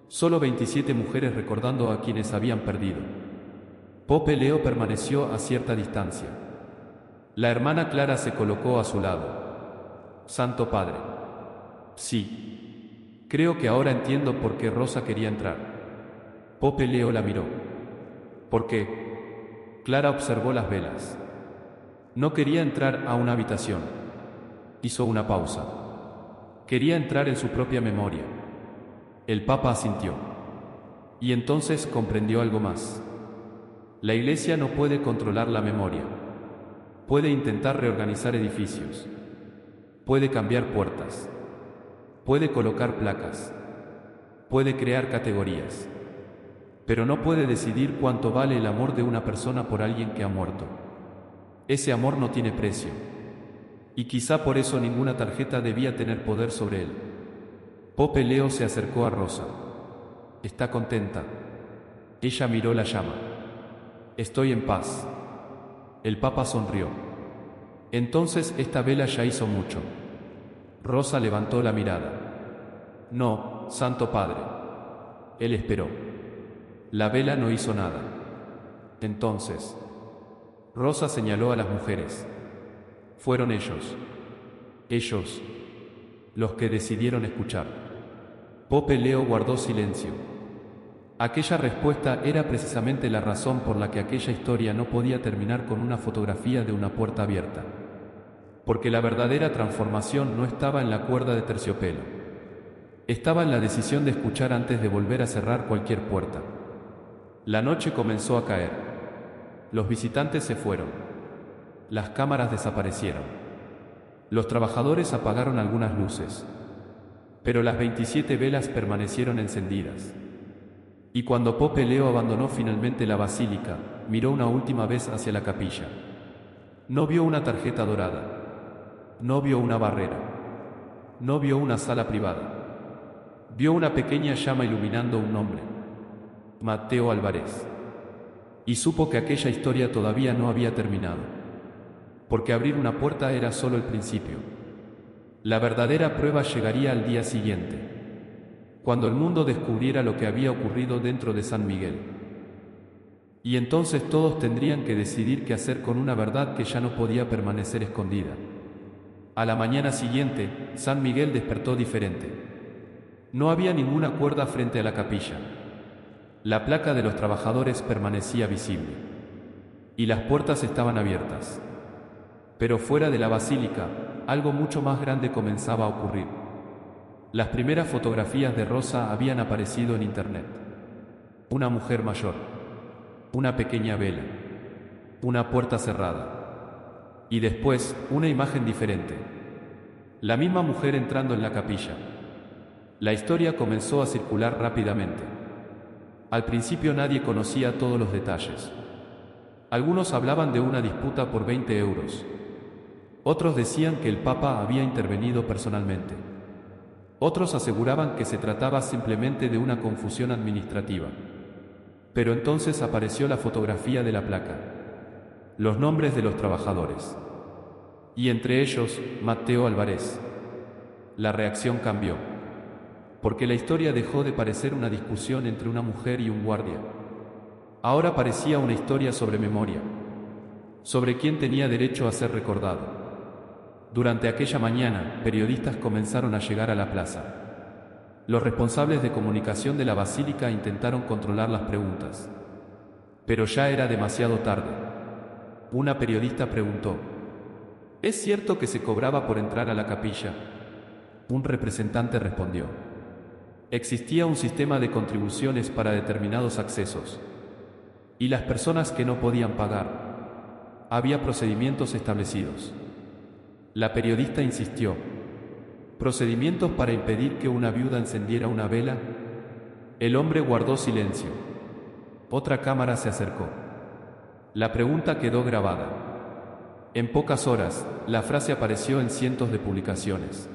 Solo 27 mujeres recordando a quienes habían perdido. Pope Leo permaneció a cierta distancia. La hermana Clara se colocó a su lado. Santo Padre. Sí. Creo que ahora entiendo por qué Rosa quería entrar. Pope Leo la miró. ¿Por qué? Clara observó las velas. No quería entrar a una habitación. Hizo una pausa. Quería entrar en su propia memoria. El Papa asintió. Y entonces comprendió algo más. La Iglesia no puede controlar la memoria. Puede intentar reorganizar edificios. Puede cambiar puertas. Puede colocar placas. Puede crear categorías. Pero no puede decidir cuánto vale el amor de una persona por alguien que ha muerto. Ese amor no tiene precio. Y quizá por eso ninguna tarjeta debía tener poder sobre él. Pope Leo se acercó a Rosa. ¿Está contenta? Ella miró la llama. Estoy en paz. El Papa sonrió. Entonces esta vela ya hizo mucho. Rosa levantó la mirada. No, Santo Padre. Él esperó. La vela no hizo nada. Entonces, Rosa señaló a las mujeres. Fueron ellos, los que decidieron escuchar. Pope Leo guardó silencio. Aquella respuesta era precisamente la razón por la que aquella historia no podía terminar con una fotografía de una puerta abierta. Porque la verdadera transformación no estaba en la cuerda de terciopelo. Estaba en la decisión de escuchar antes de volver a cerrar cualquier puerta. La noche comenzó a caer. Los visitantes se fueron. Las cámaras desaparecieron. Los trabajadores apagaron algunas luces. Pero las 27 velas permanecieron encendidas. Y cuando Pope Leo abandonó finalmente la basílica, miró una última vez hacia la capilla. No vio una tarjeta dorada. No vio una barrera. No vio una sala privada. Vio una pequeña llama iluminando un nombre. Matteo Álvarez. Y supo que aquella historia todavía no había terminado. Porque abrir una puerta era solo el principio. La verdadera prueba llegaría al día siguiente, cuando el mundo descubriera lo que había ocurrido dentro de San Miguel. Y entonces todos tendrían que decidir qué hacer con una verdad que ya no podía permanecer escondida. A la mañana siguiente, San Miguel despertó diferente. No había ninguna cuerda frente a la capilla. La placa de los trabajadores permanecía visible. Y las puertas estaban abiertas. Pero fuera de la basílica, algo mucho más grande comenzaba a ocurrir. Las primeras fotografías de Rosa habían aparecido en internet. Una mujer mayor. Una pequeña vela. Una puerta cerrada. Y después, una imagen diferente. La misma mujer entrando en la capilla. La historia comenzó a circular rápidamente. Al principio nadie conocía todos los detalles. Algunos hablaban de una disputa por 20 euros. Otros decían que el Papa había intervenido personalmente. Otros aseguraban que se trataba simplemente de una confusión administrativa. Pero entonces apareció la fotografía de la placa, los nombres de los trabajadores. Y entre ellos, Mateo Álvarez. La reacción cambió, porque la historia dejó de parecer una discusión entre una mujer y un guardia. Ahora parecía una historia sobre memoria, sobre quién tenía derecho a ser recordado. Durante aquella mañana, periodistas comenzaron a llegar a la plaza. Los responsables de comunicación de la basílica intentaron controlar las preguntas. Pero ya era demasiado tarde. Una periodista preguntó: ¿es cierto que se cobraba por entrar a la capilla? Un representante respondió: existía un sistema de contribuciones para determinados accesos. Y las personas que no podían pagar. Había procedimientos establecidos. La periodista insistió: ¿procedimientos para impedir que una viuda encendiera una vela? El hombre guardó silencio. Otra cámara se acercó. La pregunta quedó grabada. En pocas horas, la frase apareció en cientos de publicaciones.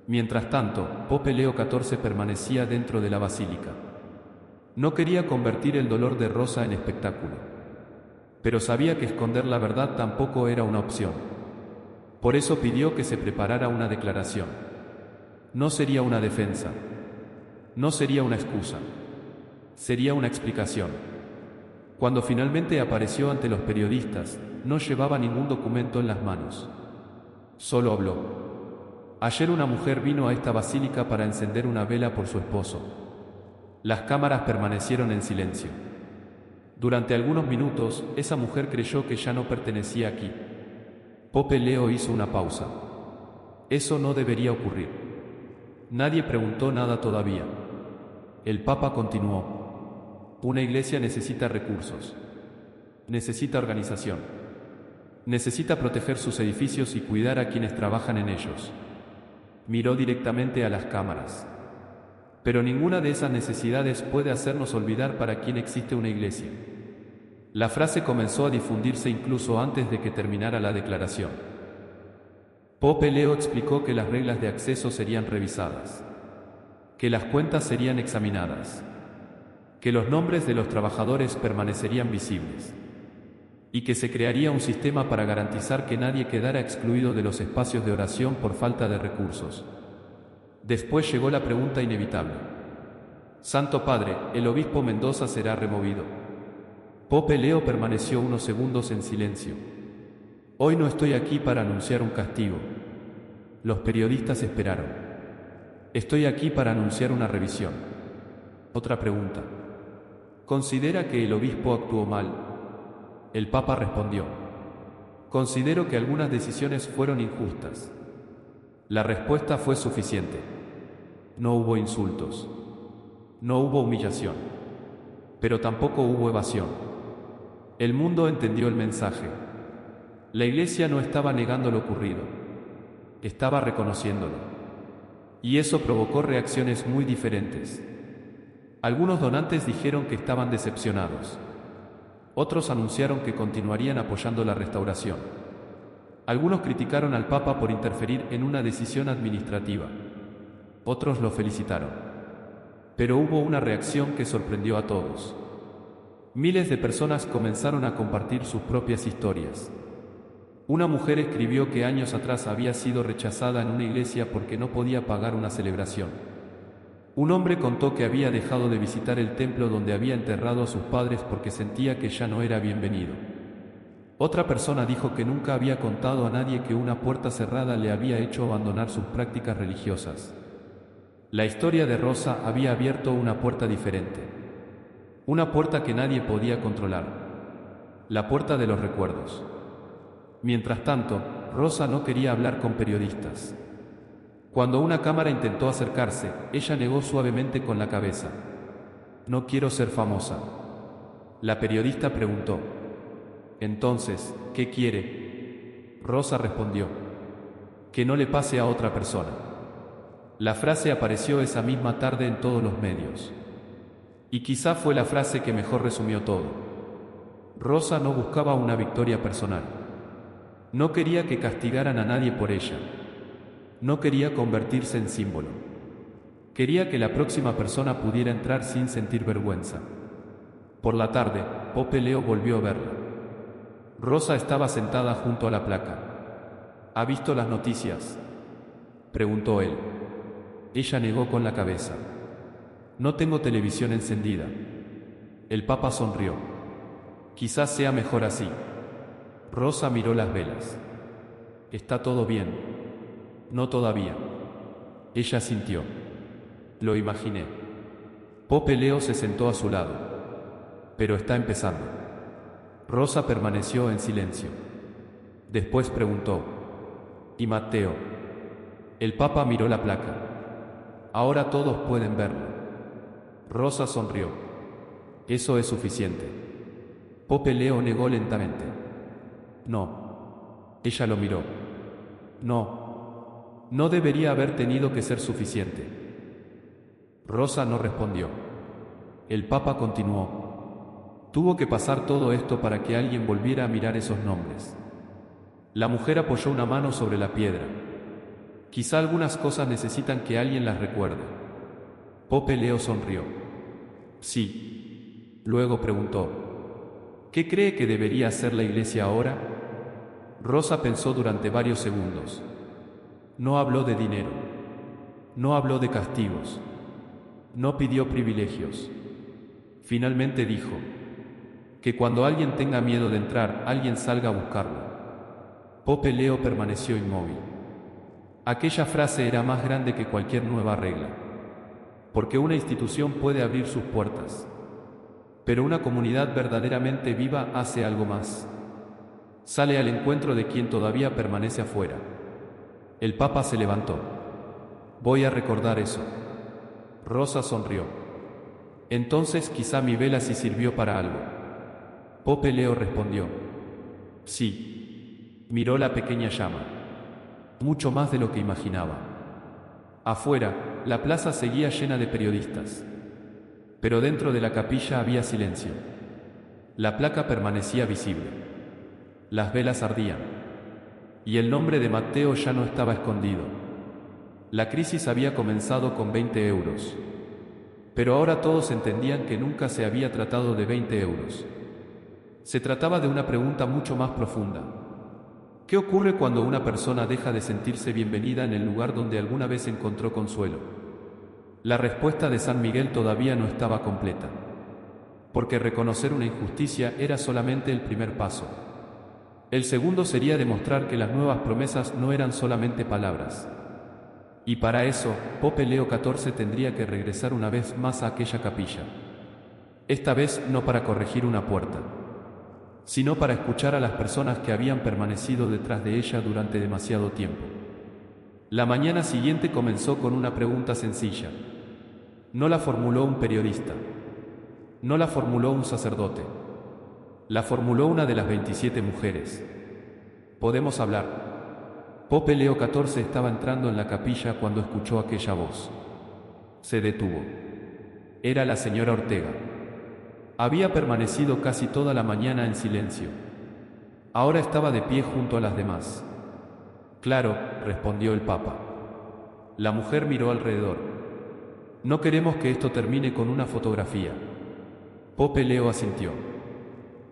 Mientras tanto, Pope Leo XIV permanecía dentro de la basílica. No quería convertir el dolor de Rosa en espectáculo. Pero sabía que esconder la verdad tampoco era una opción. Por eso pidió que se preparara una declaración. No sería una defensa. No sería una excusa. Sería una explicación. Cuando finalmente apareció ante los periodistas, no llevaba ningún documento en las manos. Solo habló. Ayer una mujer vino a esta basílica para encender una vela por su esposo. Las cámaras permanecieron en silencio. Durante algunos minutos, esa mujer creyó que ya no pertenecía aquí. Pope Leo hizo una pausa. Eso no debería ocurrir. Nadie preguntó nada todavía. El Papa continuó: una iglesia necesita recursos. Necesita organización. Necesita proteger sus edificios y cuidar a quienes trabajan en ellos. Miró directamente a las cámaras. Pero ninguna de esas necesidades puede hacernos olvidar para quién existe una iglesia. La frase comenzó a difundirse incluso antes de que terminara la declaración. Pope Leo explicó que las reglas de acceso serían revisadas, que las cuentas serían examinadas, que los nombres de los trabajadores permanecerían visibles y que se crearía un sistema para garantizar que nadie quedara excluido de los espacios de oración por falta de recursos. Después llegó la pregunta inevitable: Santo Padre, ¿el obispo Mendoza será removido? Pope Leo permaneció unos segundos en silencio. Hoy no estoy aquí para anunciar un castigo. Los periodistas esperaron. Estoy aquí para anunciar una revisión. Otra pregunta. ¿Considera que el obispo actuó mal? El Papa respondió: considero que algunas decisiones fueron injustas. La respuesta fue suficiente. No hubo insultos. No hubo humillación. Pero tampoco hubo evasión. El mundo entendió el mensaje. La Iglesia no estaba negando lo ocurrido. Estaba reconociéndolo. Y eso provocó reacciones muy diferentes. Algunos donantes dijeron que estaban decepcionados. Otros anunciaron que continuarían apoyando la restauración. Algunos criticaron al Papa por interferir en una decisión administrativa. Otros lo felicitaron. Pero hubo una reacción que sorprendió a todos. Miles de personas comenzaron a compartir sus propias historias. Una mujer escribió que años atrás había sido rechazada en una iglesia porque no podía pagar una celebración. Un hombre contó que había dejado de visitar el templo donde había enterrado a sus padres porque sentía que ya no era bienvenido. Otra persona dijo que nunca había contado a nadie que una puerta cerrada le había hecho abandonar sus prácticas religiosas. La historia de Rosa había abierto una puerta diferente. Una puerta que nadie podía controlar. La puerta de los recuerdos. Mientras tanto, Rosa no quería hablar con periodistas. Cuando una cámara intentó acercarse, ella negó suavemente con la cabeza. No quiero ser famosa. La periodista preguntó: entonces, ¿qué quiere? Rosa respondió. Que no le pase a otra persona. La frase apareció esa misma tarde en todos los medios. Y quizá fue la frase que mejor resumió todo. Rosa no buscaba una victoria personal. No quería que castigaran a nadie por ella. No quería convertirse en símbolo. Quería que la próxima persona pudiera entrar sin sentir vergüenza. Por la tarde, Pope Leo volvió a verla. Rosa estaba sentada junto a la placa. ¿Ha visto las noticias?, preguntó él. Ella negó con la cabeza. No tengo televisión encendida. El Papa sonrió. Quizás sea mejor así. Rosa miró las velas. ¿Está todo bien? No todavía. Ella sintió. Lo imaginé. Pope Leo se sentó a su lado. Pero está empezando. Rosa permaneció en silencio. Después preguntó. ¿Y Matteo? El Papa miró la placa. Ahora todos pueden verlo. Rosa sonrió. Eso es suficiente. Pope Leo negó lentamente. No. Ella lo miró. No. No debería haber tenido que ser suficiente. Rosa no respondió. El Papa continuó. Tuvo que pasar todo esto para que alguien volviera a mirar esos nombres. La mujer apoyó una mano sobre la piedra. Quizá algunas cosas necesitan que alguien las recuerde. Pope Leo sonrió. Sí. Luego preguntó. ¿Qué cree que debería hacer la Iglesia ahora? Rosa pensó durante varios segundos. No habló de dinero. No habló de castigos. No pidió privilegios. Finalmente dijo. Que cuando alguien tenga miedo de entrar, alguien salga a buscarlo. Pope Leo permaneció inmóvil. Aquella frase era más grande que cualquier nueva regla. Porque una institución puede abrir sus puertas. Pero una comunidad verdaderamente viva hace algo más. Sale al encuentro de quien todavía permanece afuera. El Papa se levantó. Voy a recordar eso. Rosa sonrió. Entonces quizá mi vela sí sirvió para algo. Pope Leo respondió. Sí. Miró la pequeña llama. Mucho más de lo que imaginaba. Afuera, la plaza seguía llena de periodistas. Pero dentro de la capilla había silencio. La placa permanecía visible. Las velas ardían. Y el nombre de Matteo ya no estaba escondido. La crisis había comenzado con 20 euros. Pero ahora todos entendían que nunca se había tratado de 20 euros. Se trataba de una pregunta mucho más profunda. ¿Qué ocurre cuando una persona deja de sentirse bienvenida en el lugar donde alguna vez encontró consuelo? La respuesta de San Miguel todavía no estaba completa. Porque reconocer una injusticia era solamente el primer paso. El segundo sería demostrar que las nuevas promesas no eran solamente palabras. Y para eso, Pope Leo XIV tendría que regresar una vez más a aquella capilla. Esta vez no para corregir una puerta, sino para escuchar a las personas que habían permanecido detrás de ella durante demasiado tiempo. La mañana siguiente comenzó con una pregunta sencilla. No la formuló un periodista. No la formuló un sacerdote. La formuló una de las 27 mujeres. ¿Podemos hablar? Pope Leo XIV estaba entrando en la capilla cuando escuchó aquella voz. Se detuvo. Era la señora Ortega. Había permanecido casi toda la mañana en silencio. Ahora estaba de pie junto a las demás. Claro, respondió el Papa. La mujer miró alrededor. No queremos que esto termine con una fotografía. Pope Leo asintió.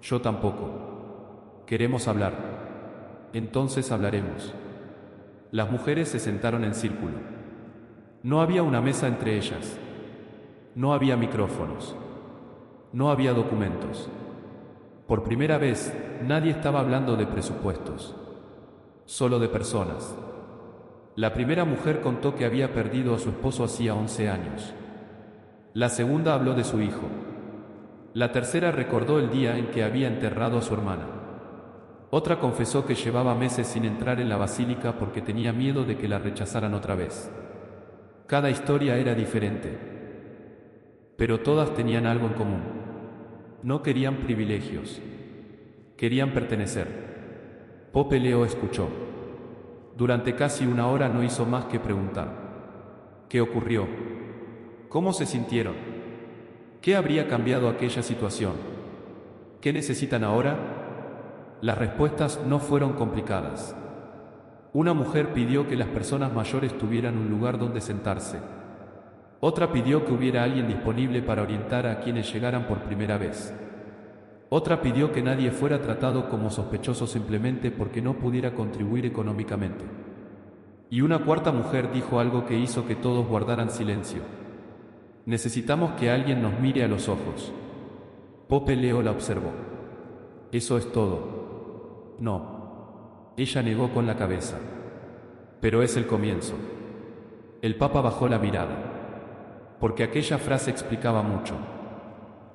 Yo tampoco. Queremos hablar. Entonces hablaremos. Las mujeres se sentaron en círculo. No había una mesa entre ellas. No había micrófonos. No había documentos. Por primera vez, nadie estaba hablando de presupuestos. Solo de personas. La primera mujer contó que había perdido a su esposo hacía 11 años. La segunda habló de su hijo. La tercera recordó el día en que había enterrado a su hermana. Otra confesó que llevaba meses sin entrar en la basílica porque tenía miedo de que la rechazaran otra vez. Cada historia era diferente, pero todas tenían algo en común. No querían privilegios. Querían pertenecer. Pope Leo escuchó. Durante casi una hora no hizo más que preguntar. ¿Qué ocurrió? ¿Cómo se sintieron? ¿Qué habría cambiado aquella situación? ¿Qué necesitan ahora? Las respuestas no fueron complicadas. Una mujer pidió que las personas mayores tuvieran un lugar donde sentarse. Otra pidió que hubiera alguien disponible para orientar a quienes llegaran por primera vez. Otra pidió que nadie fuera tratado como sospechoso simplemente porque no pudiera contribuir económicamente. Y una cuarta mujer dijo algo que hizo que todos guardaran silencio. Necesitamos que alguien nos mire a los ojos. Pope Leo la observó. ¿Eso es todo? No. Ella negó con la cabeza. Pero es el comienzo. El Papa bajó la mirada. Porque aquella frase explicaba mucho.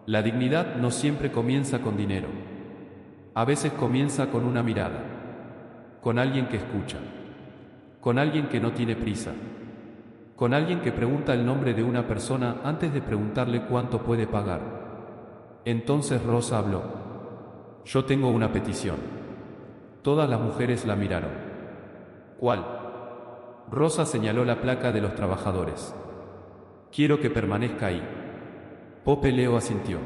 La dignidad no siempre comienza con dinero. A veces comienza con una mirada. Con alguien que escucha. Con alguien que no tiene prisa. Con alguien que pregunta el nombre de una persona antes de preguntarle cuánto puede pagar. Entonces Rosa habló. Yo tengo una petición. Todas las mujeres la miraron. ¿Cuál? Rosa señaló la placa de los trabajadores. Quiero que permanezca ahí. Pope Leo asintió.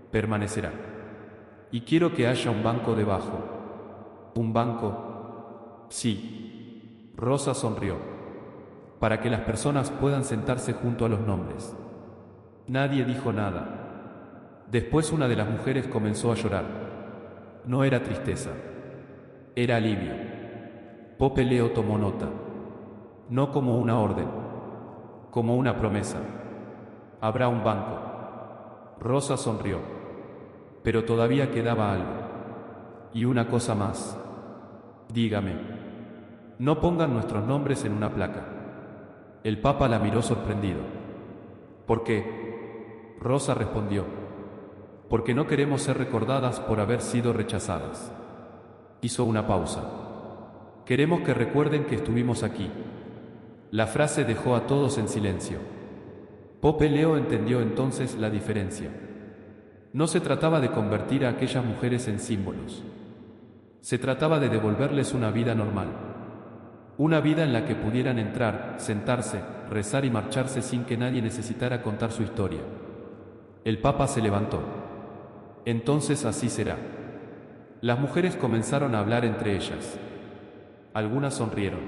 Permanecerá. Y quiero que haya un banco debajo. ¿Un banco? Sí. Rosa sonrió. Para que las personas puedan sentarse junto a los nombres. Nadie dijo nada. Después una de las mujeres comenzó a llorar. No era tristeza. Era alivio. Pope Leo tomó nota. No como una orden. Como una promesa. Habrá un banco. Rosa sonrió. Pero todavía quedaba algo. Y una cosa más. Dígame. No pongan nuestros nombres en una placa. El Papa la miró sorprendido. ¿Por qué? Rosa respondió. Porque no queremos ser recordadas por haber sido rechazadas. Hizo una pausa. Queremos que recuerden que estuvimos aquí. La frase dejó a todos en silencio. Pope Leo entendió entonces la diferencia. No se trataba de convertir a aquellas mujeres en símbolos. Se trataba de devolverles una vida normal. Una vida en la que pudieran entrar, sentarse, rezar y marcharse sin que nadie necesitara contar su historia. El Papa se levantó. Entonces así será. Las mujeres comenzaron a hablar entre ellas. Algunas sonrieron.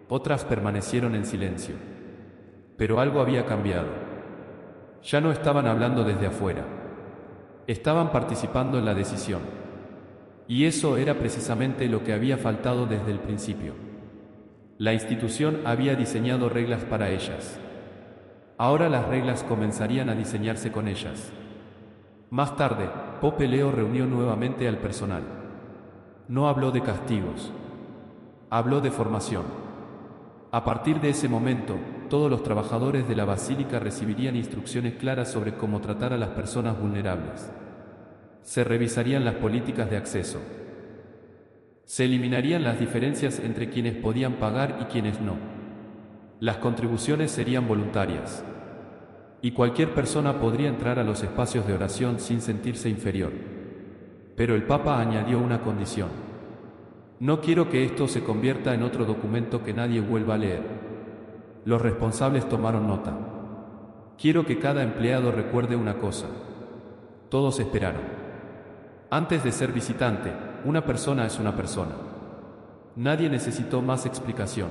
Otras permanecieron en silencio. Pero algo había cambiado. Ya no estaban hablando desde afuera. Estaban participando en la decisión. Y eso era precisamente lo que había faltado desde el principio. La institución había diseñado reglas para ellas. Ahora las reglas comenzarían a diseñarse con ellas. Más tarde, Pope Leo reunió nuevamente al personal. No habló de castigos. Habló de formación. A partir de ese momento, todos los trabajadores de la basílica recibirían instrucciones claras sobre cómo tratar a las personas vulnerables. Se revisarían las políticas de acceso. Se eliminarían las diferencias entre quienes podían pagar y quienes no. Las contribuciones serían voluntarias. Y cualquier persona podría entrar a los espacios de oración sin sentirse inferior. Pero el Papa añadió una condición. No quiero que esto se convierta en otro documento que nadie vuelva a leer. Los responsables tomaron nota. Quiero que cada empleado recuerde una cosa. Todos esperaron. Antes de ser visitante, una persona es una persona. Nadie necesitó más explicación.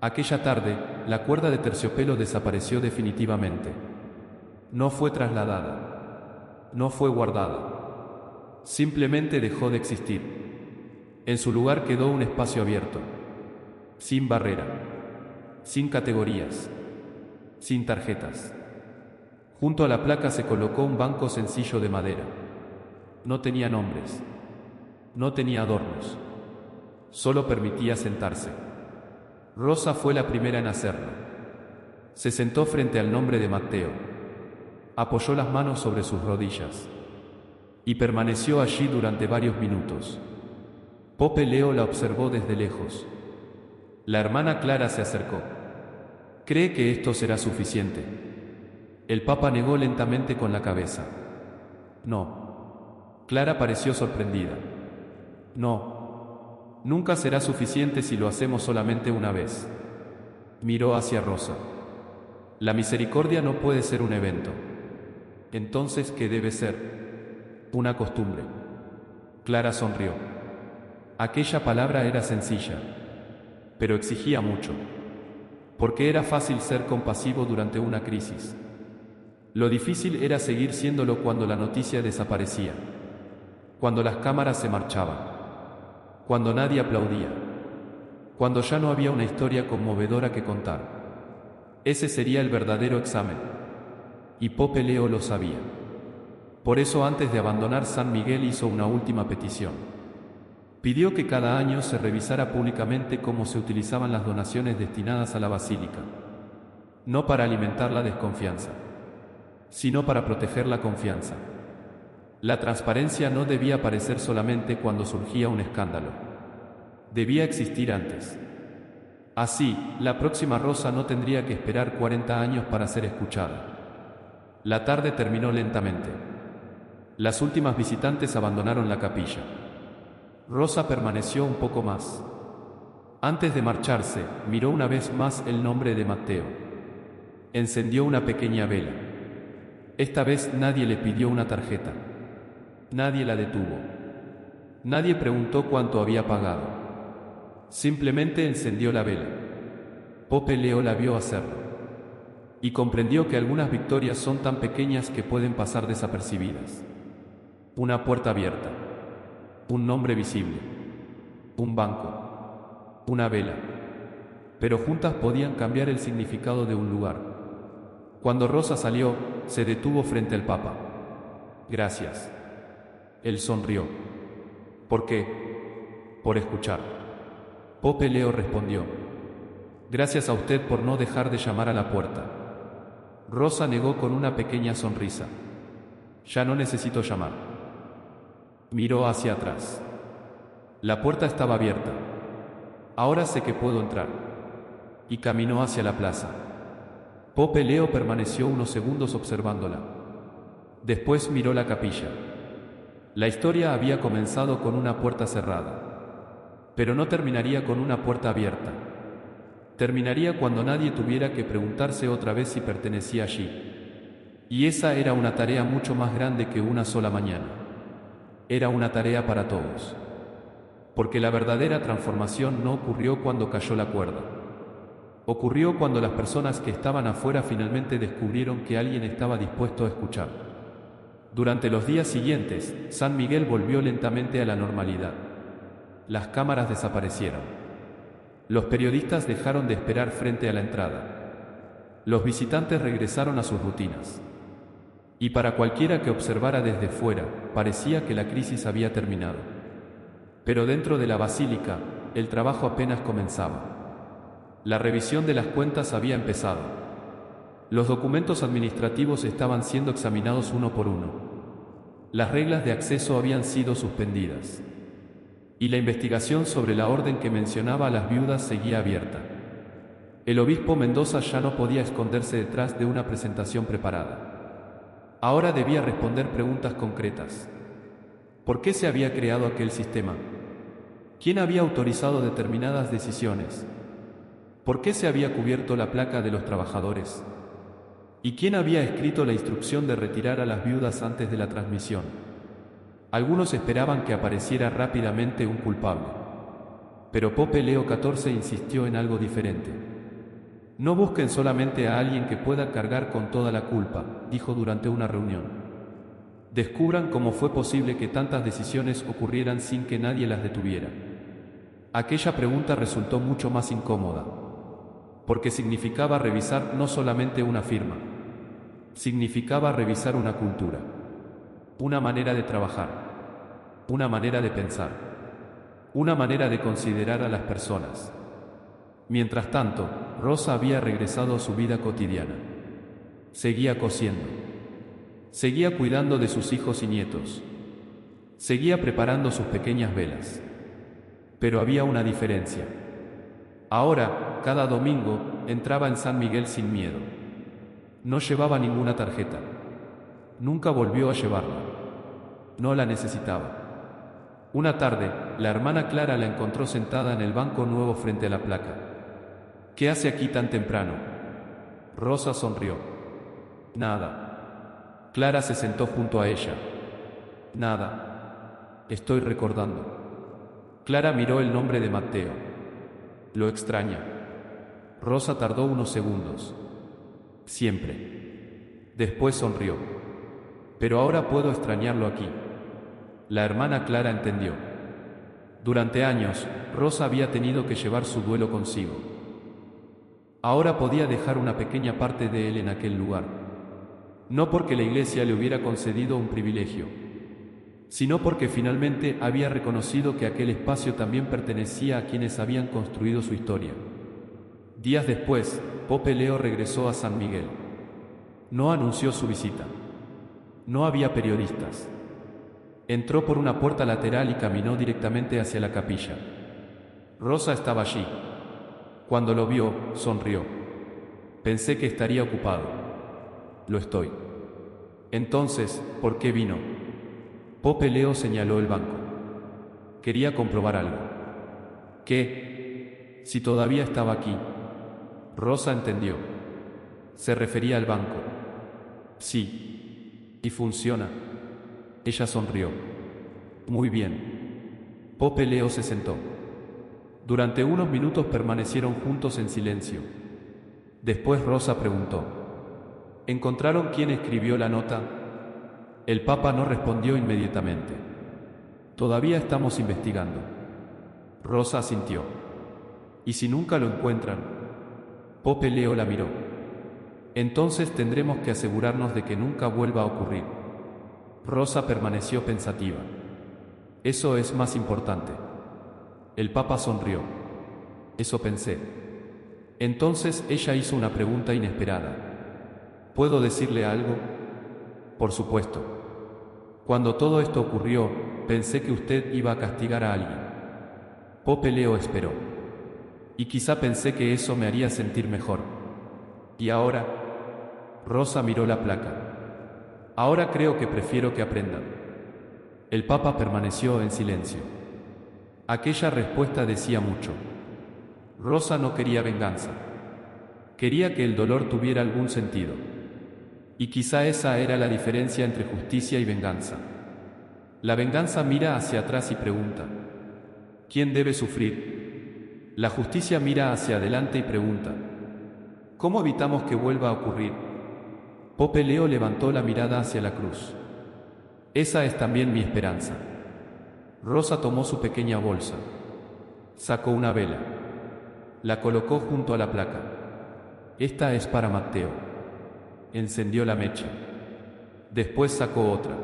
Aquella tarde, la cuerda de terciopelo desapareció definitivamente. No fue trasladada. No fue guardada. Simplemente dejó de existir. En su lugar quedó un espacio abierto. Sin barrera. Sin categorías. Sin tarjetas. Junto a la placa se colocó un banco sencillo de madera. No tenía nombres. No tenía adornos. Solo permitía sentarse. Rosa fue la primera en hacerlo. Se sentó frente al nombre de Matteo. Apoyó las manos sobre sus rodillas. Y permaneció allí durante varios minutos. Pope Leo la observó desde lejos. La hermana Clara se acercó. ¿Cree que esto será suficiente? El Papa negó lentamente con la cabeza. No. Clara pareció sorprendida. No. Nunca será suficiente si lo hacemos solamente una vez. Miró hacia Rosa. La misericordia no puede ser un evento. Entonces, ¿qué debe ser? Una costumbre. Clara sonrió. Aquella palabra era sencilla, pero exigía mucho. Porque era fácil ser compasivo durante una crisis. Lo difícil era seguir siéndolo cuando la noticia desaparecía. Cuando las cámaras se marchaban. Cuando nadie aplaudía. Cuando ya no había una historia conmovedora que contar. Ese sería el verdadero examen. Y Pope Leo lo sabía. Por eso antes de abandonar San Miguel hizo una última petición. Pidió que cada año se revisara públicamente cómo se utilizaban las donaciones destinadas a la basílica. No para alimentar la desconfianza, sino para proteger la confianza. La transparencia no debía aparecer solamente cuando surgía un escándalo. Debía existir antes. Así, la próxima Rosa no tendría que esperar 40 años para ser escuchada. La tarde terminó lentamente. Las últimas visitantes abandonaron la capilla. Rosa permaneció un poco más. Antes de marcharse, miró una vez más el nombre de Matteo. Encendió una pequeña vela. Esta vez nadie le pidió una tarjeta. Nadie la detuvo. Nadie preguntó cuánto había pagado. Simplemente encendió la vela. Pope Leo la vio hacerlo. Y comprendió que algunas victorias son tan pequeñas que pueden pasar desapercibidas. Una puerta abierta. Un nombre visible. Un banco. Una vela. Pero juntas podían cambiar el significado de un lugar. Cuando Rosa salió, se detuvo frente al Papa. Gracias. Él sonrió. ¿Por qué? Por escuchar. Pope Leo respondió. Gracias a usted por no dejar de llamar a la puerta. Rosa negó con una pequeña sonrisa. Ya no necesito llamar. Miró hacia atrás. La puerta estaba abierta. Ahora sé que puedo entrar. Y caminó hacia la plaza. Pope Leo permaneció unos segundos observándola. Después miró la capilla. La historia había comenzado con una puerta cerrada. Pero no terminaría con una puerta abierta. Terminaría cuando nadie tuviera que preguntarse otra vez si pertenecía allí. Y esa era una tarea mucho más grande que una sola mañana. Era una tarea para todos. Porque la verdadera transformación no ocurrió cuando cayó la cuerda. Ocurrió cuando las personas que estaban afuera finalmente descubrieron que alguien estaba dispuesto a escuchar. Durante los días siguientes, San Miguel volvió lentamente a la normalidad. Las cámaras desaparecieron. Los periodistas dejaron de esperar frente a la entrada. Los visitantes regresaron a sus rutinas. Y para cualquiera que observara desde fuera, parecía que la crisis había terminado. Pero dentro de la basílica, el trabajo apenas comenzaba. La revisión de las cuentas había empezado. Los documentos administrativos estaban siendo examinados uno por uno. Las reglas de acceso habían sido suspendidas. Y la investigación sobre la orden que mencionaba a las viudas seguía abierta. El obispo Mendoza ya no podía esconderse detrás de una presentación preparada. Ahora debía responder preguntas concretas. ¿Por qué se había creado aquel sistema? ¿Quién había autorizado determinadas decisiones? ¿Por qué se había cubierto la placa de los trabajadores? ¿Y quién había escrito la instrucción de retirar a las viudas antes de la transmisión? Algunos esperaban que apareciera rápidamente un culpable. Pero Pope Leo XIV insistió en algo diferente. No busquen solamente a alguien que pueda cargar con toda la culpa, dijo durante una reunión. Descubran cómo fue posible que tantas decisiones ocurrieran sin que nadie las detuviera. Aquella pregunta resultó mucho más incómoda, porque significaba revisar no solamente una firma, significaba revisar una cultura, una manera de trabajar, una manera de pensar, una manera de considerar a las personas. Mientras tanto, Rosa había regresado a su vida cotidiana. Seguía cosiendo. Seguía cuidando de sus hijos y nietos. Seguía preparando sus pequeñas velas. Pero había una diferencia. Ahora, cada domingo, entraba en San Miguel sin miedo. No llevaba ninguna tarjeta. Nunca volvió a llevarla. No la necesitaba. Una tarde, la hermana Clara la encontró sentada en el banco nuevo frente a la placa. ¿Qué hace aquí tan temprano? Rosa sonrió. Nada. Clara se sentó junto a ella. Nada. Estoy recordando. Clara miró el nombre de Matteo. Lo extraña. Rosa tardó unos segundos. Siempre. Después sonrió. Pero ahora puedo extrañarlo aquí. La hermana Clara entendió. Durante años, Rosa había tenido que llevar su duelo consigo. Ahora podía dejar una pequeña parte de él en aquel lugar. No porque la iglesia le hubiera concedido un privilegio, sino porque finalmente había reconocido que aquel espacio también pertenecía a quienes habían construido su historia. Días después, Pope Leo regresó a San Miguel. No anunció su visita. No había periodistas. Entró por una puerta lateral y caminó directamente hacia la capilla. Rosa estaba allí. Cuando lo vio, sonrió. Pensé que estaría ocupado. Lo estoy. Entonces, ¿por qué vino? Pope Leo señaló el banco. Quería comprobar algo. ¿Qué? Si todavía estaba aquí. Rosa entendió. Se refería al banco. Sí. ¿Y funciona? Ella sonrió. Muy bien. Pope Leo se sentó. Durante unos minutos permanecieron juntos en silencio. Después Rosa preguntó: ¿encontraron quién escribió la nota? El Papa no respondió inmediatamente. Todavía estamos investigando. Rosa asintió. ¿Y si nunca lo encuentran? Pope Leo la miró. Entonces tendremos que asegurarnos de que nunca vuelva a ocurrir. Rosa permaneció pensativa. Eso es más importante. El Papa sonrió. Eso pensé. Entonces ella hizo una pregunta inesperada. ¿Puedo decirle algo? Por supuesto. Cuando todo esto ocurrió, pensé que usted iba a castigar a alguien. Pope Leo esperó. Y quizá pensé que eso me haría sentir mejor. ¿Y ahora? Rosa miró la placa. Ahora creo que prefiero que aprendan. El Papa permaneció en silencio. Aquella respuesta decía mucho. Rosa no quería venganza. Quería que el dolor tuviera algún sentido. Y quizá esa era la diferencia entre justicia y venganza. La venganza mira hacia atrás y pregunta: ¿quién debe sufrir? La justicia mira hacia adelante y pregunta: ¿cómo evitamos que vuelva a ocurrir? Pope Leo levantó la mirada hacia la cruz. Esa es también mi esperanza. Rosa tomó su pequeña bolsa. Sacó una vela. La colocó junto a la placa. Esta es para Matteo. Encendió la mecha. Después sacó otra.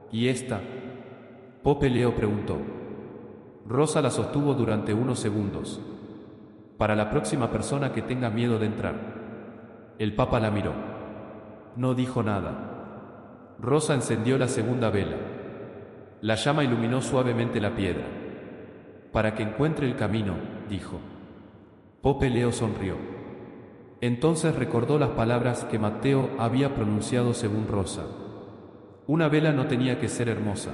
¿Y esta? Pope Leo preguntó. Rosa la sostuvo durante unos segundos. Para la próxima persona que tenga miedo de entrar. El Papa la miró. No dijo nada. Rosa encendió la segunda vela. La llama iluminó suavemente la piedra. Para que encuentre el camino, dijo. Pope Leo sonrió. Entonces recordó las palabras que Matteo había pronunciado según Rosa. Una vela no tenía que ser hermosa.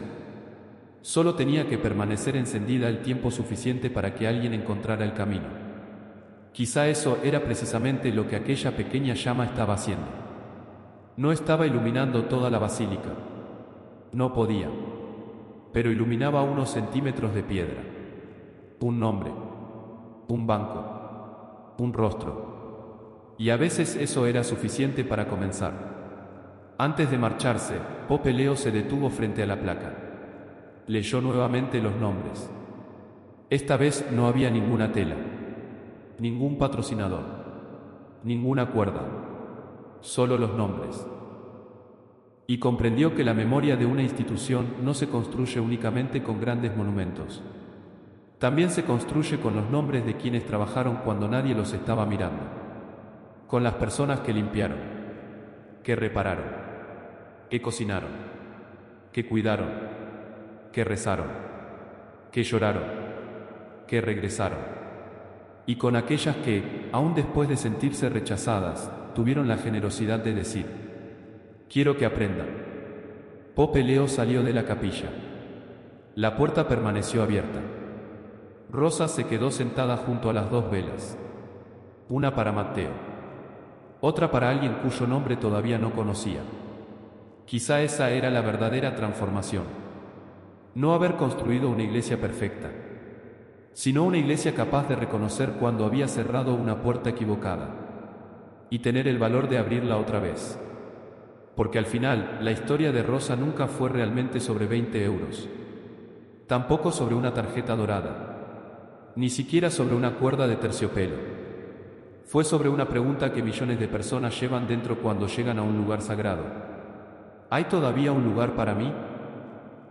Solo tenía que permanecer encendida el tiempo suficiente para que alguien encontrara el camino. Quizá eso era precisamente lo que aquella pequeña llama estaba haciendo. No estaba iluminando toda la basílica. No podía. Pero iluminaba unos centímetros de piedra. Un nombre. Un banco. Un rostro. Y a veces eso era suficiente para comenzar. Antes de marcharse, Pope Leo se detuvo frente a la placa. Leyó nuevamente los nombres. Esta vez no había ninguna tela. Ningún patrocinador. Ninguna cuerda. Solo los nombres. Y comprendió que la memoria de una institución no se construye únicamente con grandes monumentos. También se construye con los nombres de quienes trabajaron cuando nadie los estaba mirando. Con las personas que limpiaron, que repararon, que cocinaron, que cuidaron, que rezaron, que lloraron, que regresaron. Y con aquellas que, aun después de sentirse rechazadas, tuvieron la generosidad de decir: quiero que aprendan. Pope Leo salió de la capilla. La puerta permaneció abierta. Rosa se quedó sentada junto a las dos velas. Una para Matteo. Otra para alguien cuyo nombre todavía no conocía. Quizá esa era la verdadera transformación. No haber construido una iglesia perfecta, sino una iglesia capaz de reconocer cuando había cerrado una puerta equivocada y tener el valor de abrirla otra vez. Porque al final, la historia de Rosa nunca fue realmente sobre 20 euros. Tampoco sobre una tarjeta dorada. Ni siquiera sobre una cuerda de terciopelo. Fue sobre una pregunta que millones de personas llevan dentro cuando llegan a un lugar sagrado. ¿Hay todavía un lugar para mí?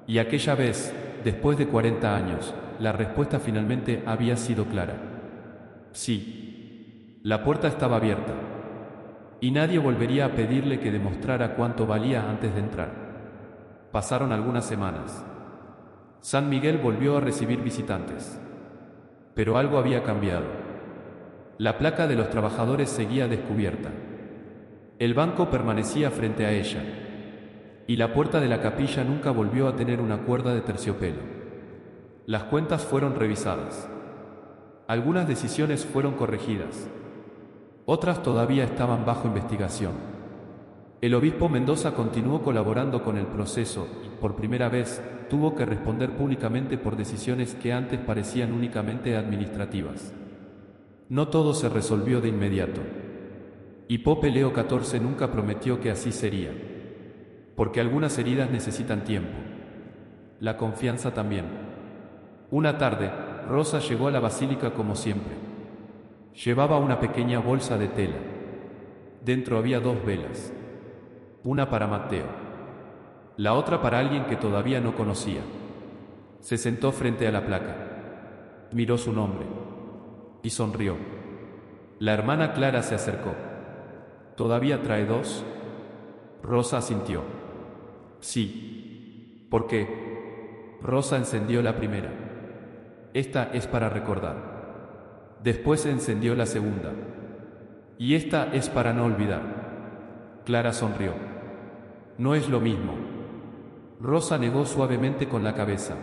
Y aquella vez, después de 40 años, la respuesta finalmente había sido clara. Sí. La puerta estaba abierta. Y nadie volvería a pedirle que demostrara cuánto valía antes de entrar. Pasaron algunas semanas. San Miguel volvió a recibir visitantes. Pero algo había cambiado. La placa de los trabajadores seguía descubierta. El banco permanecía frente a ella. Y la puerta de la capilla nunca volvió a tener una cuerda de terciopelo. Las cuentas fueron revisadas. Algunas decisiones fueron corregidas. Otras todavía estaban bajo investigación. El obispo Mendoza continuó colaborando con el proceso y, por primera vez, tuvo que responder públicamente por decisiones que antes parecían únicamente administrativas. No todo se resolvió de inmediato. Y Pope Leo XIV nunca prometió que así sería. Porque algunas heridas necesitan tiempo. La confianza también. Una tarde, Rosa llegó a la basílica como siempre. Llevaba una pequeña bolsa de tela. Dentro había dos velas. Una para Matteo. La otra para alguien que todavía no conocía. Se sentó frente a la placa. Miró su nombre. Y sonrió. La hermana Clara se acercó. ¿Todavía trae dos? Rosa asintió. Sí. ¿Por qué? Rosa encendió la primera. Esta es para recordar. Después encendió la segunda. Y esta es para no olvidar. Clara sonrió. No es lo mismo. Rosa negó suavemente con la cabeza.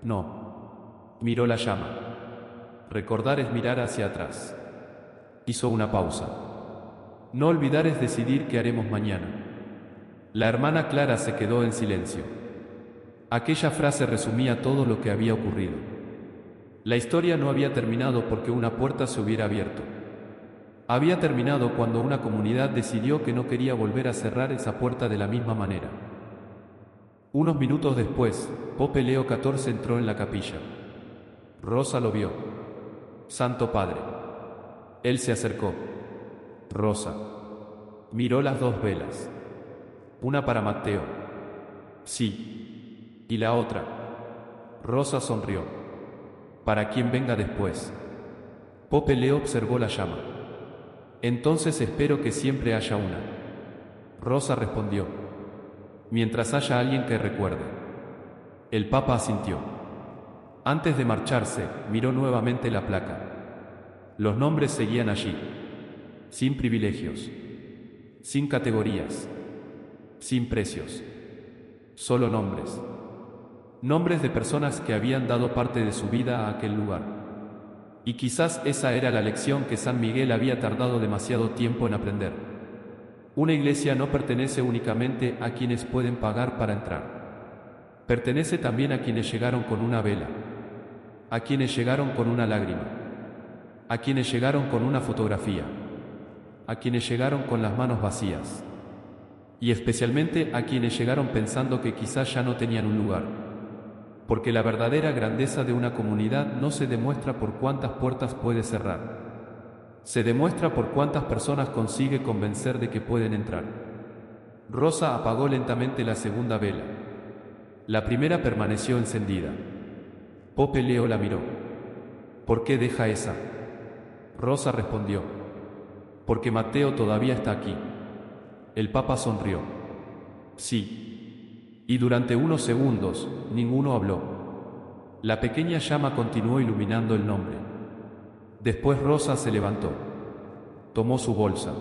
No. Miró la llama. Recordar es mirar hacia atrás. Hizo una pausa. No olvidar es decidir qué haremos mañana. La hermana Clara se quedó en silencio. Aquella frase resumía todo lo que había ocurrido. La historia no había terminado porque una puerta se hubiera abierto. Había terminado cuando una comunidad decidió que no quería volver a cerrar esa puerta de la misma manera. Unos minutos después, Pope Leo XIV entró en la capilla. Rosa lo vio. Santo Padre. Él se acercó. Rosa. Miró las dos velas. Una para Matteo. Sí. Y la otra. Rosa sonrió. Para quien venga después. Pope Leo observó la llama. Entonces espero que siempre haya una. Rosa respondió. Mientras haya alguien que recuerde. El Papa asintió. Antes de marcharse, miró nuevamente la placa. Los nombres seguían allí. Sin privilegios. Sin categorías. Sin precios. Solo nombres. Nombres de personas que habían dado parte de su vida a aquel lugar. Y quizás esa era la lección que San Miguel había tardado demasiado tiempo en aprender. Una iglesia no pertenece únicamente a quienes pueden pagar para entrar. Pertenece también a quienes llegaron con una vela, a quienes llegaron con una lágrima, a quienes llegaron con una fotografía, a quienes llegaron con las manos vacías, y especialmente a quienes llegaron pensando que quizás ya no tenían un lugar. Porque la verdadera grandeza de una comunidad no se demuestra por cuántas puertas puede cerrar. Se demuestra por cuántas personas consigue convencer de que pueden entrar. Rosa apagó lentamente la segunda vela. La primera permaneció encendida. Pope Leo la miró. ¿Por qué deja esa? Rosa respondió. Porque Matteo todavía está aquí. El Papa sonrió. Sí. Y durante unos segundos, ninguno habló. La pequeña llama continuó iluminando el nombre. Después Rosa se levantó. Tomó su bolsa.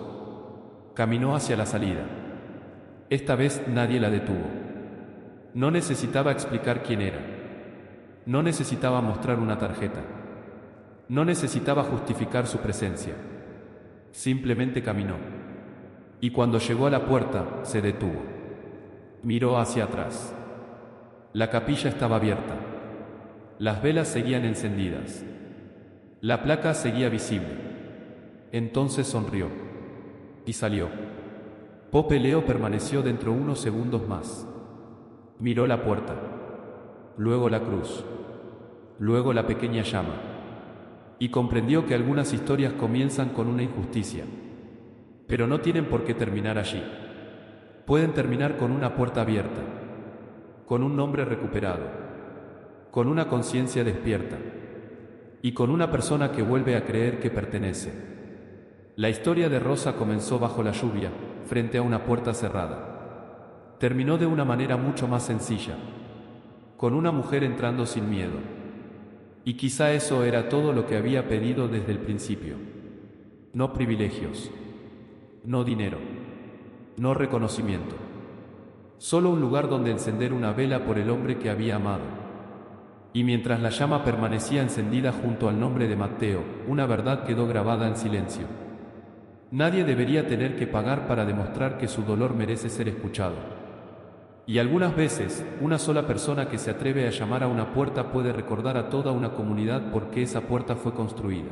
Caminó hacia la salida. Esta vez nadie la detuvo. No necesitaba explicar quién era. No necesitaba mostrar una tarjeta. No necesitaba justificar su presencia. Simplemente caminó. Y cuando llegó a la puerta, se detuvo. Miró hacia atrás. La capilla estaba abierta. Las velas seguían encendidas. La placa seguía visible. Entonces sonrió. Y salió. Pope Leo permaneció dentro unos segundos más. Miró la puerta. Luego la cruz. Luego la pequeña llama. Y comprendió que algunas historias comienzan con una injusticia. Pero no tienen por qué terminar allí. Pueden terminar con una puerta abierta, con un nombre recuperado, con una conciencia despierta y con una persona que vuelve a creer que pertenece. La historia de Rosa comenzó bajo la lluvia, frente a una puerta cerrada. Terminó de una manera mucho más sencilla, con una mujer entrando sin miedo. Y quizá eso era todo lo que había pedido desde el principio. No privilegios, no dinero, no reconocimiento. Solo un lugar donde encender una vela por el hombre que había amado. Y mientras la llama permanecía encendida junto al nombre de Matteo, una verdad quedó grabada en silencio. Nadie debería tener que pagar para demostrar que su dolor merece ser escuchado. Y algunas veces, una sola persona que se atreve a llamar a una puerta puede recordar a toda una comunidad por qué esa puerta fue construida.